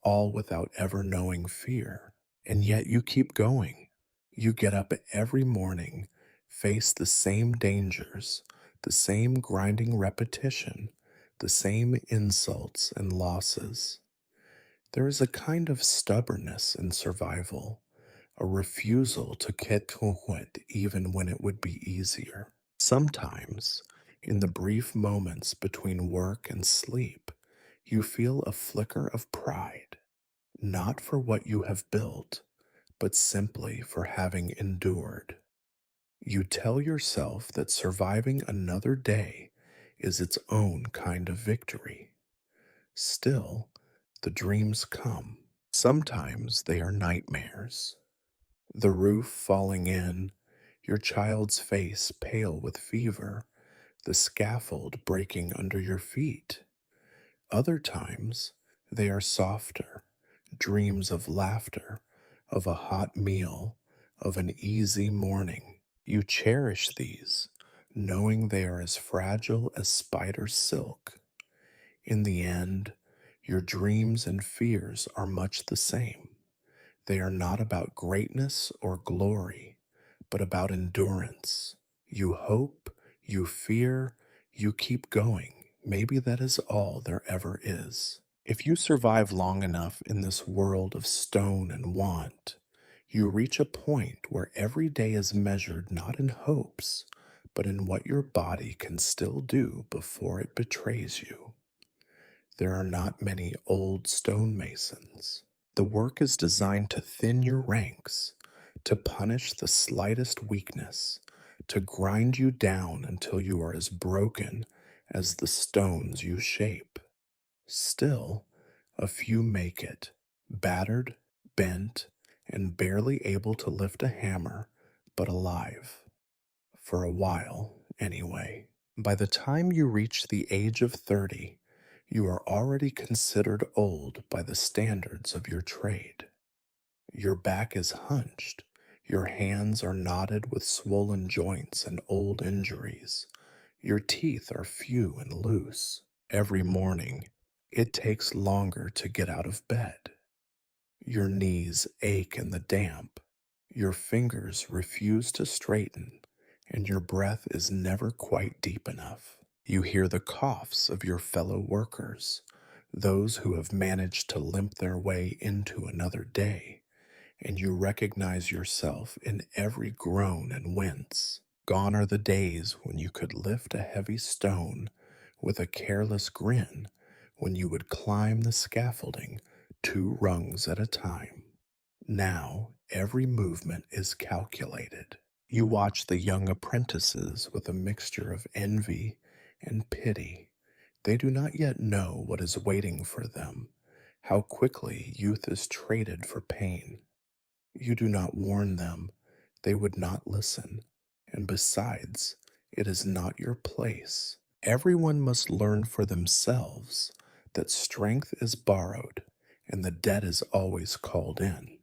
Speaker 1: all without ever knowing fear. And yet you keep going. You get up every morning, face the same dangers, the same grinding repetition, the same insults and losses. There is a kind of stubbornness in survival, a refusal to get quit even when it would be easier. Sometimes, in the brief moments between work and sleep, you feel a flicker of pride, not for what you have built, but simply for having endured. You tell yourself that surviving another day is its own kind of victory. Still, the dreams come. Sometimes they are nightmares. The roof falling in, your child's face pale with fever, the scaffold breaking under your feet. Other times, they are softer, dreams of laughter, of a hot meal, of an easy morning. You cherish these, knowing they are as fragile as spider silk. In the end, your dreams and fears are much the same. They are not about greatness or glory, but about endurance. You hope, you fear, you keep going. Maybe that is all there ever is. If you survive long enough in this world of stone and want, you reach a point where every day is measured not in hopes, but in what your body can still do before it betrays you. There are not many old stonemasons. The work is designed to thin your ranks, to punish the slightest weakness, to grind you down until you are as broken as the stones you shape. Still, a few make it, battered, bent, and barely able to lift a hammer, but alive. For a while, anyway. By the time you reach the age of 30, you are already considered old by the standards of your trade. Your back is hunched, your hands are knotted with swollen joints and old injuries, your teeth are few and loose. Every morning, it takes longer to get out of bed. Your knees ache in the damp, your fingers refuse to straighten, and your breath is never quite deep enough. You hear the coughs of your fellow workers, those who have managed to limp their way into another day, and you recognize yourself in every groan and wince. Gone are the days when you could lift a heavy stone with a careless grin, when you would climb the scaffolding 2 rungs at a time. Now, every movement is calculated. You watch the young apprentices with a mixture of envy and pity. They do not yet know what is waiting for them, how quickly youth is traded for pain. You do not warn them, they would not listen. And besides, it is not your place. Everyone must learn for themselves that strength is borrowed and the debt is always called in.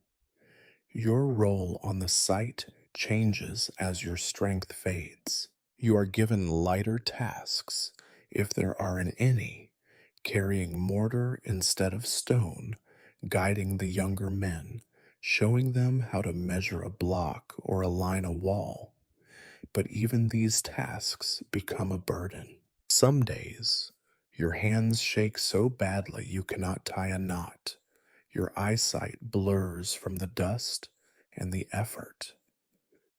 Speaker 1: Your role on the site changes as your strength fades. You are given lighter tasks, if there are any, carrying mortar instead of stone, guiding the younger men, showing them how to measure a block or align a wall. But even these tasks become a burden. Some days, your hands shake so badly you cannot tie a knot. Your eyesight blurs from the dust and the effort.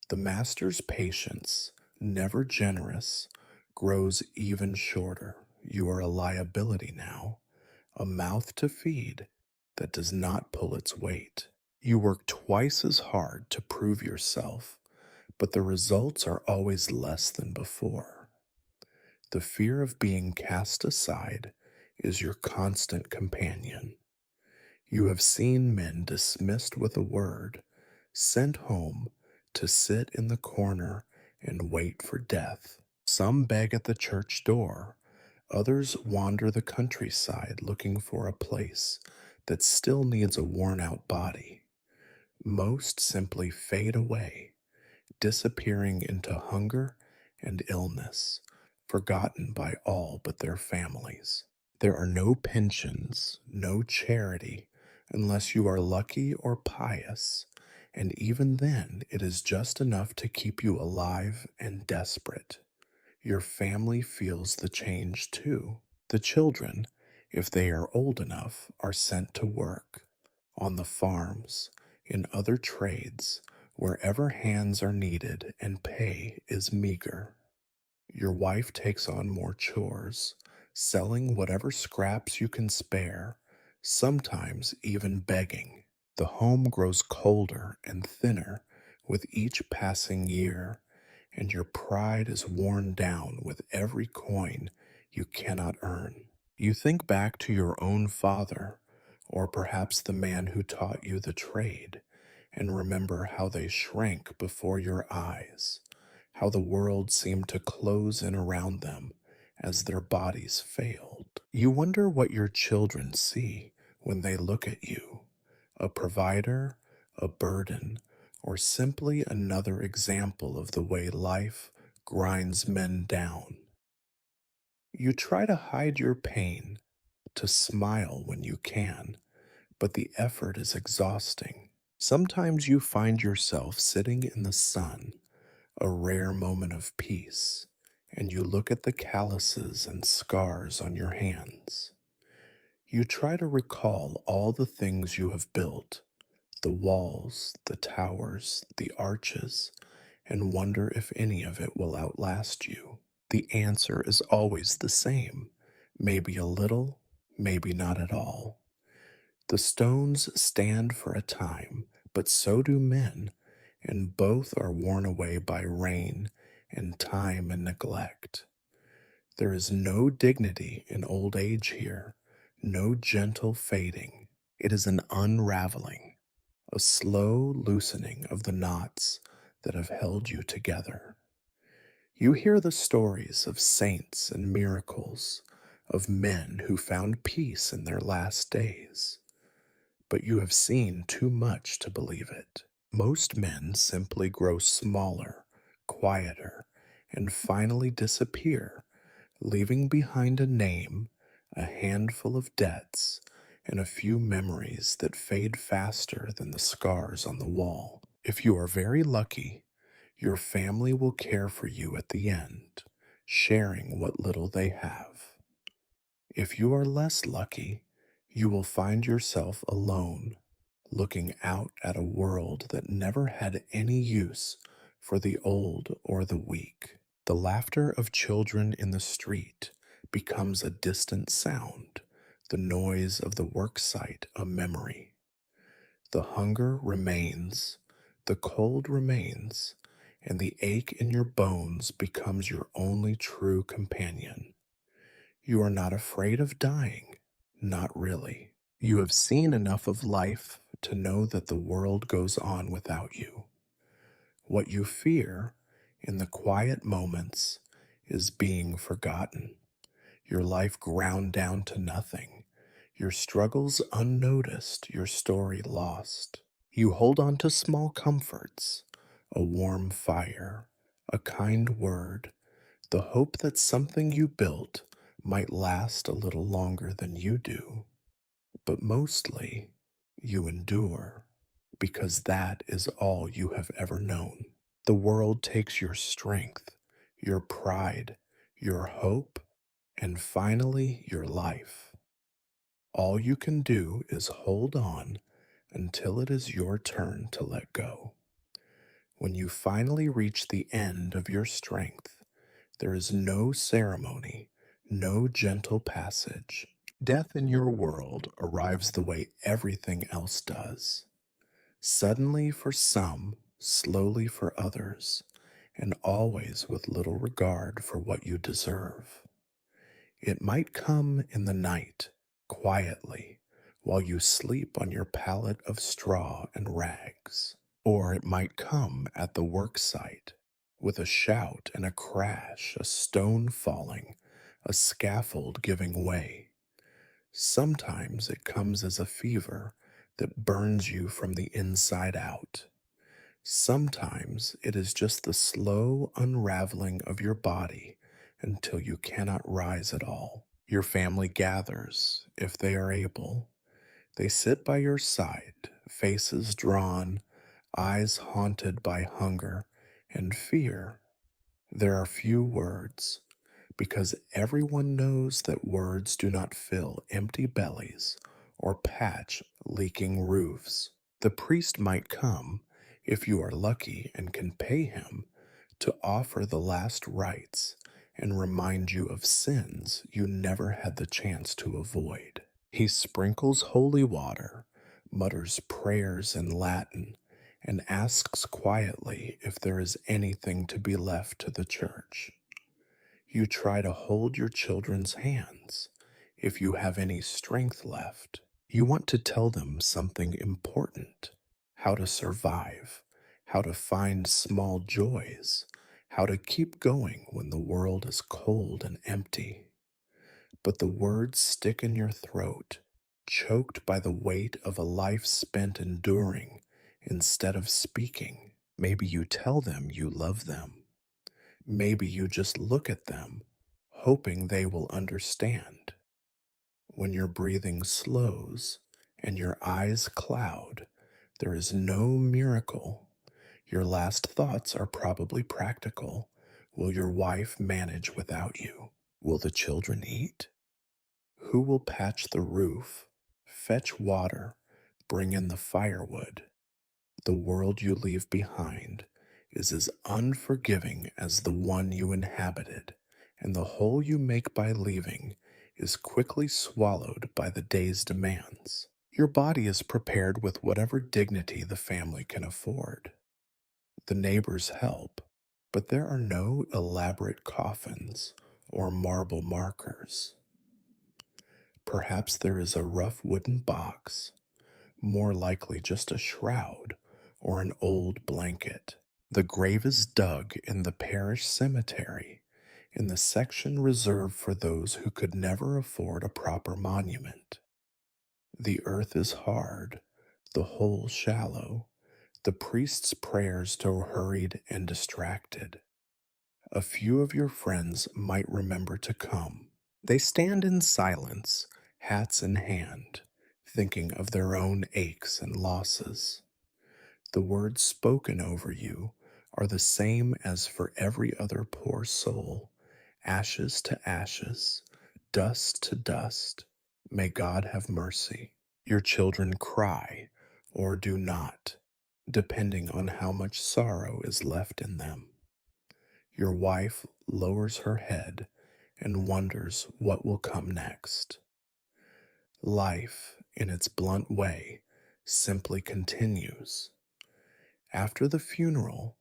Speaker 1: The master's patience, never generous, grows even shorter. You are a liability now, a mouth to feed that does not pull its weight. You work twice as hard to prove yourself, but the results are always less than before. The fear of being cast aside is your constant companion. You have seen men dismissed with a word, sent home to sit in the corner and wait for death. Some beg at the church door, others wander the countryside looking for a place that still needs a worn out body. Most simply fade away, disappearing into hunger and illness, forgotten by all but their families. There are no pensions, no charity, unless you are lucky or pious, and even then it is just enough to keep you alive and desperate. Your family feels the change too. The children, if they are old enough, are sent to work on the farms, in other trades, wherever hands are needed and pay is meager. Your wife takes on more chores, selling whatever scraps you can spare, sometimes even begging. The home grows colder and thinner with each passing year, and your pride is worn down with every coin you cannot earn. You think back to your own father, or perhaps the man who taught you the trade, and remember how they shrank before your eyes, how the world seemed to close in around them as their bodies failed. You wonder what your children see when they look at you: a provider, a burden, or simply another example of the way life grinds men down. You try to hide your pain, to smile when you can, but the effort is exhausting. Sometimes you find yourself sitting in the sun, a rare moment of peace, and you look at the calluses and scars on your hands. You try to recall all the things you have built: the walls, the towers, the arches, and wonder if any of it will outlast you. The answer is always the same: maybe a little, maybe not at all. The stones stand for a time, but so do men, and both are worn away by rain and time and neglect. There is no dignity in old age here, no gentle fading. It is an unraveling, a slow loosening of the knots that have held you together. You hear the stories of saints and miracles, of men who found peace in their last days, but you have seen too much to believe it. Most men simply grow smaller, quieter, and finally disappear, leaving behind a name, a handful of debts, and a few memories that fade faster than the scars on the wall. If you are very lucky, your family will care for you at the end, sharing what little they have. If you are less lucky, you will find yourself alone, looking out at a world that never had any use for the old or the weak. The laughter of children in the street becomes a distant sound, the noise of the worksite a memory. The hunger remains, the cold remains, and the ache in your bones becomes your only true companion. You are not afraid of dying, not really. You have seen enough of life to know that the world goes on without you. What you fear in the quiet moments is being forgotten, your life ground down to nothing, your struggles unnoticed, your story lost. You hold on to small comforts: a warm fire, a kind word, the hope that something you built might last a little longer than you do. But mostly, you endure, because that is all you have ever known. The world takes your strength, your pride, your hope, and finally your life. All you can do is hold on until it is your turn to let go. When you finally reach the end of your strength, there is no ceremony, no gentle passage. Death in your world arrives the way everything else does: suddenly for some, slowly for others, and always with little regard for what you deserve. It might come in the night, quietly, while you sleep on your pallet of straw and rags. Or it might come at the work site, with a shout and a crash, a stone falling, a scaffold giving way. Sometimes it comes as a fever that burns you from the inside out. Sometimes it is just the slow unraveling of your body until you cannot rise at all. Your family gathers, if they are able. They sit by your side, faces drawn, eyes haunted by hunger and fear. There are few words, because everyone knows that words do not fill empty bellies or patch leaking roofs. The priest might come, if you are lucky and can pay him, to offer the last rites and remind you of sins you never had the chance to avoid. He sprinkles holy water, mutters prayers in Latin, and asks quietly if there is anything to be left to the church. You try to hold your children's hands if you have any strength left. You want to tell them something important: how to survive, how to find small joys, how to keep going when the world is cold and empty. But the words stick in your throat, choked by the weight of a life spent enduring instead of speaking. Maybe you tell them you love them. Maybe you just look at them, hoping they will understand. When your breathing slows and your eyes cloud, there is no miracle. Your last thoughts are probably practical. Will your wife manage without you? Will the children eat? Who will patch the roof, fetch water, bring in the firewood? The world you leave behind is as unforgiving as the one you inhabited, and the hole you make by leaving is quickly swallowed by the day's demands. Your body is prepared with whatever dignity the family can afford. The neighbors help, but there are no elaborate coffins or marble markers. Perhaps there is a rough wooden box, more likely just a shroud or an old blanket. The grave is dug in the parish cemetery, in the section reserved for those who could never afford a proper monument. The earth is hard, the hole shallow, the priest's prayers too hurried and distracted. A few of your friends might remember to come. They stand in silence, hats in hand, thinking of their own aches and losses. The words spoken over you are the same as for every other poor soul: ashes to ashes, dust to dust. May God have mercy. Your children cry or do not, depending on how much sorrow is left in them. Your wife lowers her head and wonders what will come next. Life, in its blunt way, simply continues. After the funeral,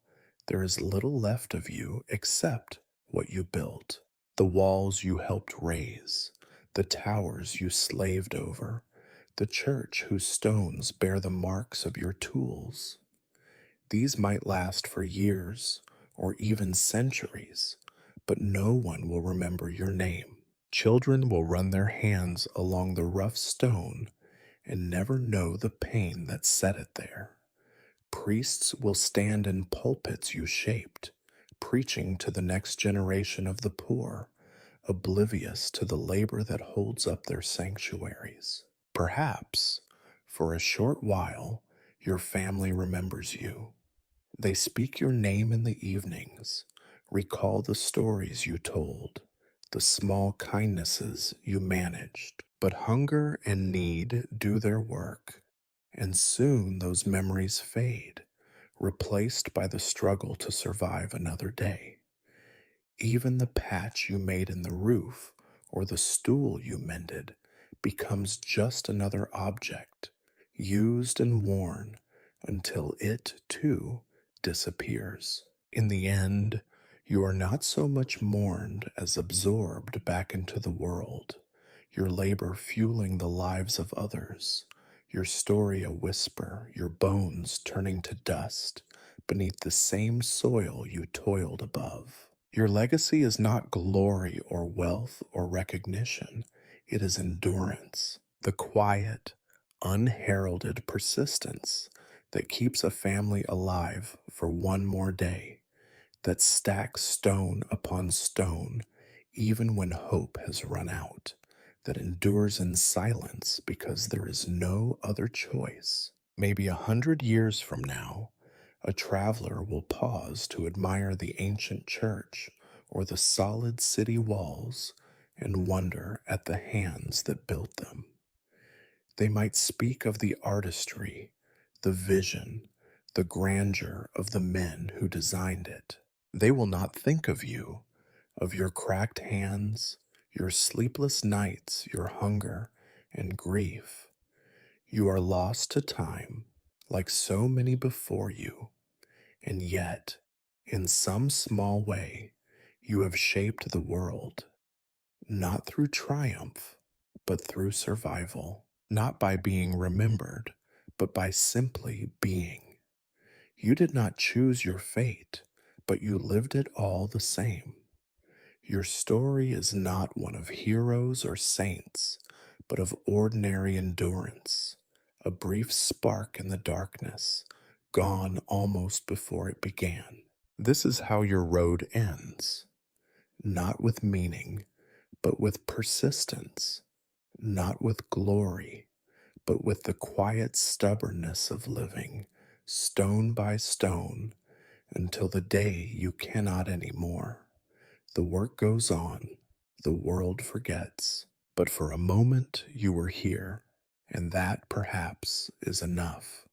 Speaker 1: there is little left of you except what you built: the walls you helped raise, the towers you slaved over, the church whose stones bear the marks of your tools. These might last for years or even centuries, but no one will remember your name. Children will run their hands along the rough stone and never know the pain that set it there. Priests will stand in pulpits you shaped, preaching to the next generation of the poor, oblivious to the labor that holds up their sanctuaries. Perhaps, for a short while, your family remembers you. They speak your name in the evenings, recall the stories you told, the small kindnesses you managed. But hunger and need do their work, and soon those memories fade, replaced by the struggle to survive another day. Even the patch you made in the roof or the stool you mended becomes just another object, used and worn until it, too, disappears. In the end, you are not so much mourned as absorbed back into the world, your labor fueling the lives of others, your story a whisper, your bones turning to dust beneath the same soil you toiled above. Your legacy is not glory or wealth or recognition. It is endurance, the quiet, unheralded persistence that keeps a family alive for one more day, that stacks stone upon stone even when hope has run out, that endures in silence because there is no other choice. Maybe 100 years from now, a traveler will pause to admire the ancient church or the solid city walls and wonder at the hands that built them. They might speak of the artistry, the vision, the grandeur of the men who designed it. They will not think of you, of your cracked hands, your sleepless nights, your hunger and grief. You are lost to time, like so many before you, and yet, in some small way, you have shaped the world, not through triumph, but through survival, not by being remembered, but by simply being. You did not choose your fate, but you lived it all the same. Your story is not one of heroes or saints, but of ordinary endurance, a brief spark in the darkness, gone almost before it began. This is how your road ends, not with meaning, but with persistence, not with glory, but with the quiet stubbornness of living, stone by stone, until the day you cannot any more. The work goes on, the world forgets, but for a moment you were here, and that perhaps is enough.